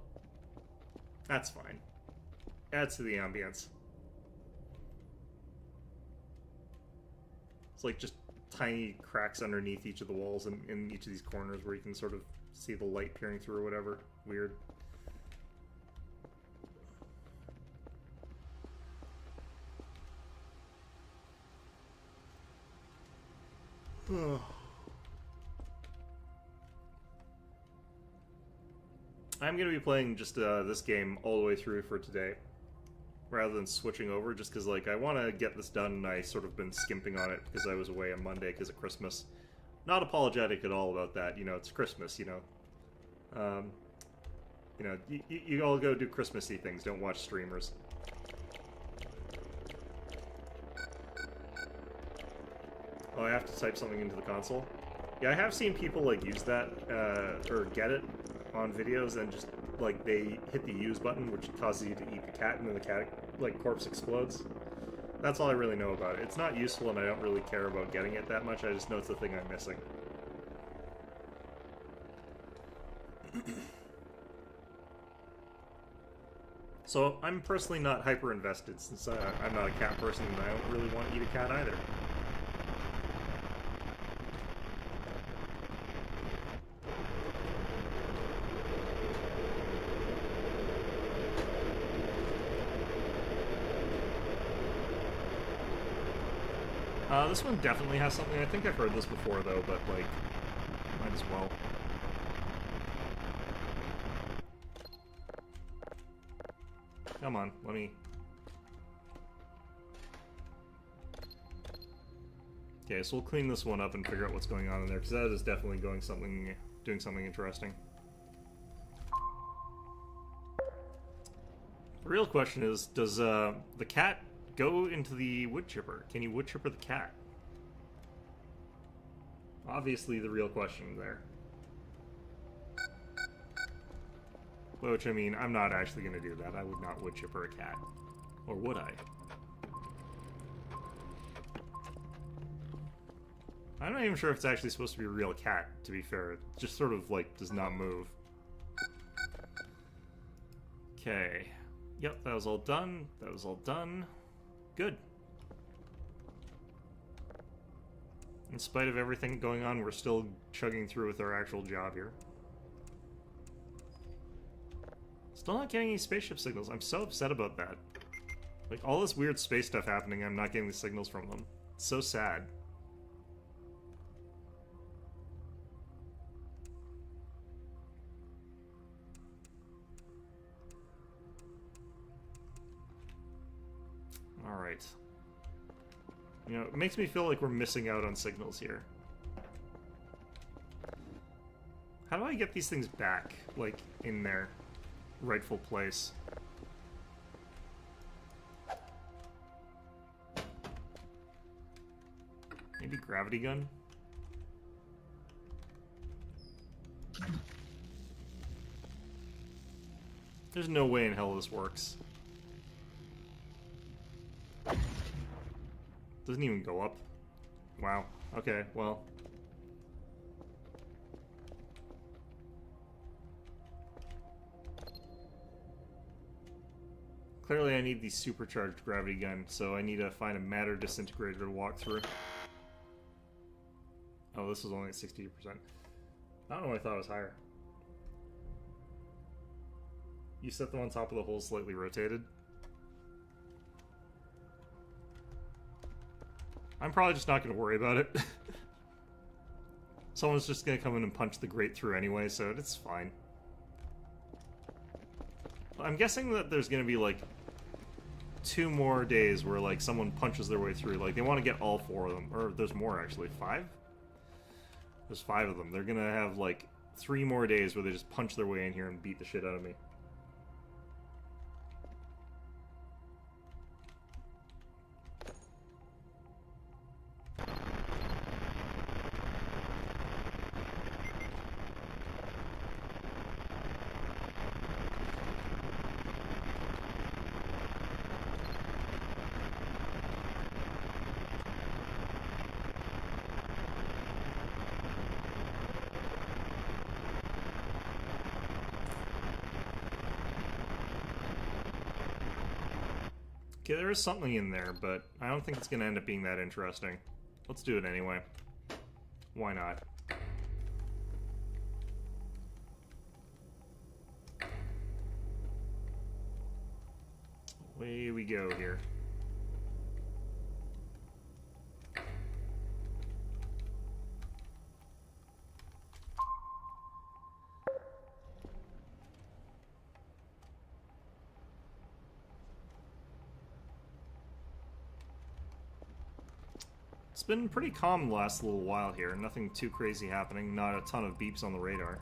that's fine. Adds to the ambience. It's like just tiny cracks underneath each of the walls and in each of these corners where you can sort of see the light peering through or whatever. Weird. I'm going to be playing just this game all the way through for today, rather than switching over, just because, like, I want to get this done, and I sort of been skimping on it because I was away on Monday because of Christmas. Not apologetic at all about that, you know, it's Christmas, you know. You know, you all go do Christmassy things, don't watch streamers. Oh, I have to type something into the console? Yeah, I have seen people, like, use that, or get it on videos and just like they hit the use button, which causes you to eat the cat, and then the cat like corpse explodes. That's all I really know about it. It's not useful, and I don't really care about getting it that much. I just know it's the thing I'm missing. So I'm personally not hyper invested, since I'm not a cat person, and I don't really want to eat a cat either. This one definitely has something. I think I've heard this before, though, but, like, might as well. Come on, let me... Okay, so we'll clean this one up and figure out what's going on in there, because that is definitely doing something interesting. The real question is, does the cat go into the wood chipper? Can you wood chipper the cat? Obviously the real question there. Which, I mean, I'm not actually going to do that. I would not wood chipper a cat. Or would I? I'm not even sure if it's actually supposed to be a real cat, to be fair. It just sort of, like, does not move. Okay. Yep, that was all done. That was all done. Good. In spite of everything going on, we're still chugging through with our actual job here. Still not getting any spaceship signals. I'm so upset about that. Like, all this weird space stuff happening, I'm not getting the signals from them. It's so sad. Alright. You know, it makes me feel like we're missing out on signals here. How do I get these things back, like, in their rightful place? Maybe gravity gun? There's no way in hell this works. Doesn't even go up. Wow. Okay, well. Clearly I need the supercharged gravity gun, so I need to find a matter disintegrator to walk through. Oh, this is only at 60%. I don't know why I thought it was higher. You set them on top of the hole slightly rotated. I'm probably just not going to worry about it. Someone's just going to come in and punch the grate through anyway, so it's fine. I'm guessing that there's going to be, like, 2 more days where, like, someone punches their way through. Like, they want to get all 4 of them. Or there's more, actually. 5? There's 5 of them. They're going to have, like, 3 more days where they just punch their way in here and beat the shit out of me. Okay, there is something in there, but I don't think it's going to end up being that interesting. Let's do it anyway. Why not? Away we go here. It's been pretty calm the last little while here. Nothing too crazy happening. Not a ton of beeps on the radar.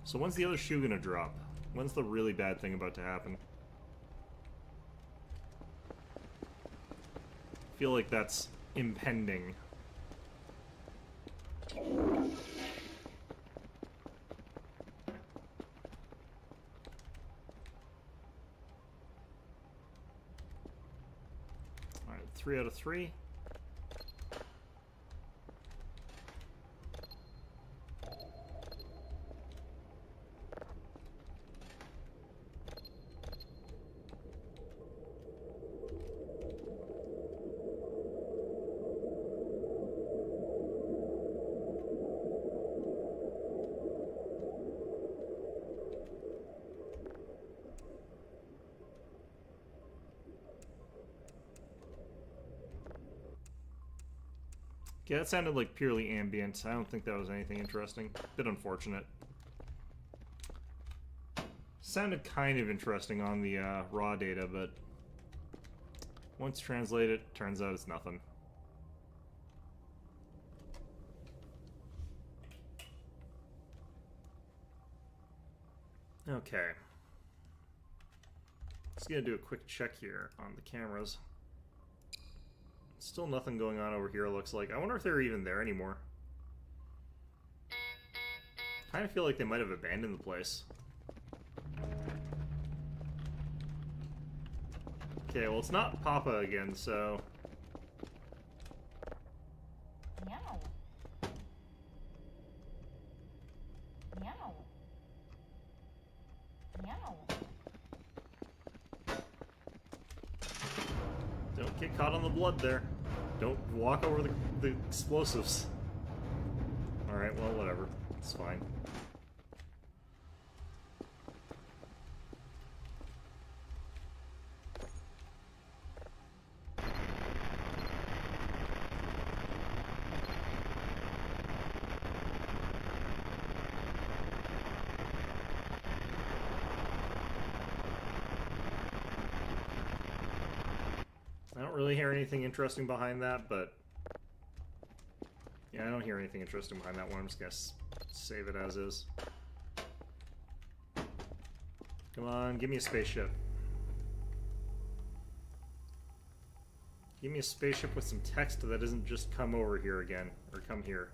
So when's the other shoe gonna drop? When's the really bad thing about to happen? I feel like that's impending. 3 out of 3. Yeah, that sounded like purely ambient. I don't think that was anything interesting. Bit unfortunate. Sounded kind of interesting on the raw data, but once translated, turns out it's nothing. Okay. Just gonna do a quick check here on the cameras. Still nothing going on over here, it looks like. I wonder if they're even there anymore. Kind of feel like they might have abandoned the place. Okay, well, it's not Papa again, so... Meow. Meow. Meow. Don't get caught on the blood there. Don't walk over the explosives. Alright, well, whatever. It's fine. I don't really hear anything interesting behind that, but... yeah, I don't hear anything interesting behind that one. I'm just gonna save it as is. Come on, give me a spaceship. Give me a spaceship with some text that doesn't just come over here again, or come here.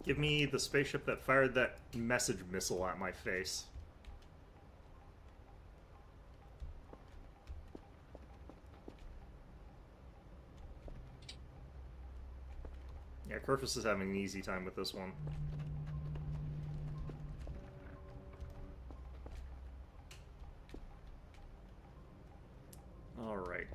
Give me the spaceship that fired that message missile at my face. Yeah, Kerfus is having an easy time with this one. Alright.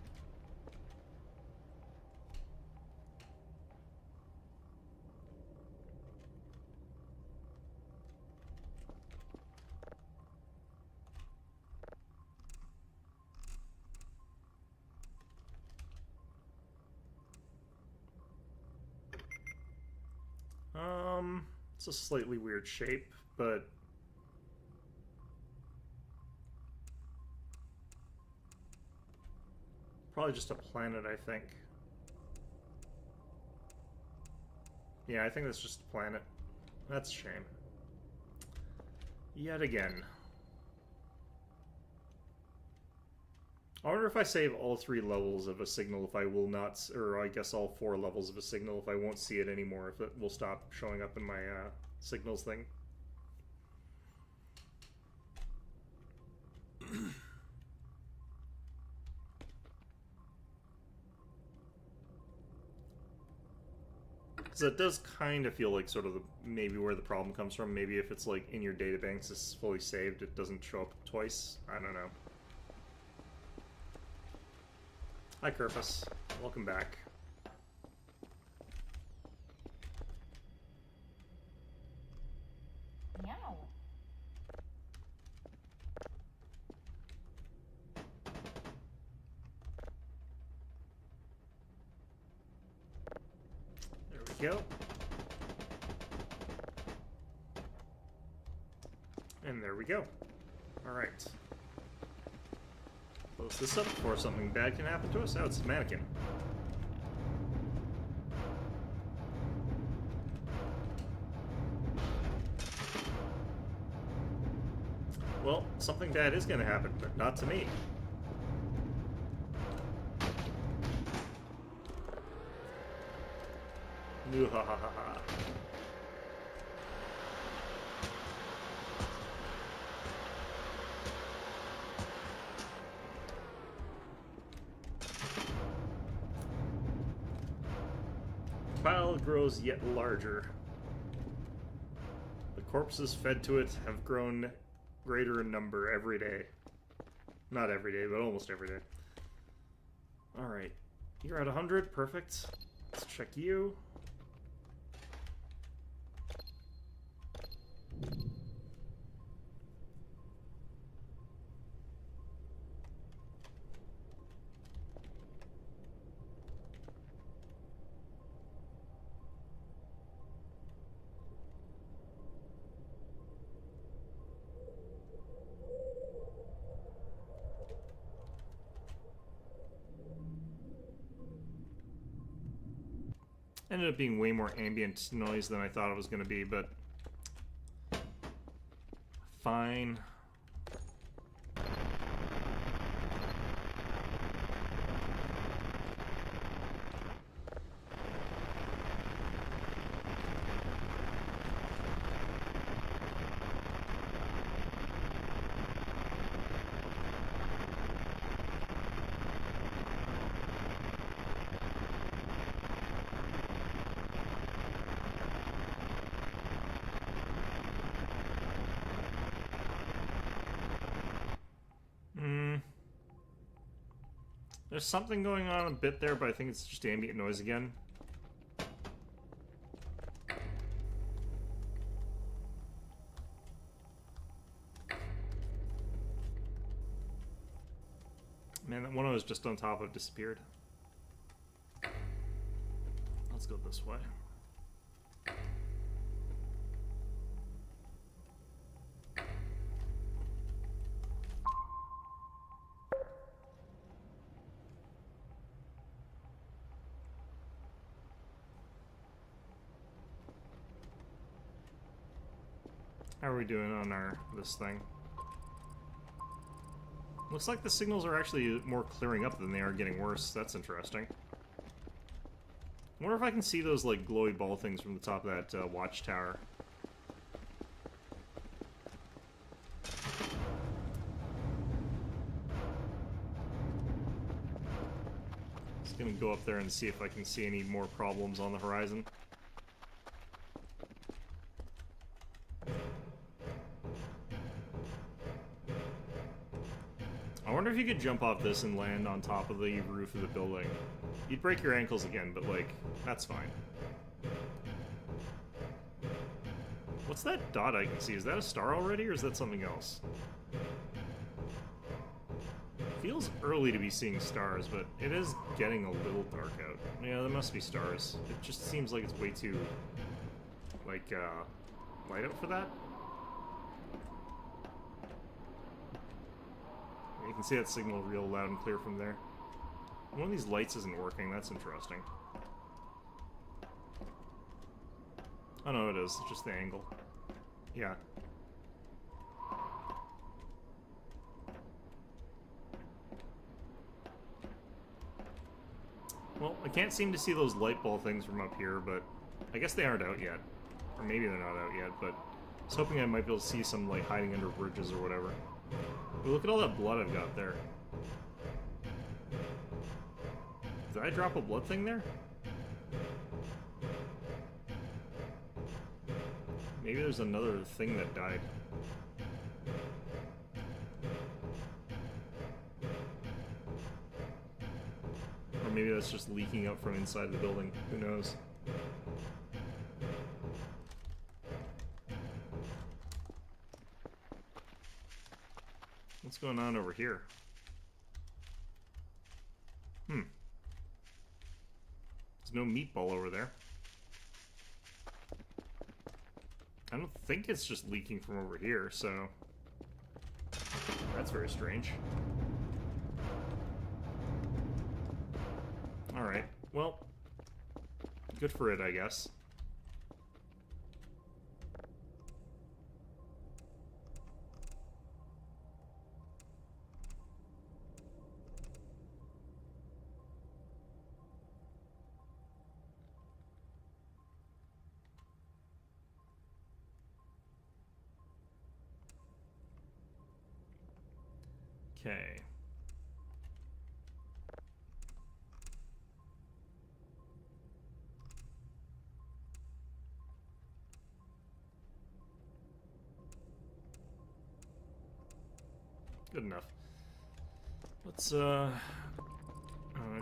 It's a slightly weird shape, but probably just a planet, I think. Yeah, I think that's just a planet. That's a shame. Yet again. I wonder if I save all 3 levels of a signal if I will not, or I guess all 4 levels of a signal if I won't see it anymore, if it will stop showing up in my signals thing. So it does kind of feel like sort of maybe where the problem comes from. Maybe if it's like in your databanks, it's fully saved, it doesn't show up twice. I don't know. Hi, Kerfus. Welcome back. Meow. There we go. And there we go. Alright. Close this up before something bad can happen to us. Oh, it's a mannequin. Well, something bad is going to happen, but not to me. Muhahaha. pile grows yet larger. The corpses fed to it have grown greater in number every day. Not every day, but almost every day. Alright. You're at 100. Perfect. Let's check you. Ended up being way more ambient noise than I thought it was going to be, but fine. There's something going on a bit there, but I think it's just ambient noise again. Man, that one I was just on top of disappeared. Let's go this way. How are we doing on this thing? Looks like the signals are actually more clearing up than they are getting worse. That's interesting. I wonder if I can see those like glowy ball things from the top of that watchtower. Just gonna go up there and see if I can see any more problems on the horizon. I wonder if you could jump off this and land on top of the roof of the building. You'd break your ankles again, but like, that's fine. What's that dot I can see? Is that a star already, or is that something else? Feels early to be seeing stars, but it is getting a little dark out. Yeah, there must be stars. It just seems like it's way too, like, light out for that. You can see that signal real loud and clear from there. One of these lights isn't working, that's interesting. Oh no, it is. It's just the angle. Yeah. Well, I can't seem to see those light ball things from up here, but I guess they aren't out yet. Or maybe they're not out yet, but I was hoping I might be able to see some, like, hiding under bridges or whatever. But look at all that blood I've got there. Did I drop a blood thing there? Maybe there's another thing that died. Or maybe that's just leaking out from inside the building. Who knows? What's going on over here? There's no meatball over there. I don't think it's just leaking from over here, so... That's very strange. Alright, well... Good for it, I guess. Okay. Good enough. Let's,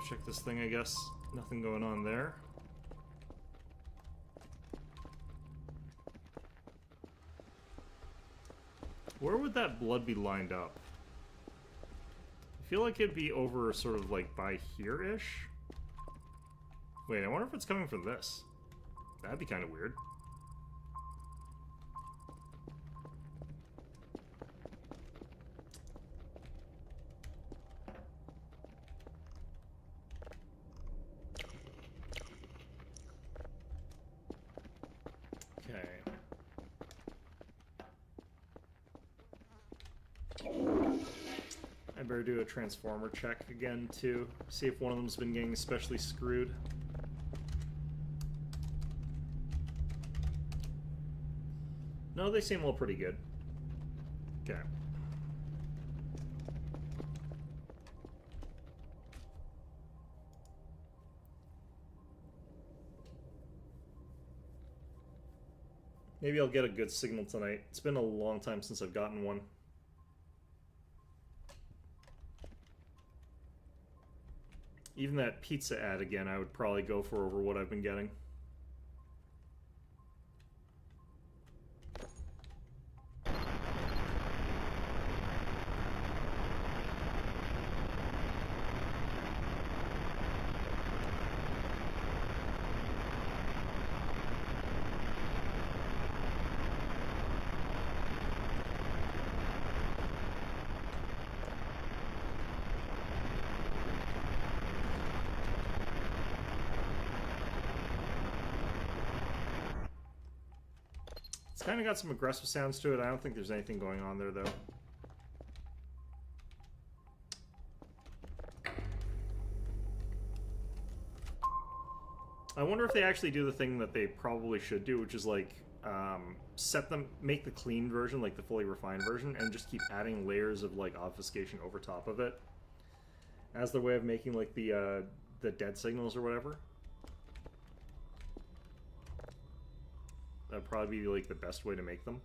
check this thing, I guess. Nothing going on there. Where would that blood be lined up? I feel like it'd be over sort of like by here-ish. Wait, I wonder if it's coming from this. That'd be kind of weird. I better do a transformer check again, too. See if one of them's been getting especially screwed. No, they seem all pretty good. Okay. Maybe I'll get a good signal tonight. It's been a long time since I've gotten one. Even that pizza ad again, I would probably go for over what I've been getting. Kind of got some aggressive sounds to it. I don't think there's anything going on there, though. I wonder if they actually do the thing that they probably should do, which is like make the clean version, like the fully refined version, and just keep adding layers of like obfuscation over top of it as their way of making like the dead signals or whatever. That'd probably be like the best way to make them.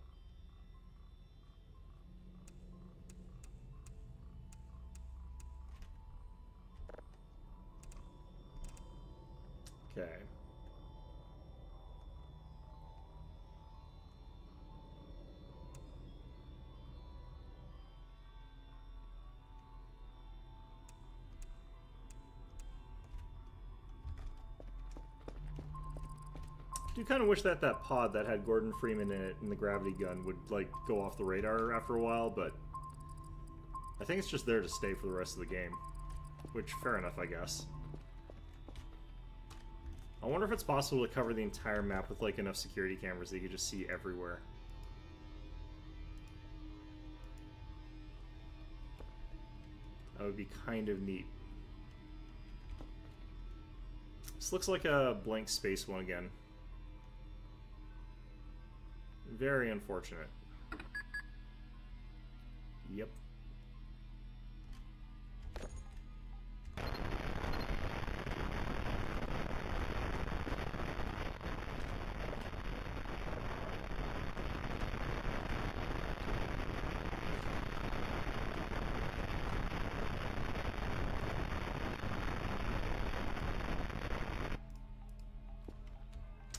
Okay. I do kind of wish that pod that had Gordon Freeman in it and the gravity gun would like go off the radar after a while, but I think it's just there to stay for the rest of the game, which fair enough, I guess. I wonder if it's possible to cover the entire map with like enough security cameras that you could just see everywhere. That would be kind of neat. This looks like a blank space one again. Very unfortunate. Yep.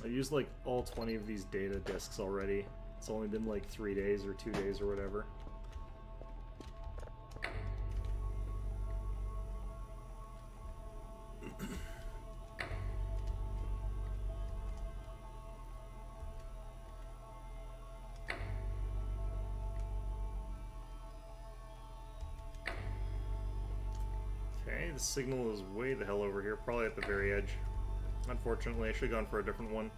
I used like all 20 of these data disks already. It's only been like 3 days or 2 days or whatever. Okay, the signal is way the hell over here, probably at the very edge. Unfortunately, I should have gone for a different one.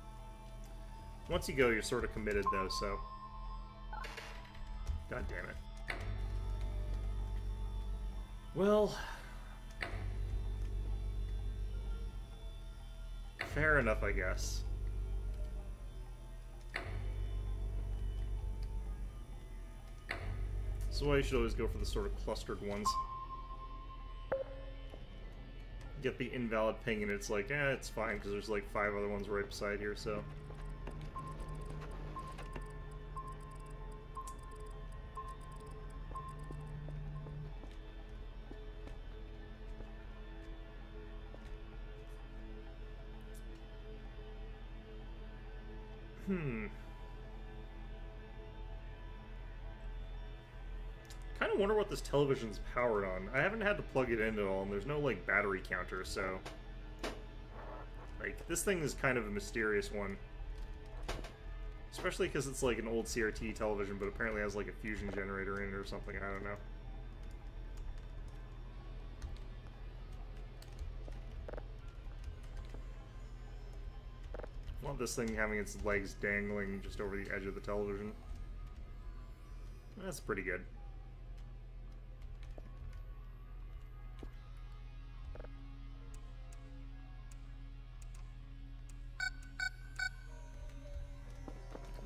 Once you go, you're sort of committed, though, so... God damn it. Well... fair enough, I guess. This is why you should always go for the sort of clustered ones. Get the invalid ping, and it's like, it's fine, because there's like 5 other ones right beside here, so... Hmm. Kind of wonder what this television's powered on. I haven't had to plug it in at all, and there's no, like, battery counter, so... Like, this thing is kind of a mysterious one. Especially because it's, like, an old CRT television, but apparently has, like, a fusion generator in it or something, I don't know. I love this thing having its legs dangling just over the edge of the television. That's pretty good.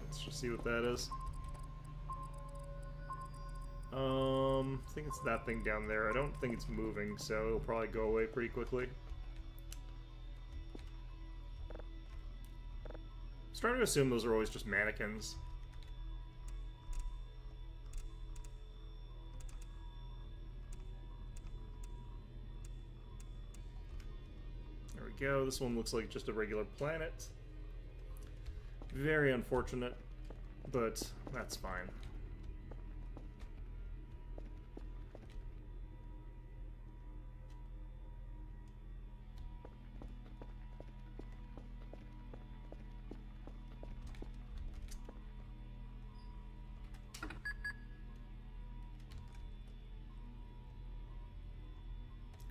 Let's just see what that is. I think it's that thing down there. I don't think it's moving, so it'll probably go away pretty quickly. I was trying to assume those are always just mannequins. There we go. This one looks like just a regular planet. Very unfortunate, but that's fine.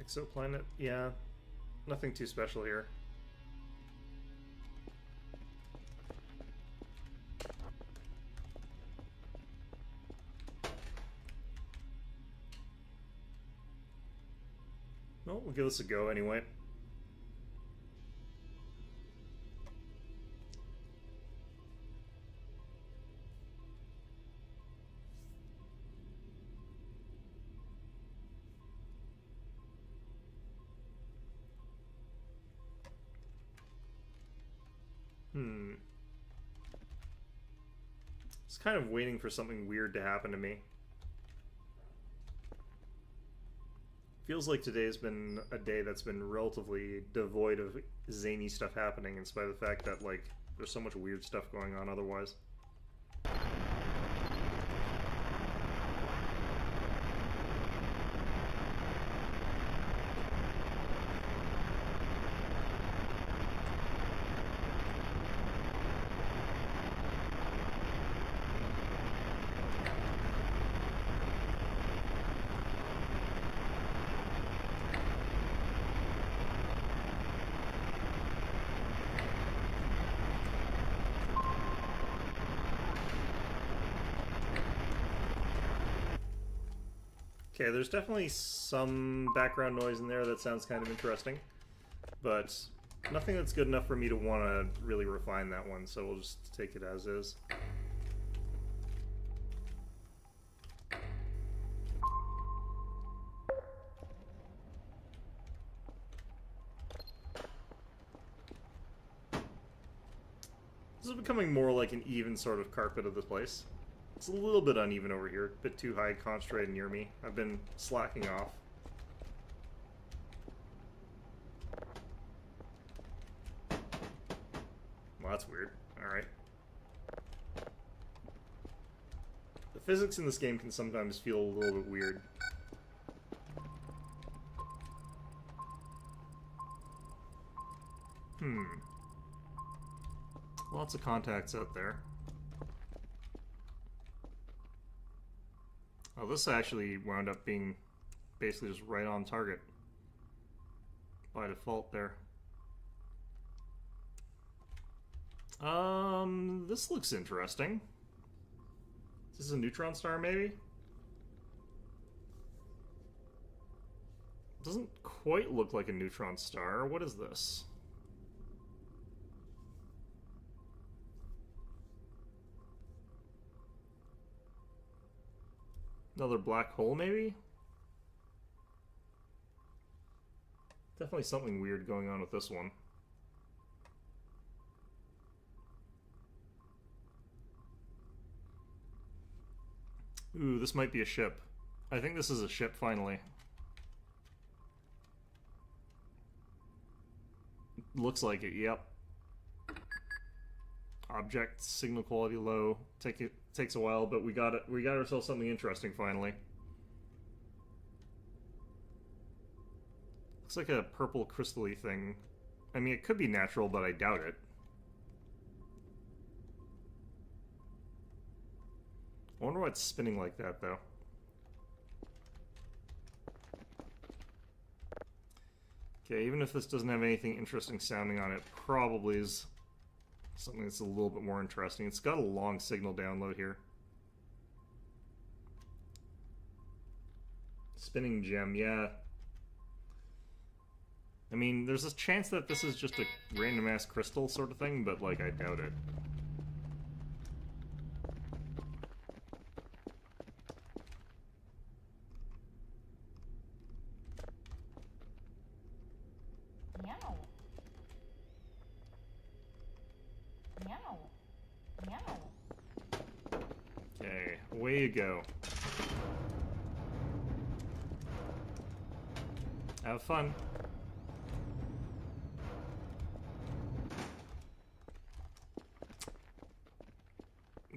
Exoplanet, yeah. Nothing too special here. Well, we'll give this a go anyway. Just kind of waiting for something weird to happen to me. Feels like today's been a day that's been relatively devoid of zany stuff happening, in spite of the fact that, like, there's so much weird stuff going on otherwise. Okay, there's definitely some background noise in there that sounds kind of interesting, but nothing that's good enough for me to want to really refine that one, so we'll just take it as is. This is becoming more like an even sort of carpet of the place. It's a little bit uneven over here, a bit too high concentrated near me. I've been slacking off. Well, that's weird. Alright. The physics in this game can sometimes feel a little bit weird. Lots of contacts out there. Oh, this actually wound up being basically just right on target by default there. This looks interesting. Is this a neutron star, maybe? Doesn't quite look like a neutron star. What is this? Another black hole, maybe? Definitely something weird going on with this one. Ooh, this might be a ship. I think this is a ship, finally. Looks like it, yep. Object signal quality low. Takes a while, but we got it. We got ourselves something interesting finally. Looks like a purple crystal-y thing. I mean, it could be natural, but I doubt it. I wonder why it's spinning like that, though. Okay, even if this doesn't have anything interesting sounding on it, probably is something that's a little bit more interesting. It's got a long signal download here. Spinning gem, yeah. I mean, there's a chance that this is just a random-ass crystal sort of thing, but, like, I doubt it. Meow. Meow. Meow. Okay, away you go. Have fun.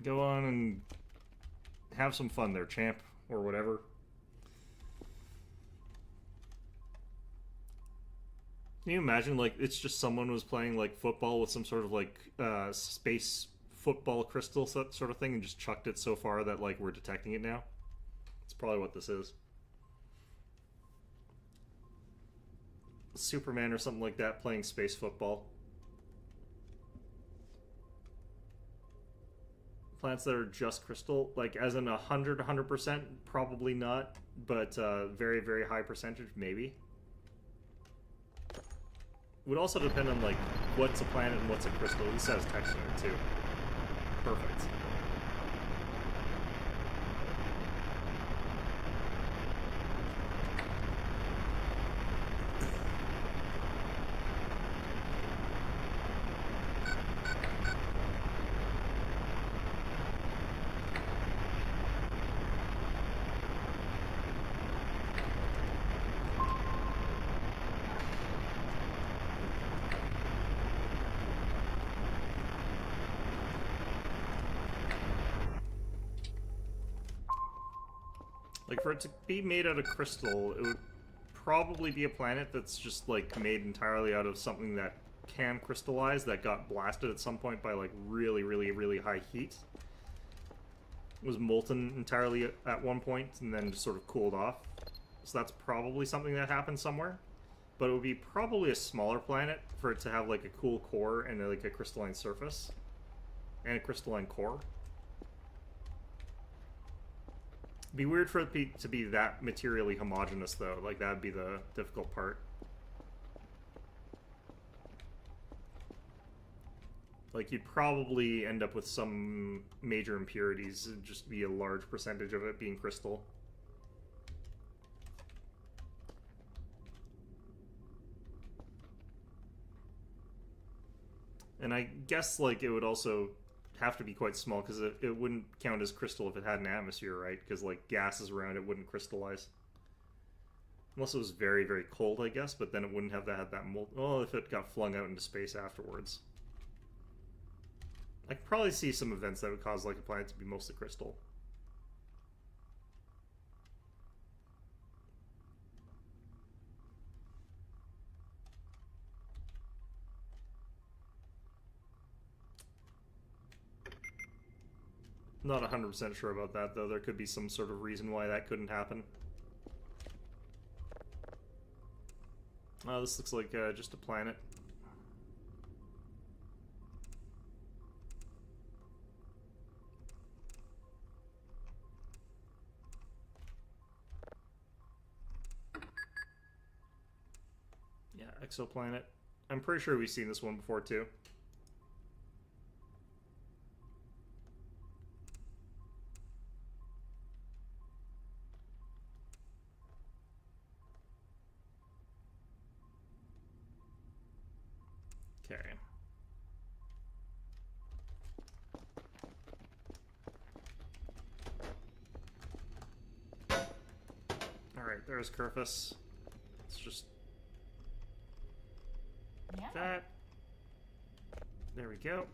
Go on and have some fun there, champ, or whatever. Can you imagine, like, it's just someone was playing, like, football with some sort of, like, space football crystal sort of thing and just chucked it so far that, like, we're detecting it now? That's probably what this is. Superman or something like that playing space football. Plants that are just crystal, like as in 100%, probably not, but very, very high percentage, maybe. Would also depend on like what's a planet and what's a crystal. This has text in it too. Perfect. Like, for it to be made out of crystal, it would probably be a planet that's just, like, made entirely out of something that can crystallize, that got blasted at some point by, like, really, really, really high heat. It was molten entirely at one point, and then just sort of cooled off. So that's probably something that happened somewhere. But it would be probably a smaller planet for it to have, like, a cool core and, like, a crystalline surface. And a crystalline core. It'd be weird for it to be that materially homogeneous, though. Like, that would be the difficult part. Like, you'd probably end up with some major impurities. It'd just be a large percentage of it being crystal. And I guess, like, it would also have to be quite small, because it wouldn't count as crystal if it had an atmosphere, right? Because, like, gases around it wouldn't crystallize. Unless it was very, very cold, I guess, but then it wouldn't have had that mold. Well, if it got flung out into space afterwards. I could probably see some events that would cause, like, a planet to be mostly crystal. Not 100% sure about that, though. There could be some sort of reason why that couldn't happen. Oh, this looks like just a planet. Yeah, exoplanet. I'm pretty sure we've seen this one before, too. Okay. Alright, there's Kerfus. Let's just... Meow. that. There we go.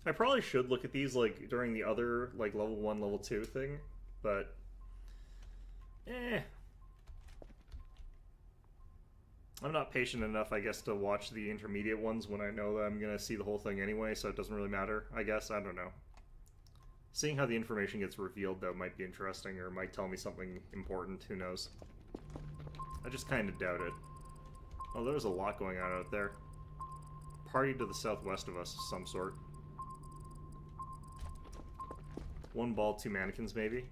I probably should look at these like during the other like level 1, level 2 thing, but I'm not patient enough, I guess, to watch the intermediate ones when I know that I'm gonna see the whole thing anyway, so it doesn't really matter, I guess. I don't know. Seeing how the information gets revealed, though, might be interesting, or might tell me something important, who knows. I just kind of doubt it. Oh, there's a lot going on out there. Party to the southwest of us of some sort. One ball, two mannequins, maybe?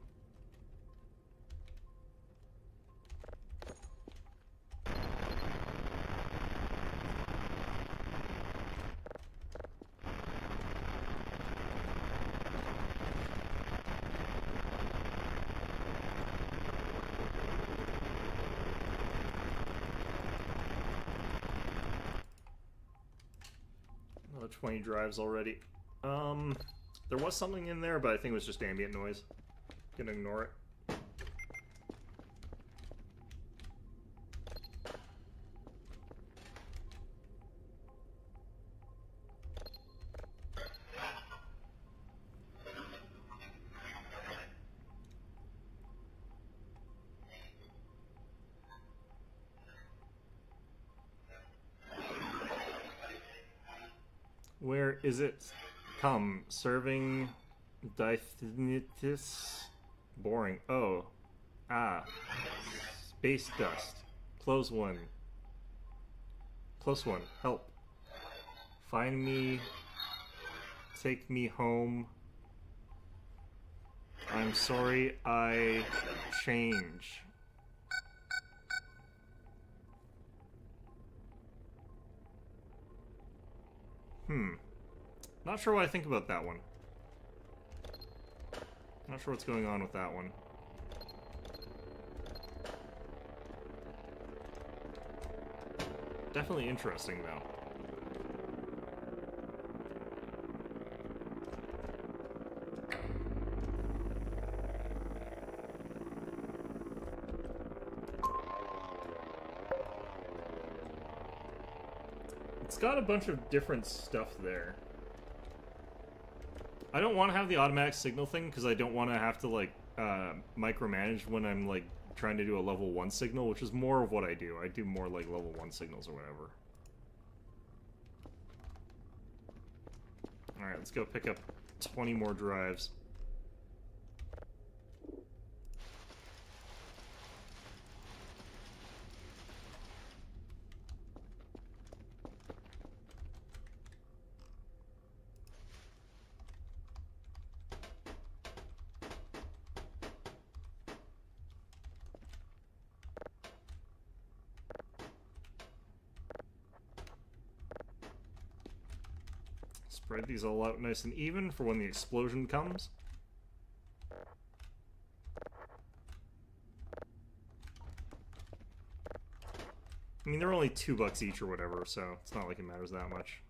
Another 20 drives already. There was something in there, but I think it was just ambient noise. Gonna ignore it. Where is it? Come, serving Dithnitis? Boring. Oh. Ah. Space dust. Close one. Close one. Help. Find me. Take me home. I'm sorry, I change. Not sure what I think about that one. Not sure what's going on with that one. Definitely interesting, though. It's got a bunch of different stuff there. I don't want to have the automatic signal thing because I don't want to have to like micromanage when I'm like trying to do a level 1 signal, which is more of what I do. I do more like level 1 signals or whatever. Alright, let's go pick up 20 more drives. Spread these all out nice and even for when the explosion comes. I mean, they're only $2 each or whatever, so it's not like it matters that much.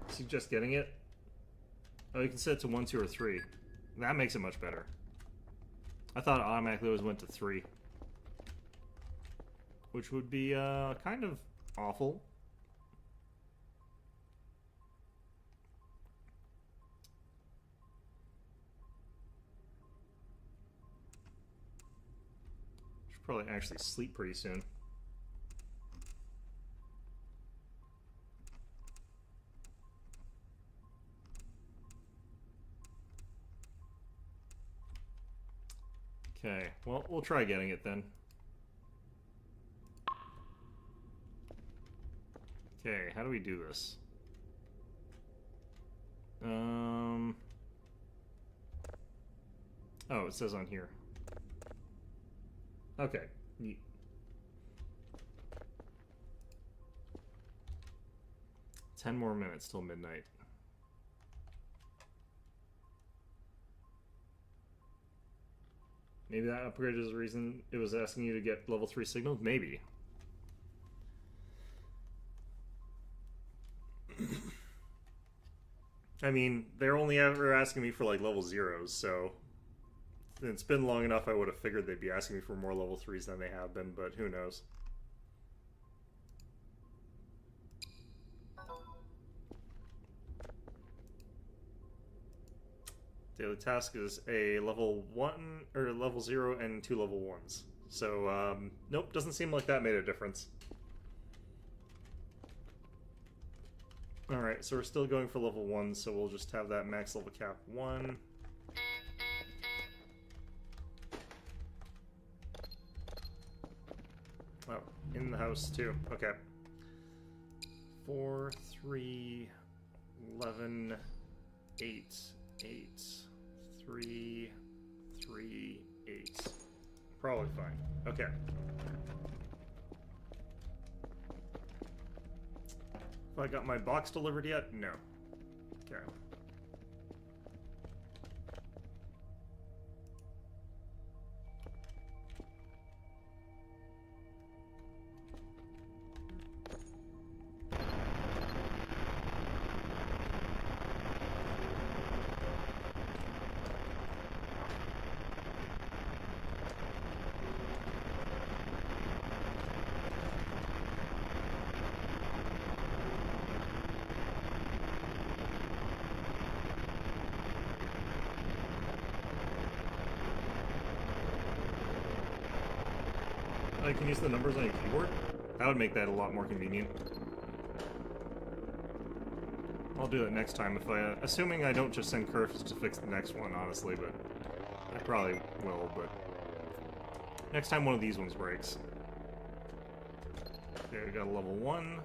Suggest getting it? Oh, you can set it to 1, 2, or 3. That makes it much better. I thought it automatically always went to 3. Which would be, kind of awful. Should probably actually sleep pretty soon. Okay, well, we'll try getting it then. Okay, how do we do this? Oh, it says on here. Okay, neat. Ten more minutes till midnight. Maybe that upgrade is the reason it was asking you to get level 3 signal? Maybe. I mean, they're only ever asking me for like level 0s, so It's been long enough, I would have figured they'd be asking me for more level 3s than they have been, but who knows. Daily task is a level 1, or level 0 and 2 level 1s. So, nope, doesn't seem like that made a difference. Alright, so we're still going for level 1, so we'll just have that max level cap 1. Oh, in the house too. Okay. 4, 3, 11, 8, 8, 3, 3, 8. Probably fine. Okay. Have I got my box delivered yet? No. Okay. I can use the numbers on your keyboard? That would make that a lot more convenient. I'll do it next time if I, assuming I don't just send Curtis to fix the next one, honestly, but I probably will, but next time one of these ones breaks. Okay, we got a level 1.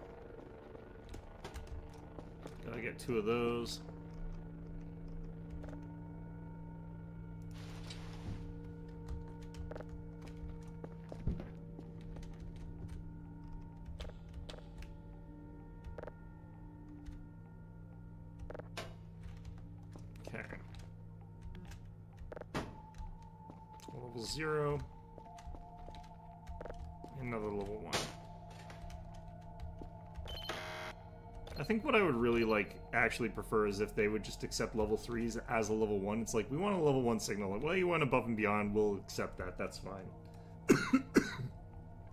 Gotta get 2 of those. Level 0. Another level 1. I think what I would really, like, actually prefer is if they would just accept level 3s as a level 1. It's like, we want a level 1 signal. Like, well, you want above and beyond, we'll accept that. That's fine.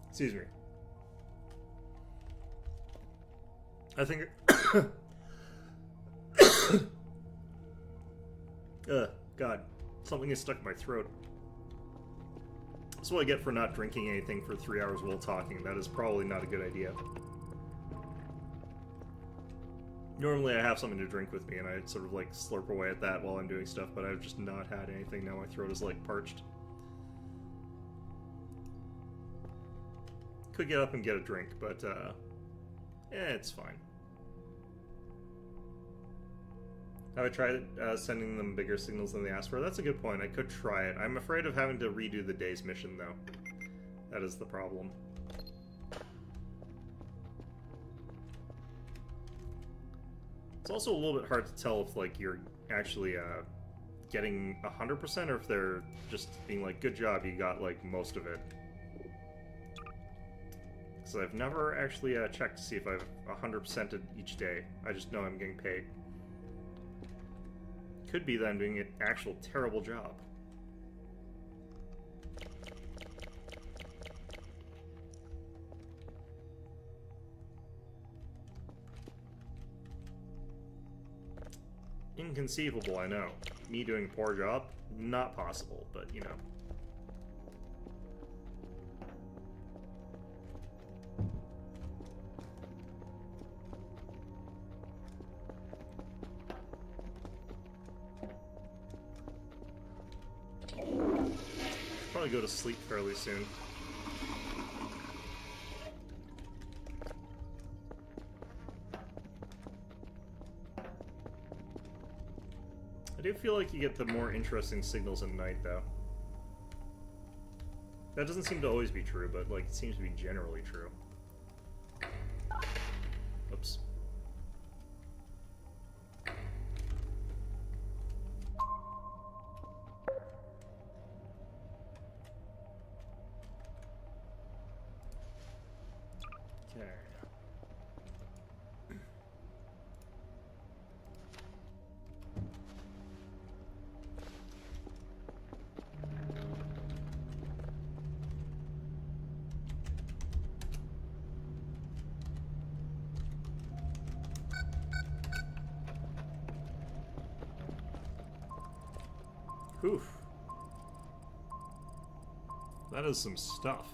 Excuse me. I think... God. Something is stuck in my throat. That's what I get for not drinking anything for 3 hours while talking. That is probably not a good idea. Normally I have something to drink with me and I sort of like slurp away at that while I'm doing stuff, but I've just not had anything. Now my throat is like parched. Could get up and get a drink, but it's fine. Have I tried sending them bigger signals than they asked for? That's a good point. I could try it. I'm afraid of having to redo the day's mission, though. That is the problem. It's also a little bit hard to tell if, like, you're actually getting 100% or if they're just being like, good job, you got, like, most of it. So I've never actually checked to see if I've 100%ed each day. I just know I'm getting paid. Could be that I'm doing an actual terrible job. Inconceivable, I know. Me doing a poor job? Not possible, but you know. Probably go to sleep fairly soon. I do feel like you get the more interesting signals at night, though. That doesn't seem to always be true, but like it seems to be generally true. Oops. Oof. That is some stuff.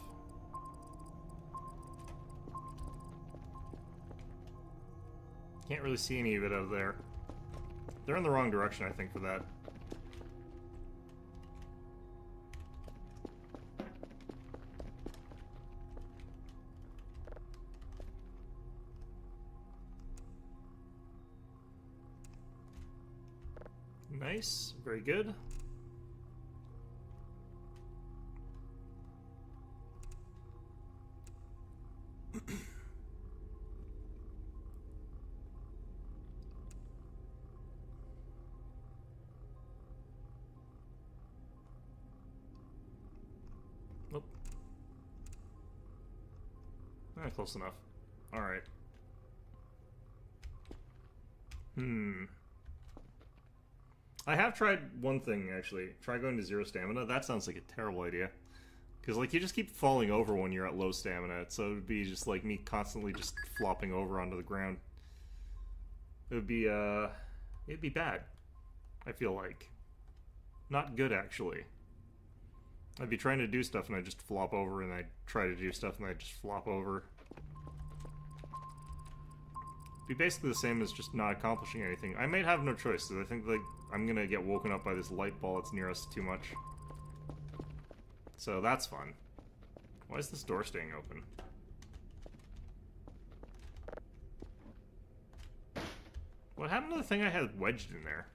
Can't really see any of it out of there. They're in the wrong direction, I think, for that. Nice. Very good. Nope. Close enough. Alright. I have tried one thing, actually. Try going to 0 stamina. That sounds like a terrible idea. Because, like, you just keep falling over when you're at low stamina. So it would be just, like, me constantly just flopping over onto the ground. It would be, it'd be bad. I feel like. Not good, actually. I'd be trying to do stuff and I'd just flop over, and I'd try to do stuff and I'd just flop over. Be basically the same as just not accomplishing anything. I might have no choice, because I think like I'm gonna get woken up by this light ball that's near us too much. So that's fun. Why is this door staying open? What happened to the thing I had wedged in there?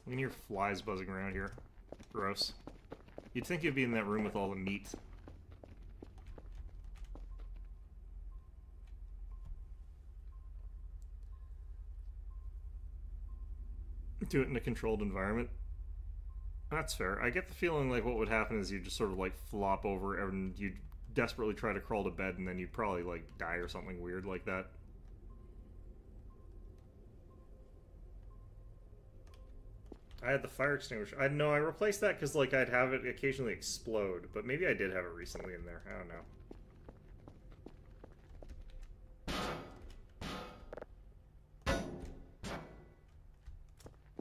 I can hear flies buzzing around here. Gross. You'd think you'd be in that room with all the meat. Do it in a controlled environment. That's fair. I get the feeling like what would happen is you'd just sort of like flop over and you'd desperately try to crawl to bed and then you'd probably like die or something weird like that. I had the fire extinguisher. I know I replaced that because like I'd have it occasionally explode, but maybe I did have it recently in there. I don't know.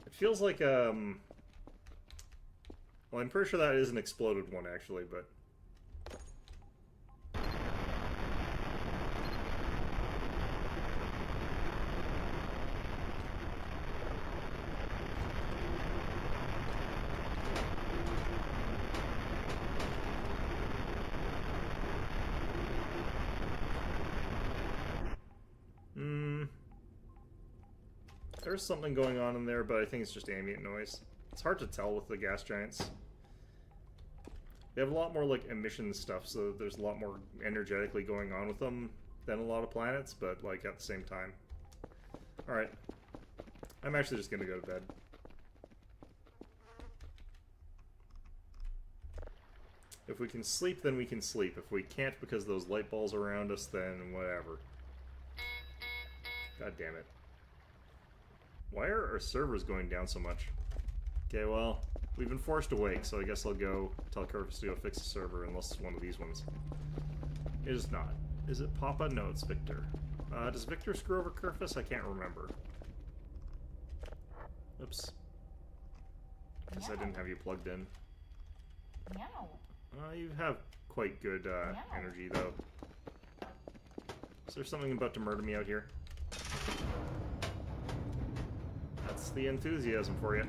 It feels like well, I'm pretty sure that is an exploded one actually, but there's something going on in there, but I think it's just ambient noise. It's hard to tell with the gas giants. They have a lot more like emission stuff, so there's a lot more energetically going on with them than a lot of planets, but like at the same time. Alright. I'm actually just gonna go to bed. If we can sleep, then we can sleep. If we can't because those light balls around us, then whatever. God damn it. Why are our servers going down so much? Okay, well, we've been forced awake, so I guess I'll go tell Kerfus to go fix the server, unless it's one of these ones. It is not. Is it Papa? No, it's Victor. Does Victor screw over Kerfus? I can't remember. Oops. Guess I didn't have you plugged in. Meow. You have quite good energy, though. Is there something about to murder me out here? That's the enthusiasm for you.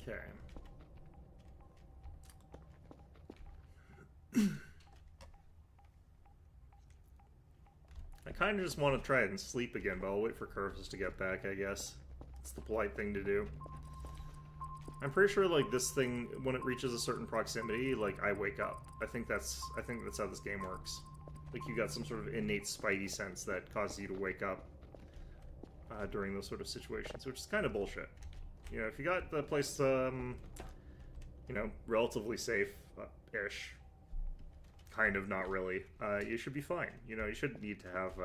Okay. I kind of just want to try it and sleep again, but I'll wait for Kerfus to get back, I guess. It's the polite thing to do. I'm pretty sure, like, this thing, when it reaches a certain proximity, like, I wake up. I think that's how this game works. Like, you got some sort of innate spidey sense that causes you to wake up during those sort of situations, which is kind of bullshit. You know, if you got the place, you know, relatively safe-ish, kind of, not really, you should be fine. You know, you shouldn't need to have,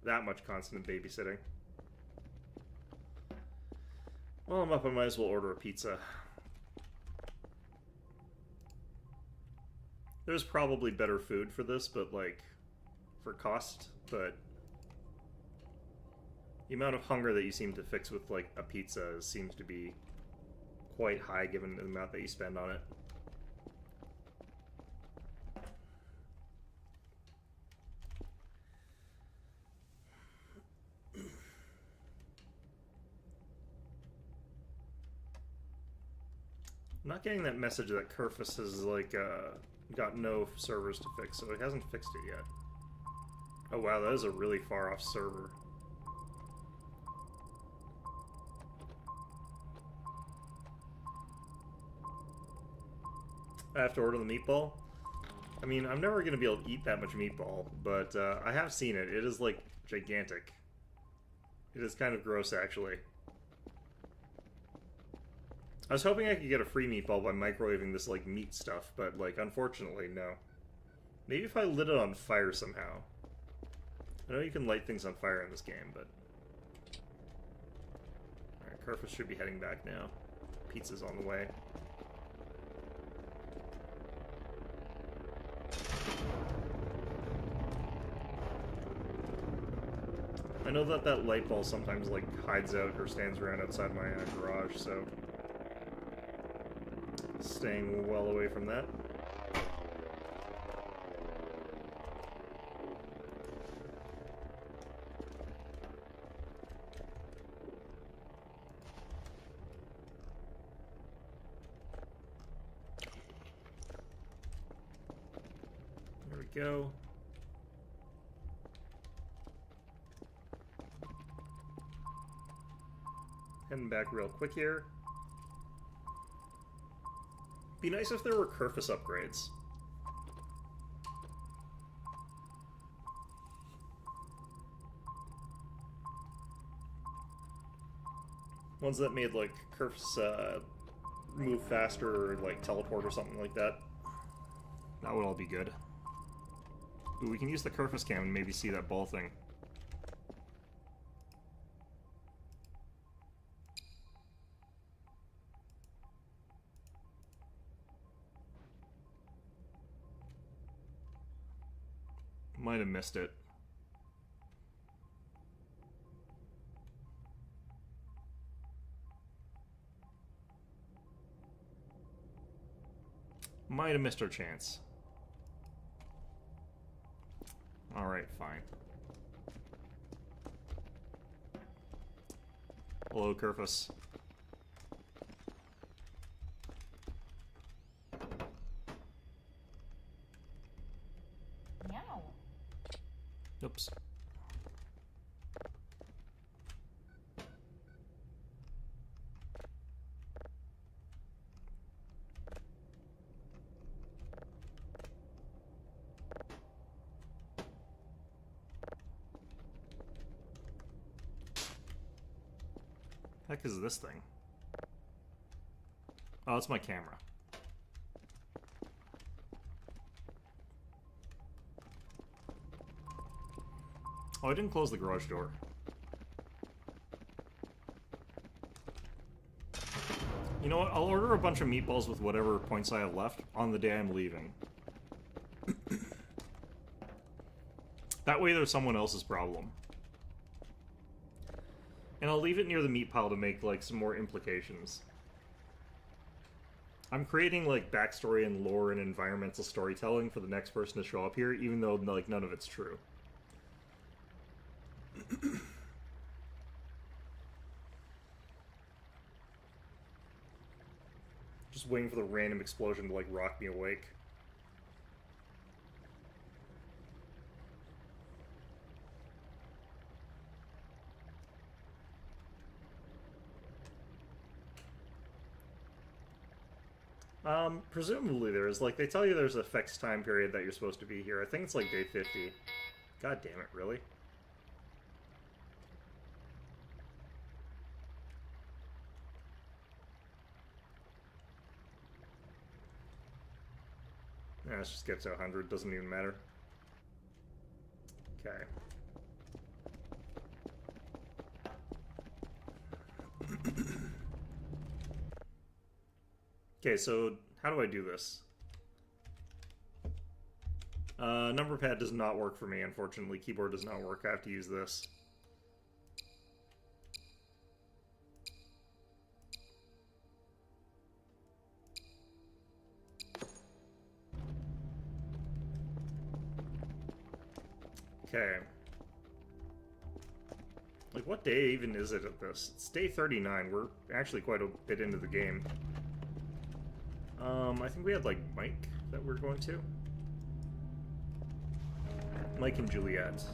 that much constant babysitting. Well, I'm up. I might as well order a pizza. There's probably better food for this, but like, for cost, but the amount of hunger that you seem to fix with like a pizza seems to be quite high given the amount that you spend on it. I'm not getting that message that Kerfus has like got no servers to fix, so it hasn't fixed it yet. Oh wow, that is a really far off server. I have to order the meatball? I mean, I'm never going to be able to eat that much meatball, but I have seen it. It is, like, gigantic. It is kind of gross, actually. I was hoping I could get a free meatball by microwaving this, like, meat stuff, but, like, unfortunately, no. Maybe if I lit it on fire somehow. I know you can light things on fire in this game, but... Alright, Kerfus should be heading back now. Pizza's on the way. I know that that light bulb sometimes, like, hides out or stands around outside my garage, so... staying well away from that. There we go. Heading back real quick here. Be nice if there were Kerfus upgrades. Ones that made, like, Kerfus move faster or, like, teleport or something like that. That would all be good. Ooh, we can use the Kerfus cam and maybe see that ball thing. Might have missed it. Might have missed our chance. Alright, fine. Hello, Kerfus. Meow. Oops. Heck is this thing? Oh, it's my camera. Oh, I didn't close the garage door. You know what? I'll order a bunch of meatballs with whatever points I have left on the day I'm leaving. That way there's someone else's problem. And I'll leave it near the meat pile to make, like, some more implications. I'm creating, like, backstory and lore and environmental storytelling for the next person to show up here, even though, like, none of it's true. Just waiting for the random explosion to, like, rock me awake. Presumably there is. Like, they tell you there's a fixed time period that you're supposed to be here. I think it's like day 50. God damn it, really? Yeah, let's just get to 100. Doesn't even matter. Okay. Okay, so how do I do this? Number pad does not work for me, unfortunately. Keyboard does not work. I have to use this. Okay. Like, what day even is it at this? It's day 39. We're actually quite a bit into the game. I think we had, like, Mike that we're going to. Mike and Juliet.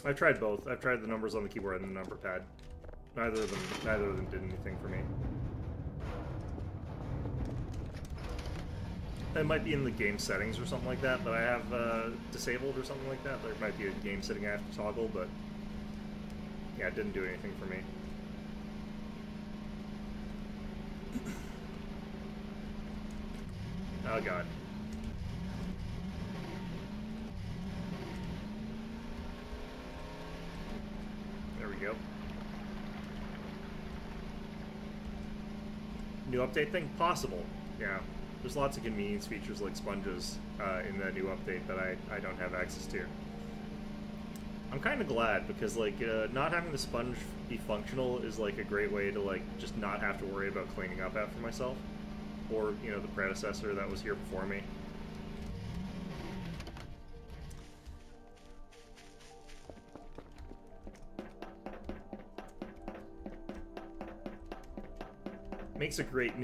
I've tried both. I've tried the numbers on the keyboard and the number pad. Neither of them did anything for me. It might be in the game settings or something like that I have disabled or something like that. There might be a game setting I have to toggle, but yeah, it didn't do anything for me. Oh god. There we go. New update thing? Possible. Yeah. There's lots of convenience features like sponges in the new update that I don't have access to. I'm kind of glad because like not having the sponge be functional is like a great way to like just not have to worry about cleaning up after myself, or you know the predecessor that was here before me. Makes a great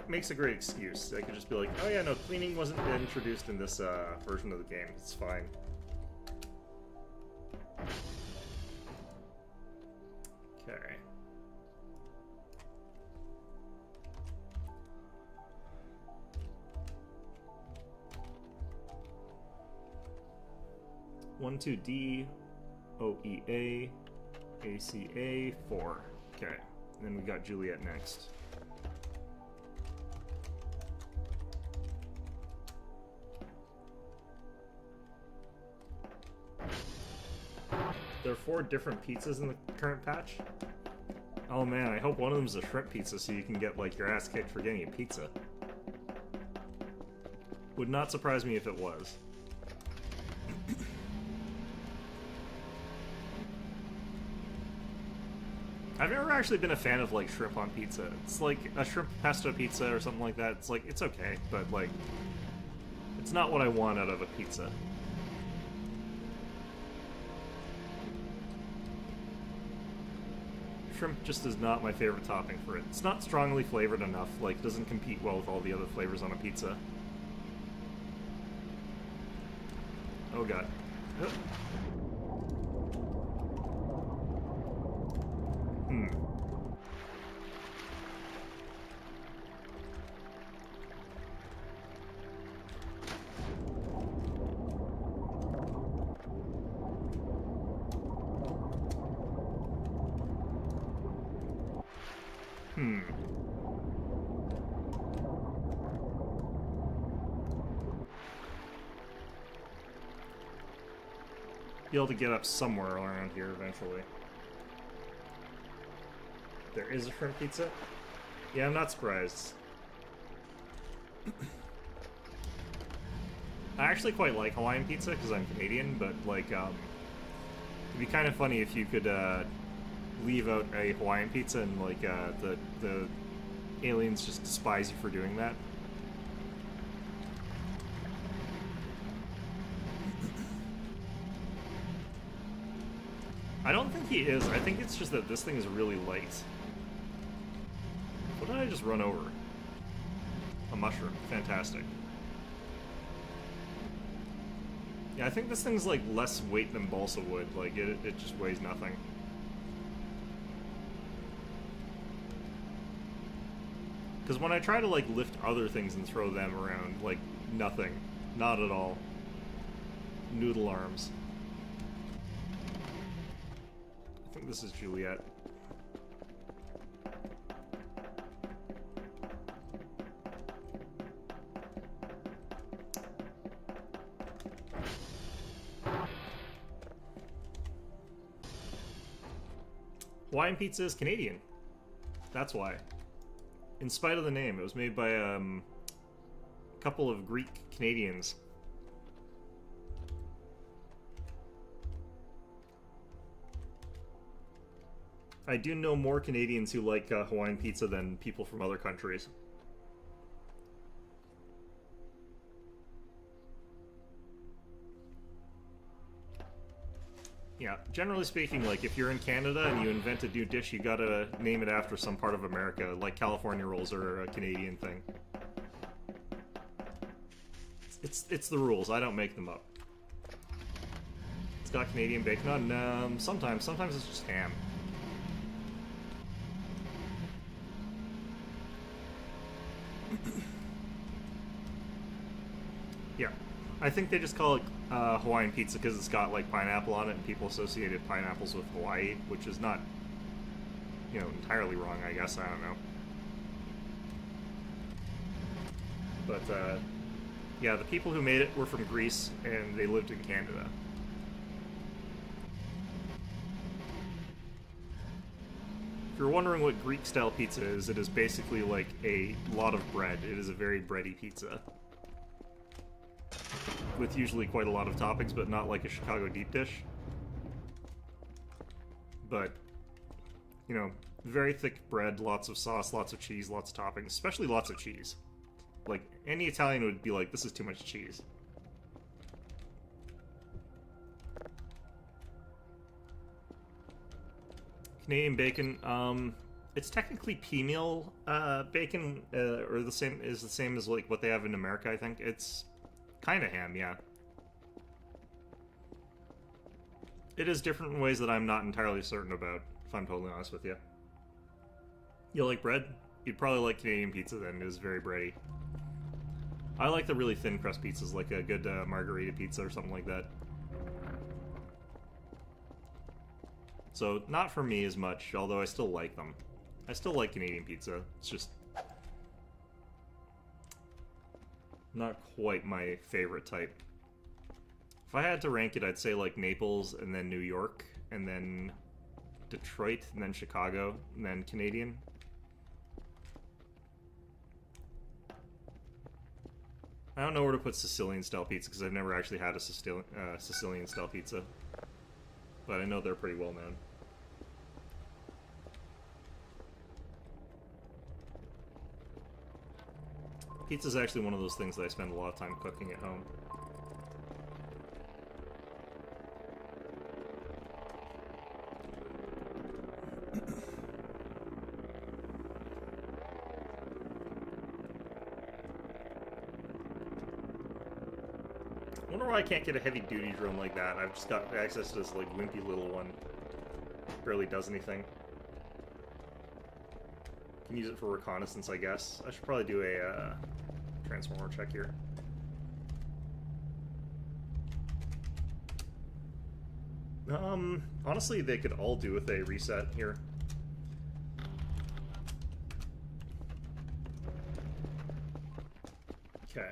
makes a great excuse. I could just be like, oh yeah, no, cleaning wasn't introduced in this version of the game. It's fine. Okay. One, two, D, OEA, ACA, 4. Okay. And then we got Juliet next. There are 4 different pizzas in the current patch. Oh man, I hope one of them is a shrimp pizza so you can get like your ass kicked for getting a pizza. Would not surprise me if it was. I've never actually been a fan of like shrimp on pizza. It's like a shrimp pesto pizza or something like that. It's like, it's okay, but like, it's not what I want out of a pizza. Shrimp just is not my favorite topping for it. It's not strongly flavored enough, like, doesn't compete well with all the other flavors on a pizza. Oh god. Be able to get up somewhere around here eventually. There is a shrimp pizza? Yeah, I'm not surprised. I actually quite like Hawaiian pizza because I'm Canadian, but like, it'd be kind of funny if you could leave out a Hawaiian pizza and like the aliens just despise you for doing that. I don't think he is. I think it's just that this thing is really light. What did I just run over? A mushroom. Fantastic. Yeah, I think this thing's like less weight than balsa wood. Like, it just weighs nothing. Because when I try to like lift other things and throw them around, like, nothing. Not at all. Noodle arms. I think this is Juliet. Hawaiian pizza is Canadian. That's why. In spite of the name, it was made by a couple of Greek Canadians. I do know more Canadians who like Hawaiian pizza than people from other countries. Yeah, generally speaking, like, if you're in Canada and you invent a new dish, you gotta name it after some part of America, like California rolls are a Canadian thing. It's the rules, I don't make them up. It's got Canadian bacon on, sometimes it's just ham. Yeah, I think they just call it Hawaiian pizza because it's got like pineapple on it, and people associated pineapples with Hawaii, which is not, you know, entirely wrong. I guess, I don't know. But yeah, the people who made it were from Greece, and they lived in Canada. If you're wondering what Greek-style pizza is, it is basically like a lot of bread. It is a very bready pizza. With usually quite a lot of toppings, but not like a Chicago deep dish. But, you know, very thick bread, lots of sauce, lots of cheese, lots of toppings, especially lots of cheese. Like, any Italian would be like, this is too much cheese. Canadian bacon, it's technically pea meal bacon, or the same as like what they have in America, I think. It's kind of ham, yeah. It is different in ways that I'm not entirely certain about, if I'm totally honest with you. You like bread? You'd probably like Canadian pizza then, it is very bready. I like the really thin crust pizzas, like a good margarita pizza or something like that. So, not for me as much, although I still like them. I still like Canadian pizza, it's just not quite my favorite type. If I had to rank it, I'd say like Naples, and then New York, and then Detroit, and then Chicago, and then Canadian. I don't know where to put Sicilian-style pizza, because I've never actually had a Sicilian-style pizza. But I know they're pretty well known. Pizza's actually one of those things that I spend a lot of time cooking at home. I wonder why I can't get a heavy-duty drone like that. I've just got access to this, like, wimpy little one. Barely does anything. Can use it for reconnaissance, I guess. I should probably do a transformer check here. Honestly, they could all do with a reset here. Okay.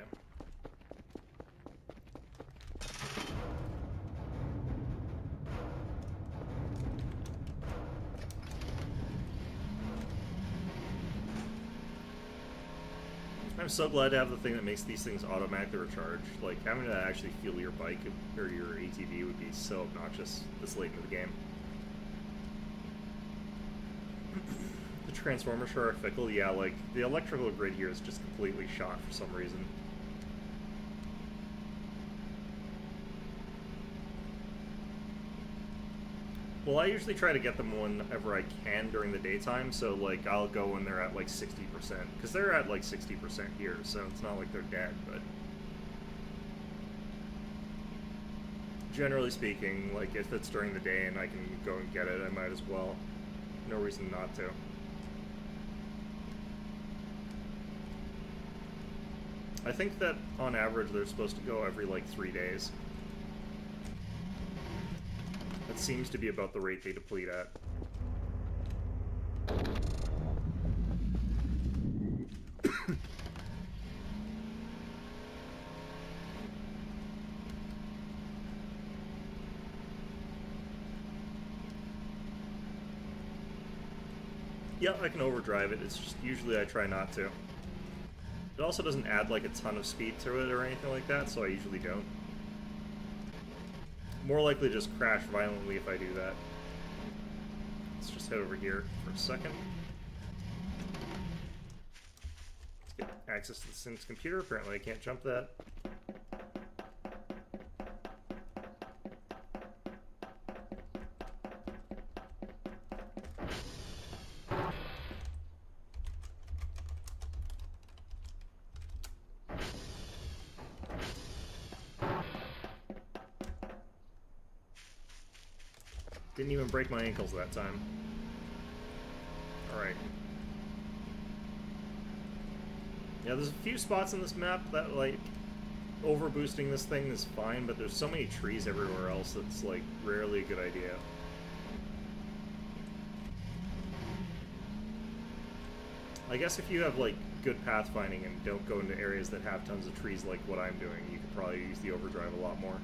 I'm so glad to have the thing that makes these things automatically recharge. Like, having to actually fuel your bike or your ATV would be so obnoxious this late into the game. The transformers are fickle, yeah, like, the electrical grid here is just completely shot for some reason. Well, I usually try to get them whenever I can during the daytime, so, like, I'll go when they're at, like, 60%. Because they're at, like, 60% here, so it's not like they're dead, but... Generally speaking, like, if it's during the day and I can go and get it, I might as well. No reason not to. I think that, on average, they're supposed to go every, like, 3 days. That seems to be about the rate they deplete at. Yeah, I can overdrive it. It's just usually I try not to. It also doesn't add like a ton of speed to it or anything like that, so I usually don't. More likely to just crash violently if I do that. Let's just head over here for a second. Let's get access to the Sims computer. Apparently I can't jump that. Didn't even break my ankles that time. Alright. Yeah, there's a few spots in this map that, like, overboosting this thing is fine, but there's so many trees everywhere else that's, like, rarely a good idea. I guess if you have, like, good pathfinding and don't go into areas that have tons of trees like what I'm doing, you could probably use the overdrive a lot more.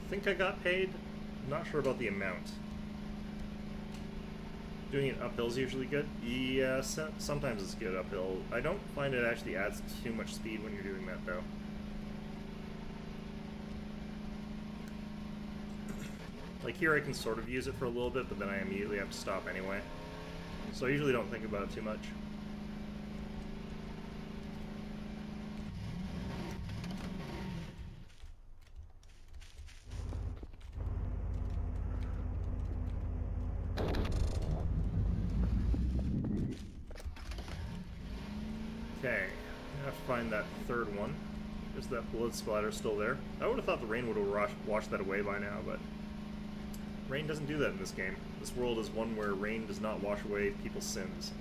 I think I got paid. I'm not sure about the amount. Doing it uphill is usually good. Yeah, sometimes it's good uphill. I don't find it actually adds too much speed when you're doing that, though. Like here I can sort of use it for a little bit, but then I immediately have to stop anyway. So I usually don't think about it too much. Okay, I have to find that third one. Is that blood splatter still there? I would have thought the rain would have washed that away by now, but rain doesn't do that in this game. This world is one where rain does not wash away people's sins.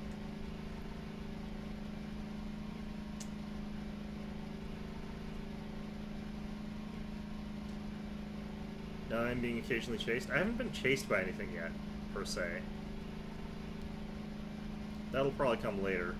Now I'm being occasionally chased. I haven't been chased by anything yet, per se. That'll probably come later.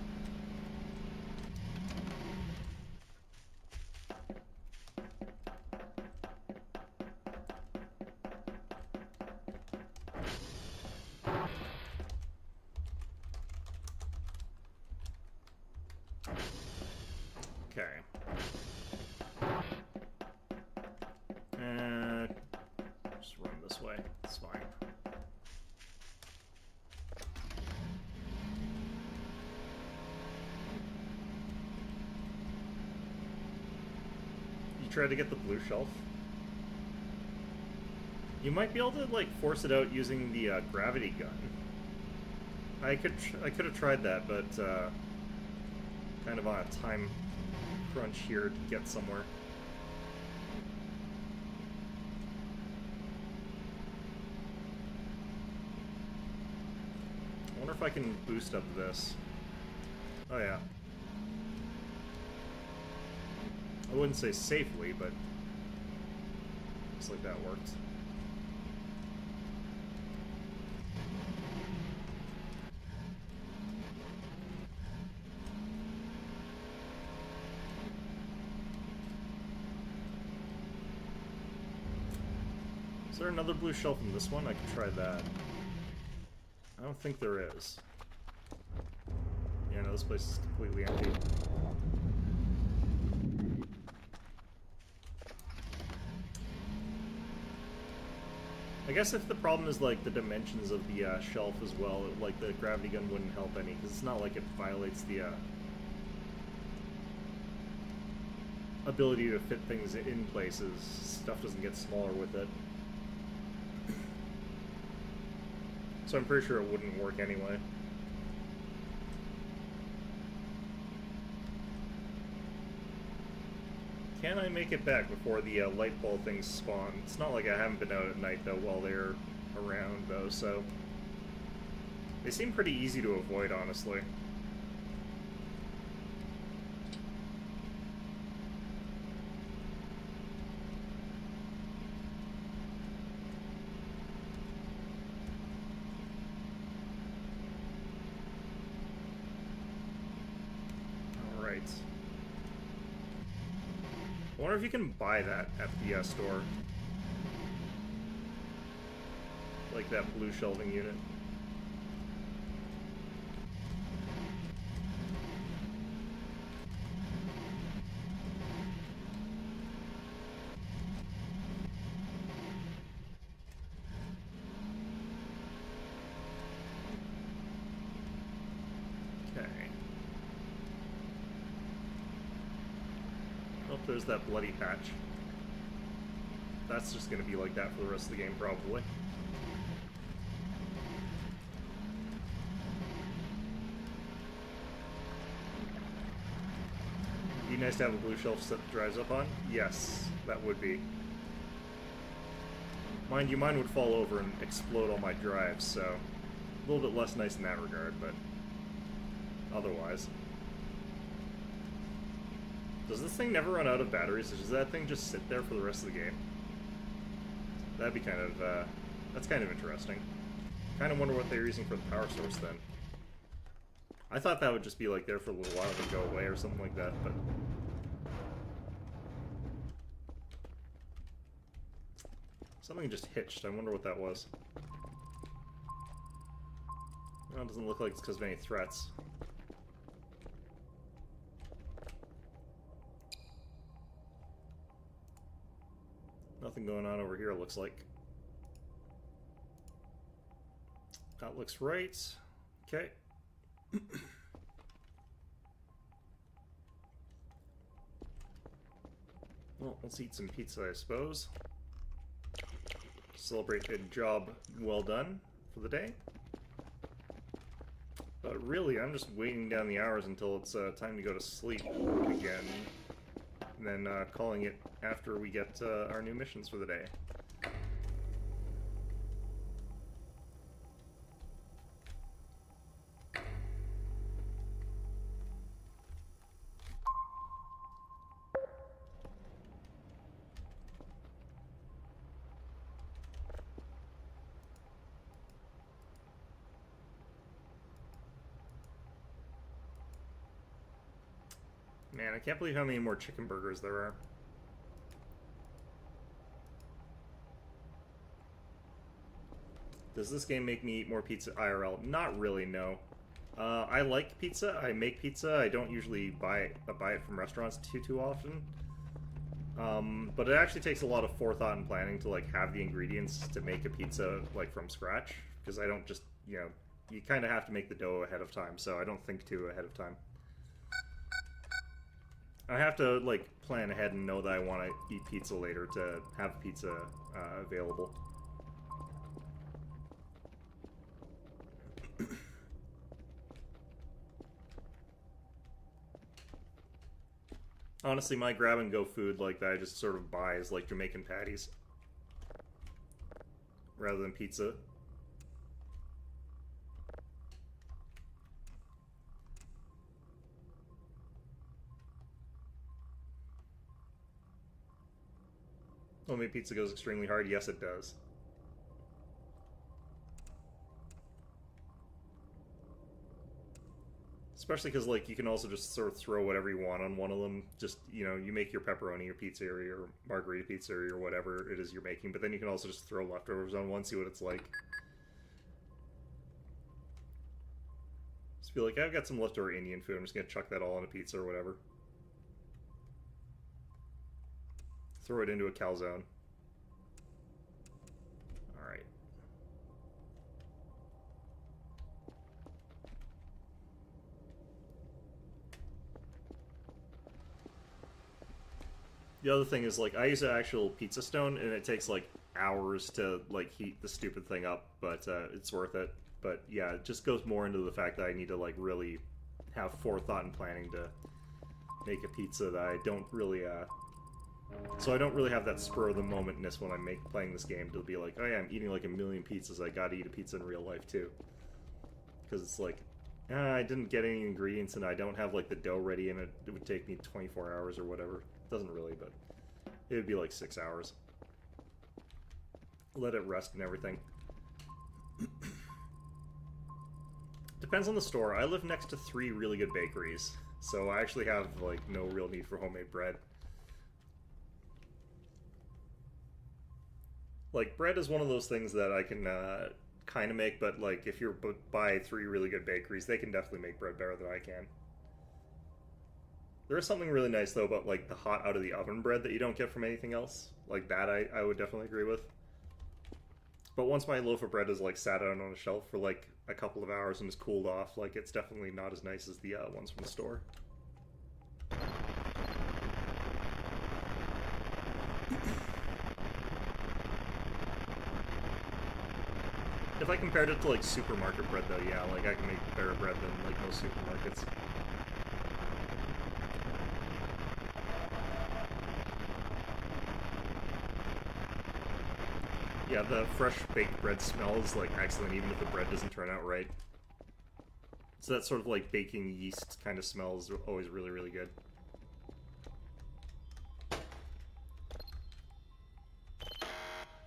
Just run this way. It's fine. You tried to get the blue shelf? You might be able to, like, force it out using the gravity gun. I could have tried that, but kind of on a time crunch here to get somewhere. I wonder if I can boost up this. Oh yeah. I wouldn't say safely, but looks like that worked. Is there another blue shelf in this one? I could try that. I don't think there is. Yeah, no, this place is completely empty. I guess if the problem is like the dimensions of the shelf as well, like the gravity gun wouldn't help any, because it's not like it violates the ability to fit things in places. Stuff doesn't get smaller with it. So I'm pretty sure it wouldn't work anyway. Can I make it back before the light bulb things spawn? It's not like I haven't been out at night, though, while they're around, though, so they seem pretty easy to avoid, honestly. Alright. I wonder if you can buy that at the store. Like that blue shelving unit. Okay. Oh, there's that bloody patch. That's just gonna be like that for the rest of the game, probably. Be nice to have a blue shelf that drives up on? Yes, that would be. Mind you, mine would fall over and explode all my drives, so a little bit less nice in that regard, but otherwise. Does this thing never run out of batteries? Does that thing just sit there for the rest of the game? That'd be kind of, that's kind of interesting. Kind of wonder what they're using for the power source then. I thought that would just be like there for a little while and go away or something like that, but something just hitched. I wonder what that was. Well, it doesn't look like it's because of any threats. Nothing going on over here, it looks like. That looks right. Okay. Well, let's eat some pizza, I suppose. Celebrate a job well done for the day. But really, I'm just waiting down the hours until it's time to go to sleep again. And then calling it after we get our new missions for the day. Man, I can't believe how many more chicken burgers there are. Does this game make me eat more pizza IRL? Not really, no. I like pizza, I make pizza, I don't usually buy it from restaurants too often. But it actually takes a lot of forethought and planning to like have the ingredients to make a pizza like from scratch. Because I don't just, you know, you kind of have to make the dough ahead of time, so I don't think too ahead of time. I have to, like, plan ahead and know that I want to eat pizza later to have pizza available. Honestly, my grab-and-go food, like, that I just sort of buy is, like, Jamaican patties. Rather than pizza. Homemade pizza goes extremely hard. Yes, it does. Especially because, like, you can also just sort of throw whatever you want on one of them. Just, you know, you make your pepperoni or pizzeria or margarita pizzeria or whatever it is you're making, but then you can also just throw leftovers on one, see what it's like. Just be like, I've got some leftover Indian food, I'm just gonna chuck that all on a pizza or whatever. Throw it into a calzone. Alright. The other thing is, like, I use an actual pizza stone, and it takes, like, hours to, like, heat the stupid thing up, but it's worth it. But, yeah, it just goes more into the fact that I need to, like, really have forethought and planning to make a pizza that I don't really, So I don't really have that spur of the momentness when I'm playing this game to be like, oh yeah, I'm eating like a million pizzas. I gotta eat a pizza in real life too. Because it's like, I didn't get any ingredients and I don't have like the dough ready and it would take me 24 hours or whatever. It doesn't really, but it would be like 6 hours. Let it rest and everything. Depends on the store. I live next to 3 really good bakeries, so I actually have like no real need for homemade bread. Like, bread is one of those things that I can kind of make, but like if you're by 3 really good bakeries, they can definitely make bread better than I can. There is something really nice though about like the hot out of the oven bread that you don't get from anything else. Like that I would definitely agree with. But once my loaf of bread is like sat out on a shelf for like a couple of hours and is cooled off, like it's definitely not as nice as the ones from the store. If I compared it to like supermarket bread though, yeah, like I can make better bread than like most supermarkets. Yeah, the fresh baked bread smells like excellent even if the bread doesn't turn out right. So that sort of like baking yeast kind of smell is always really, really good.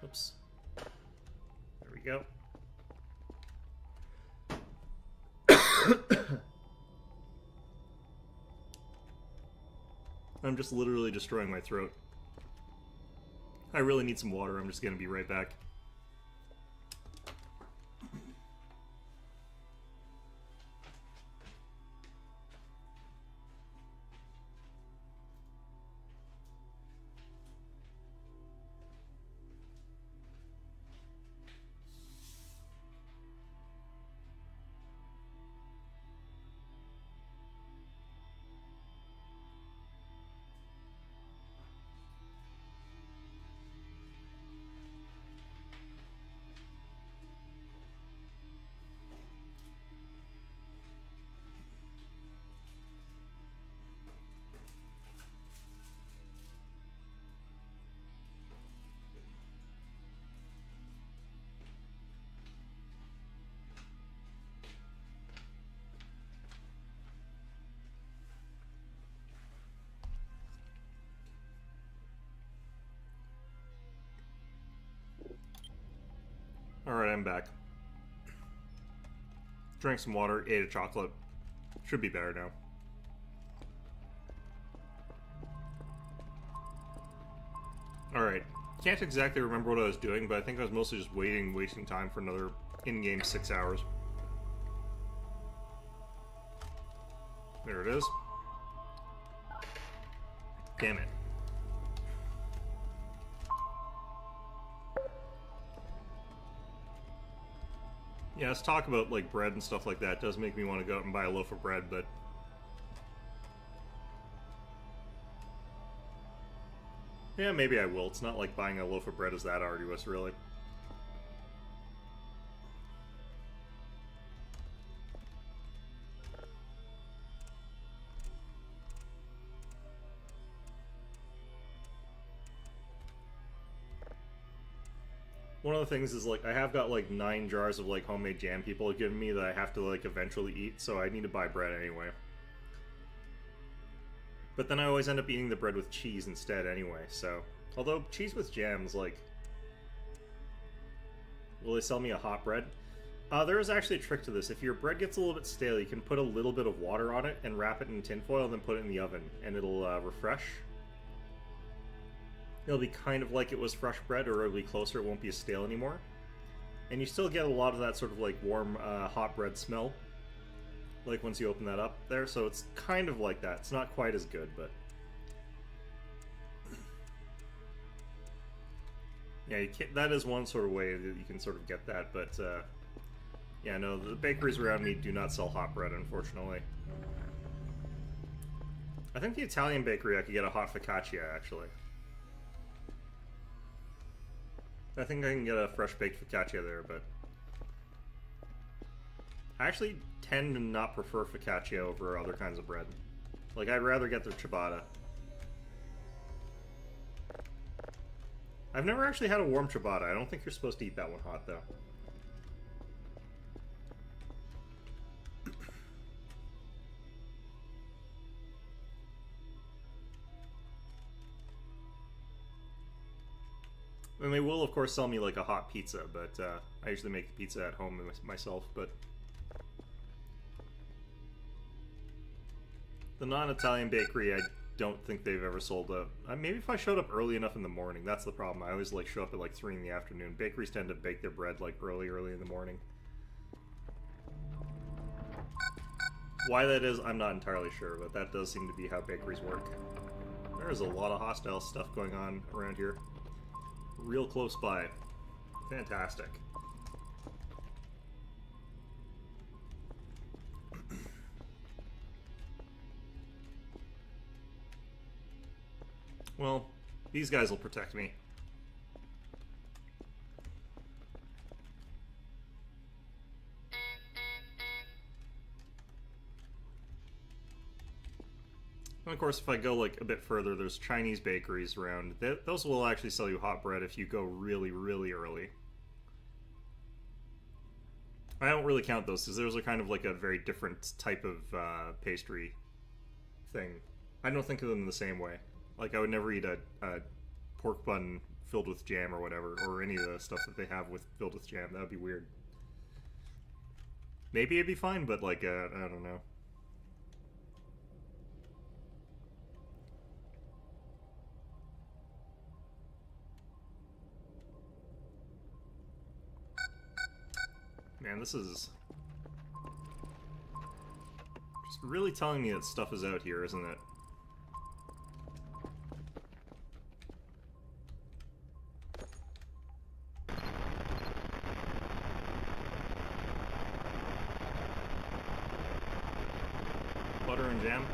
Oops. There we go. I'm just literally destroying my throat. I really need some water. I'm just gonna be right back. Alright, I'm back. Drank some water, ate a chocolate. Should be better now. Alright. Can't exactly remember what I was doing, but I think I was mostly just wasting time for another in-game 6 hours. There it is. Damn it. Yeah, let's talk about like bread and stuff like that. It does make me want to go out and buy a loaf of bread, but yeah, maybe I will. It's not like buying a loaf of bread is that arduous, really. One of the things is, like, I have got, like, 9 jars of, like, homemade jam people have given me that I have to, like, eventually eat, so I need to buy bread anyway. But then I always end up eating the bread with cheese instead anyway, so... Although, cheese with jams, like... Will they sell me a hot bread? There is actually a trick to this. If your bread gets a little bit stale, you can put a little bit of water on it and wrap it in tinfoil and then put it in the oven, and it'll refresh. It'll be kind of like it was fresh bread, or it'll be closer, it won't be as stale anymore. And you still get a lot of that sort of like warm, hot bread smell, like once you open that up there, so it's kind of like that. It's not quite as good, but... Yeah, that is one sort of way that you can sort of get that, but yeah, no, the bakeries around me do not sell hot bread, unfortunately. I think the Italian bakery I could get a hot focaccia, actually. I think I can get a fresh baked focaccia there, but... I actually tend to not prefer focaccia over other kinds of bread. Like, I'd rather get their ciabatta. I've never actually had a warm ciabatta. I don't think you're supposed to eat that one hot, though. And they will, of course, sell me like a hot pizza, but I usually make the pizza at home myself. But the non-Italian bakery, I don't think they've ever sold a. Maybe if I showed up early enough in the morning, that's the problem. I always like show up at like 3 in the afternoon. Bakeries tend to bake their bread like early in the morning. Why that is, I'm not entirely sure, but that does seem to be how bakeries work. There is a lot of hostile stuff going on around here. Real close by. Fantastic. Well, these guys will protect me. And of course, if I go like a bit further, there's Chinese bakeries around. Those will actually sell you hot bread if you go really, really early. I don't really count those because those are kind of like a very different type of pastry thing. I don't think of them the same way. Like, I would never eat a pork bun filled with jam or whatever, or any of the stuff that they have filled with jam. That would be weird. Maybe it'd be fine, but like, I don't know. Man, this is just really telling me that stuff is out here, isn't it? Butter and jam?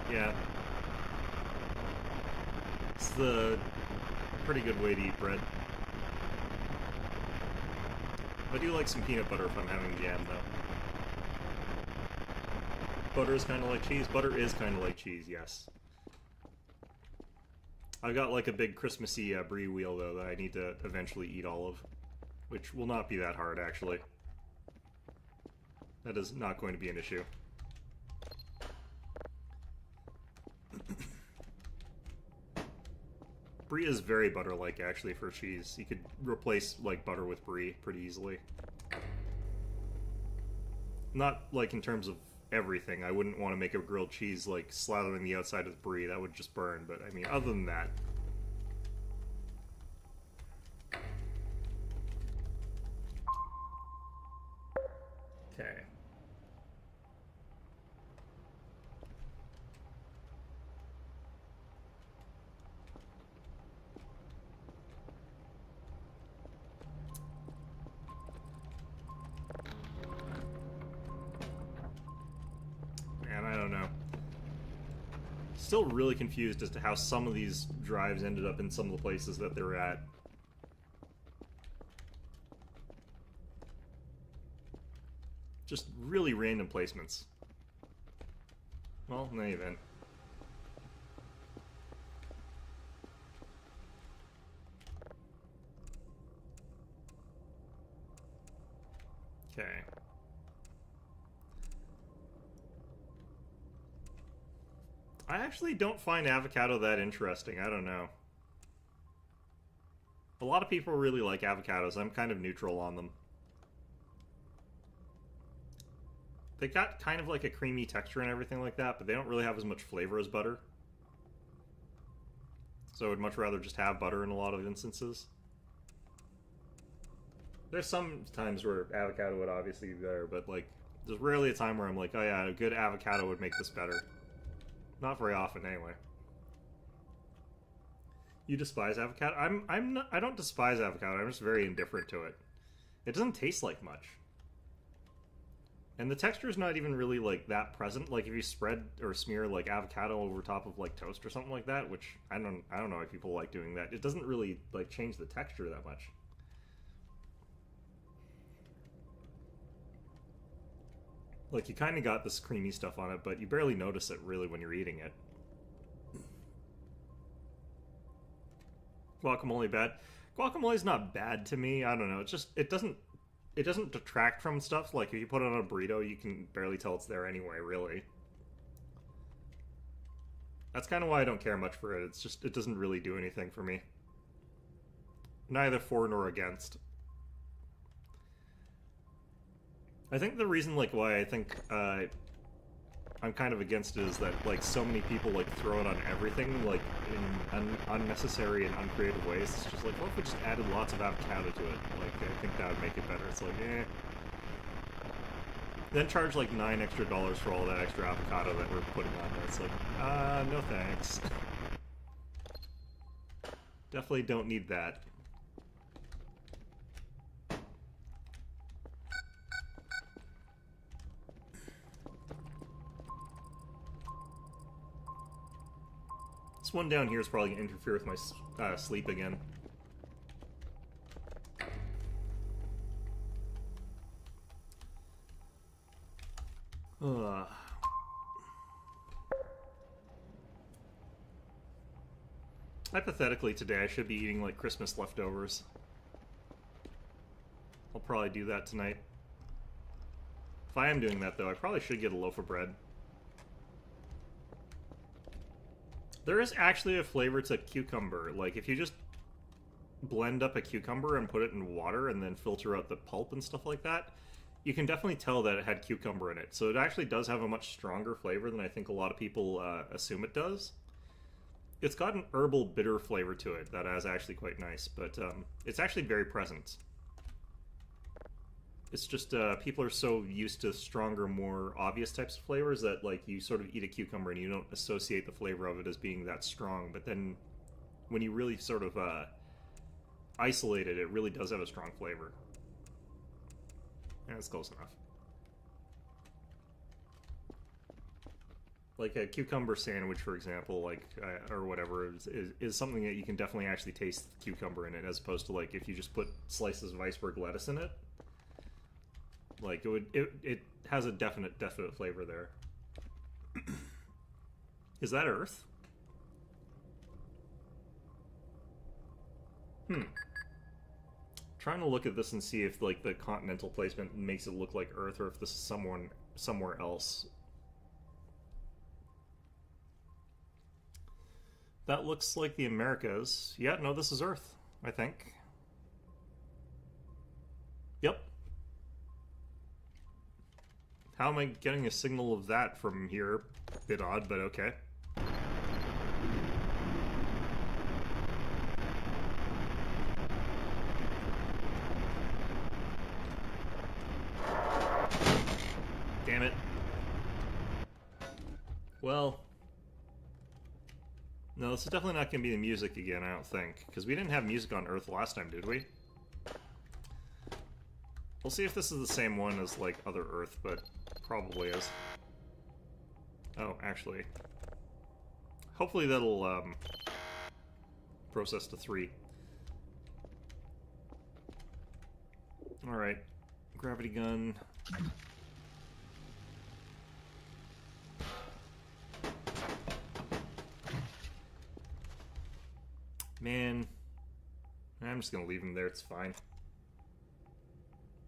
Yeah. It's the pretty good way to eat bread. I do like some peanut butter if I'm having jam, though. Butter is kind of like cheese. Butter is kind of like cheese, yes. I've got like a big Christmassy brie wheel, though, that I need to eventually eat all of. Which will not be that hard, actually. That is not going to be an issue. Brie is very butter-like, actually, for cheese. You could replace, like, butter with brie pretty easily. Not, like, in terms of everything. I wouldn't want to make a grilled cheese, like, slathering the outside with brie. That would just burn, but, I mean, other than that... Okay. I don't know. Still really confused as to how some of these drives ended up in some of the places that they're at. Just really random placements. Well, in any event. Okay. I actually don't find avocado that interesting. I don't know. A lot of people really like avocados. I'm kind of neutral on them. They got kind of like a creamy texture and everything like that, but they don't really have as much flavor as butter. So I would much rather just have butter in a lot of instances. There's some times where avocado would obviously be better, but like, there's rarely a time where I'm like, oh yeah, a good avocado would make this better. Not very often, anyway. You despise avocado? I don't despise avocado. I'm just very indifferent to it. It doesn't taste like much, and the texture's not even really like that present. Like if you spread or smear like avocado over top of like toast or something like that, which I don't know why people like doing that. It doesn't really like change the texture that much. Like, you kind of got this creamy stuff on it, but you barely notice it, really, when you're eating it. Guacamole bad? Guacamole's not bad to me. I don't know. It's just it doesn't detract from stuff. Like if you put it on a burrito, you can barely tell it's there anyway. Really. That's kind of why I don't care much for it. It's just it doesn't really do anything for me. Neither for nor against. I think the reason like why I think I'm kind of against it is that like so many people like throw it on everything like in unnecessary and uncreative ways. It's just like, what if we just added lots of avocado to it? Like I think that would make it better. It's like, eh. Then charge like $9 extra for all that extra avocado that we're putting on there. It's like, no thanks. Definitely don't need that. This one down here is probably going to interfere with my sleep again. Hypothetically, today I should be eating like Christmas leftovers. I'll probably do that tonight. If I am doing that, though, I probably should get a loaf of bread. There is actually a flavor to cucumber. Like, if you just blend up a cucumber and put it in water and then filter out the pulp and stuff like that, you can definitely tell that it had cucumber in it. So it actually does have a much stronger flavor than I think a lot of people assume it does. It's got an herbal bitter flavor to it that is actually quite nice, but it's actually very present. It's just people are so used to stronger, more obvious types of flavors that like you sort of eat a cucumber and you don't associate the flavor of it as being that strong. But then when you really sort of isolate it, it really does have a strong flavor. Yeah, that's close enough. Like a cucumber sandwich, for example, like or whatever, is something that you can definitely actually taste cucumber in it, as opposed to like if you just put slices of iceberg lettuce in it. Like it has a definite flavor there. Is that Earth? Trying to look at this and see if like the continental placement makes it look like Earth, or if this is somewhere else. That looks like the Americas. Yeah, no, this is Earth, I think. Yep. How am I getting a signal of that from here? Bit odd, but okay. Damn it. Well... No, this is definitely not going to be the music again, I don't think. Because we didn't have music on Earth last time, did we? We'll see if this is the same one as, like, other Earth, but probably is. Oh, actually. Hopefully that'll, process to 3. Alright. Gravity gun. Man. I'm just gonna leave him there, it's fine.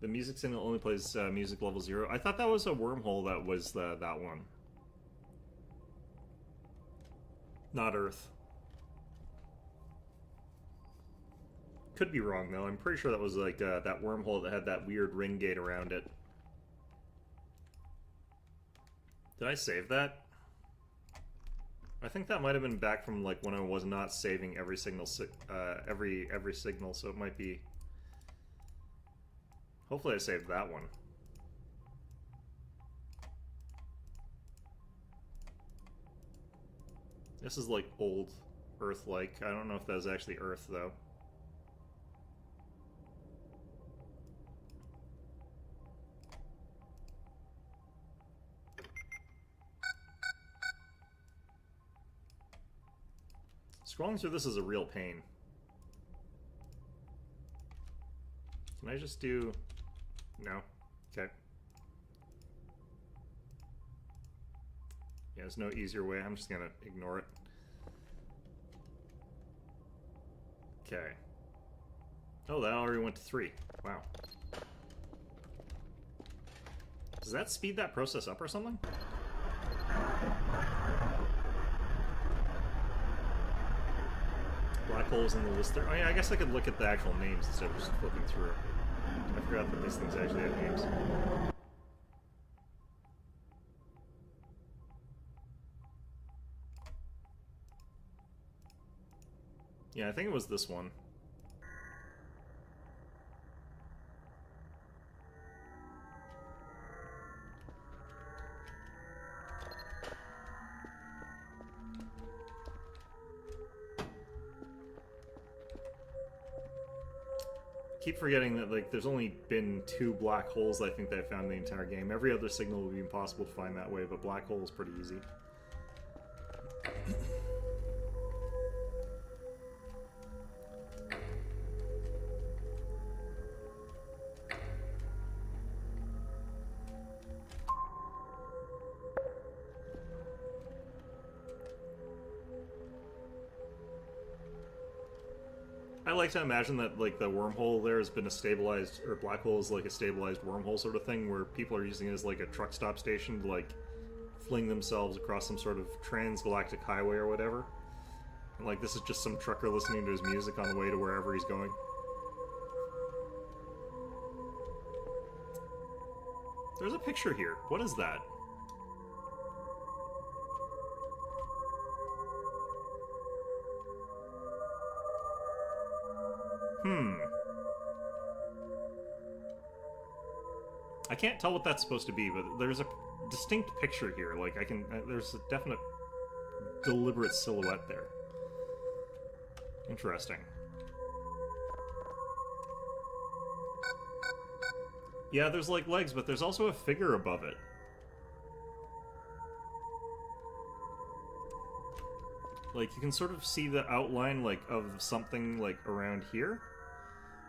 The music signal only plays music level 0. I thought that was a wormhole that was that one. Not Earth. Could be wrong, though. I'm pretty sure that was like that wormhole that had that weird ring gate around it. Did I save that? I think that might have been back from like when I was not saving every signal, every signal, so it might be... Hopefully I saved that one. This is like old Earth-like. I don't know if that was actually Earth, though. Scrolling through this is a real pain. Can I just do... No? Okay. Yeah, there's no easier way. I'm just gonna ignore it. Okay. Oh, that already went to 3. Wow. Does that speed that process up or something? Black holes in the list there. Oh yeah, I guess I could look at the actual names instead of just flipping through. I forgot that these things actually have names. Yeah, I think it was this one. Keep forgetting that, like, there's only been 2 black holes I think that I found in the entire game. Every other signal would be impossible to find that way, but black hole is pretty easy. I like to imagine that, like, the wormhole there has been a stabilized, or black hole is like a stabilized wormhole sort of thing, where people are using it as like a truck stop station to like fling themselves across some sort of transgalactic highway or whatever. And like this is just some trucker listening to his music on the way to wherever he's going. There's a picture here. What is that? I can't tell what that's supposed to be, but there's a distinct picture here. Like, I can... there's a definite deliberate silhouette there. Interesting. Yeah, there's, like, legs, but there's also a figure above it. Like, you can sort of see the outline, like, of something, like, around here.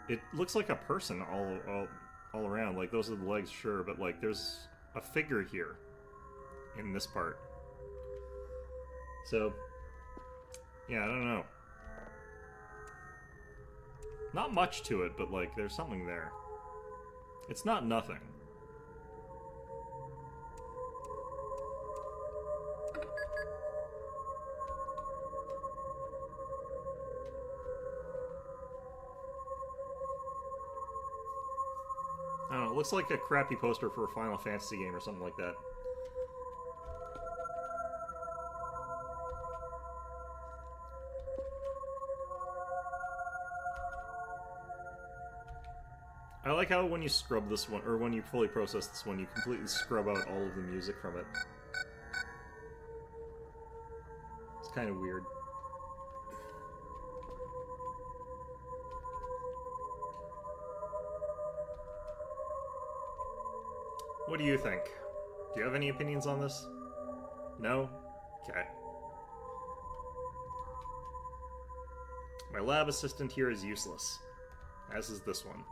It looks like a person all around. Like, those are the legs, sure, but, like, there's a figure here in this part. So, yeah, I don't know. Not much to it, but, like, there's something there. It's not nothing. I don't know, it looks like a crappy poster for a Final Fantasy game or something like that. I like how when you scrub this one, or when you fully process this one, you completely scrub out all of the music from it. It's kind of weird. What do you think? Do you have any opinions on this? No? Okay. My lab assistant here is useless. As is this one.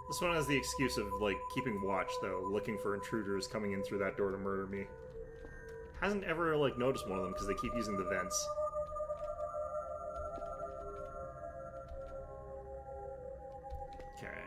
This one has the excuse of, like, keeping watch, though, looking for intruders coming in through that door to murder me. Hasn't ever, like, noticed one of them because they keep using the vents. Okay.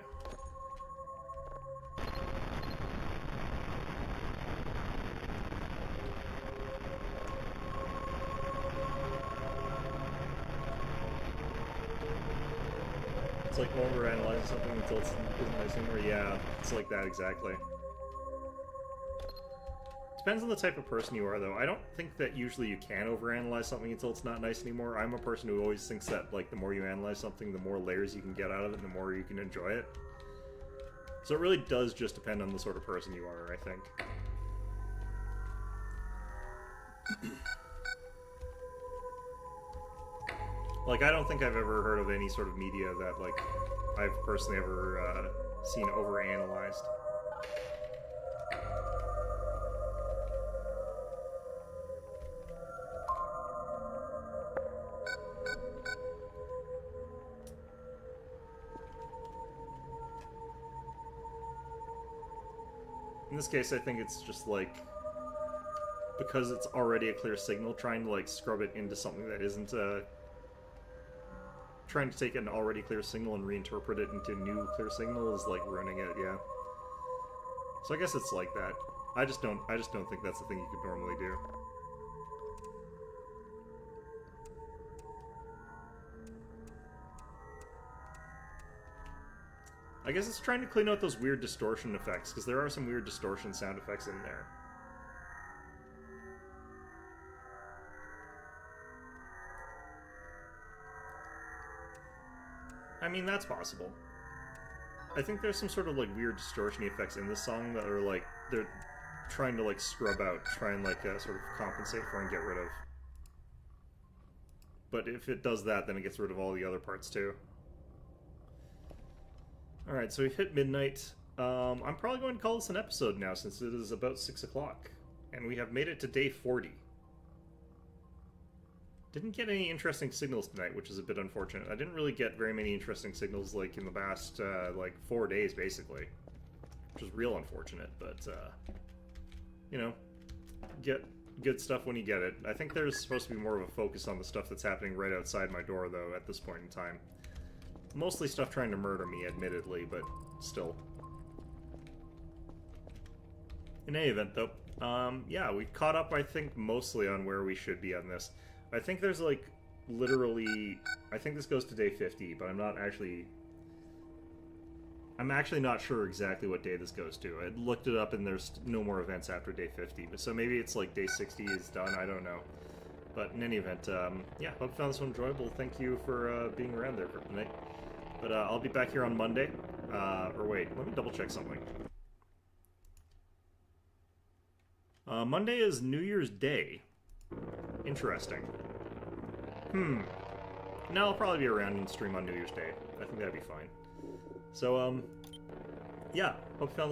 It's like overanalyzing something until it isn't nice anymore. Yeah, it's like that exactly. Depends on the type of person you are, though. I don't think that usually you can overanalyze something until it's not nice anymore. I'm a person who always thinks that, like, the more you analyze something, the more layers you can get out of it, and the more you can enjoy it. So it really does just depend on the sort of person you are, I think. Like, I don't think I've ever heard of any sort of media that, like, I've personally ever seen overanalyzed. In this case, I think it's just, like, because it's already a clear signal, trying to, like, scrub it into something that isn't trying to take an already clear signal and reinterpret it into new clear signal is like ruining it, yeah. So I guess it's like that. I just don't think that's the thing you could normally do. I guess it's trying to clean out those weird distortion effects, because there are some weird distortion sound effects in there. I mean, that's possible. I think there's some sort of, like, weird distortion effects in this song that are, like, they're trying to, like, scrub out, try and, like, sort of compensate for and get rid of. But if it does that, then it gets rid of all the other parts, too. Alright, so we've hit midnight. I'm probably going to call this an episode now, since it is about 6 o'clock. And we have made it to day 40. Didn't get any interesting signals tonight, which is a bit unfortunate. I didn't really get very many interesting signals, like, in the past, like, 4 days, basically. Which is real unfortunate, but, you know, get good stuff when you get it. I think there's supposed to be more of a focus on the stuff that's happening right outside my door, though, at this point in time. Mostly stuff trying to murder me, admittedly, but still. In any event, though, yeah, we caught up, I think, mostly on where we should be on this. I think there's, like, literally... I think this goes to day 50, but I'm actually not sure exactly what day this goes to. I looked it up, and there's no more events after day 50, but so maybe it's, like, day 60 is done, I don't know. But in any event, yeah, hope you found this one enjoyable. Thank you for being around there for tonight. But I'll be back here on Monday. Or wait, let me double check something. Monday is New Year's Day. Interesting. No, I'll probably be around and stream on New Year's Day. I think that'd be fine. So, yeah, hope you found this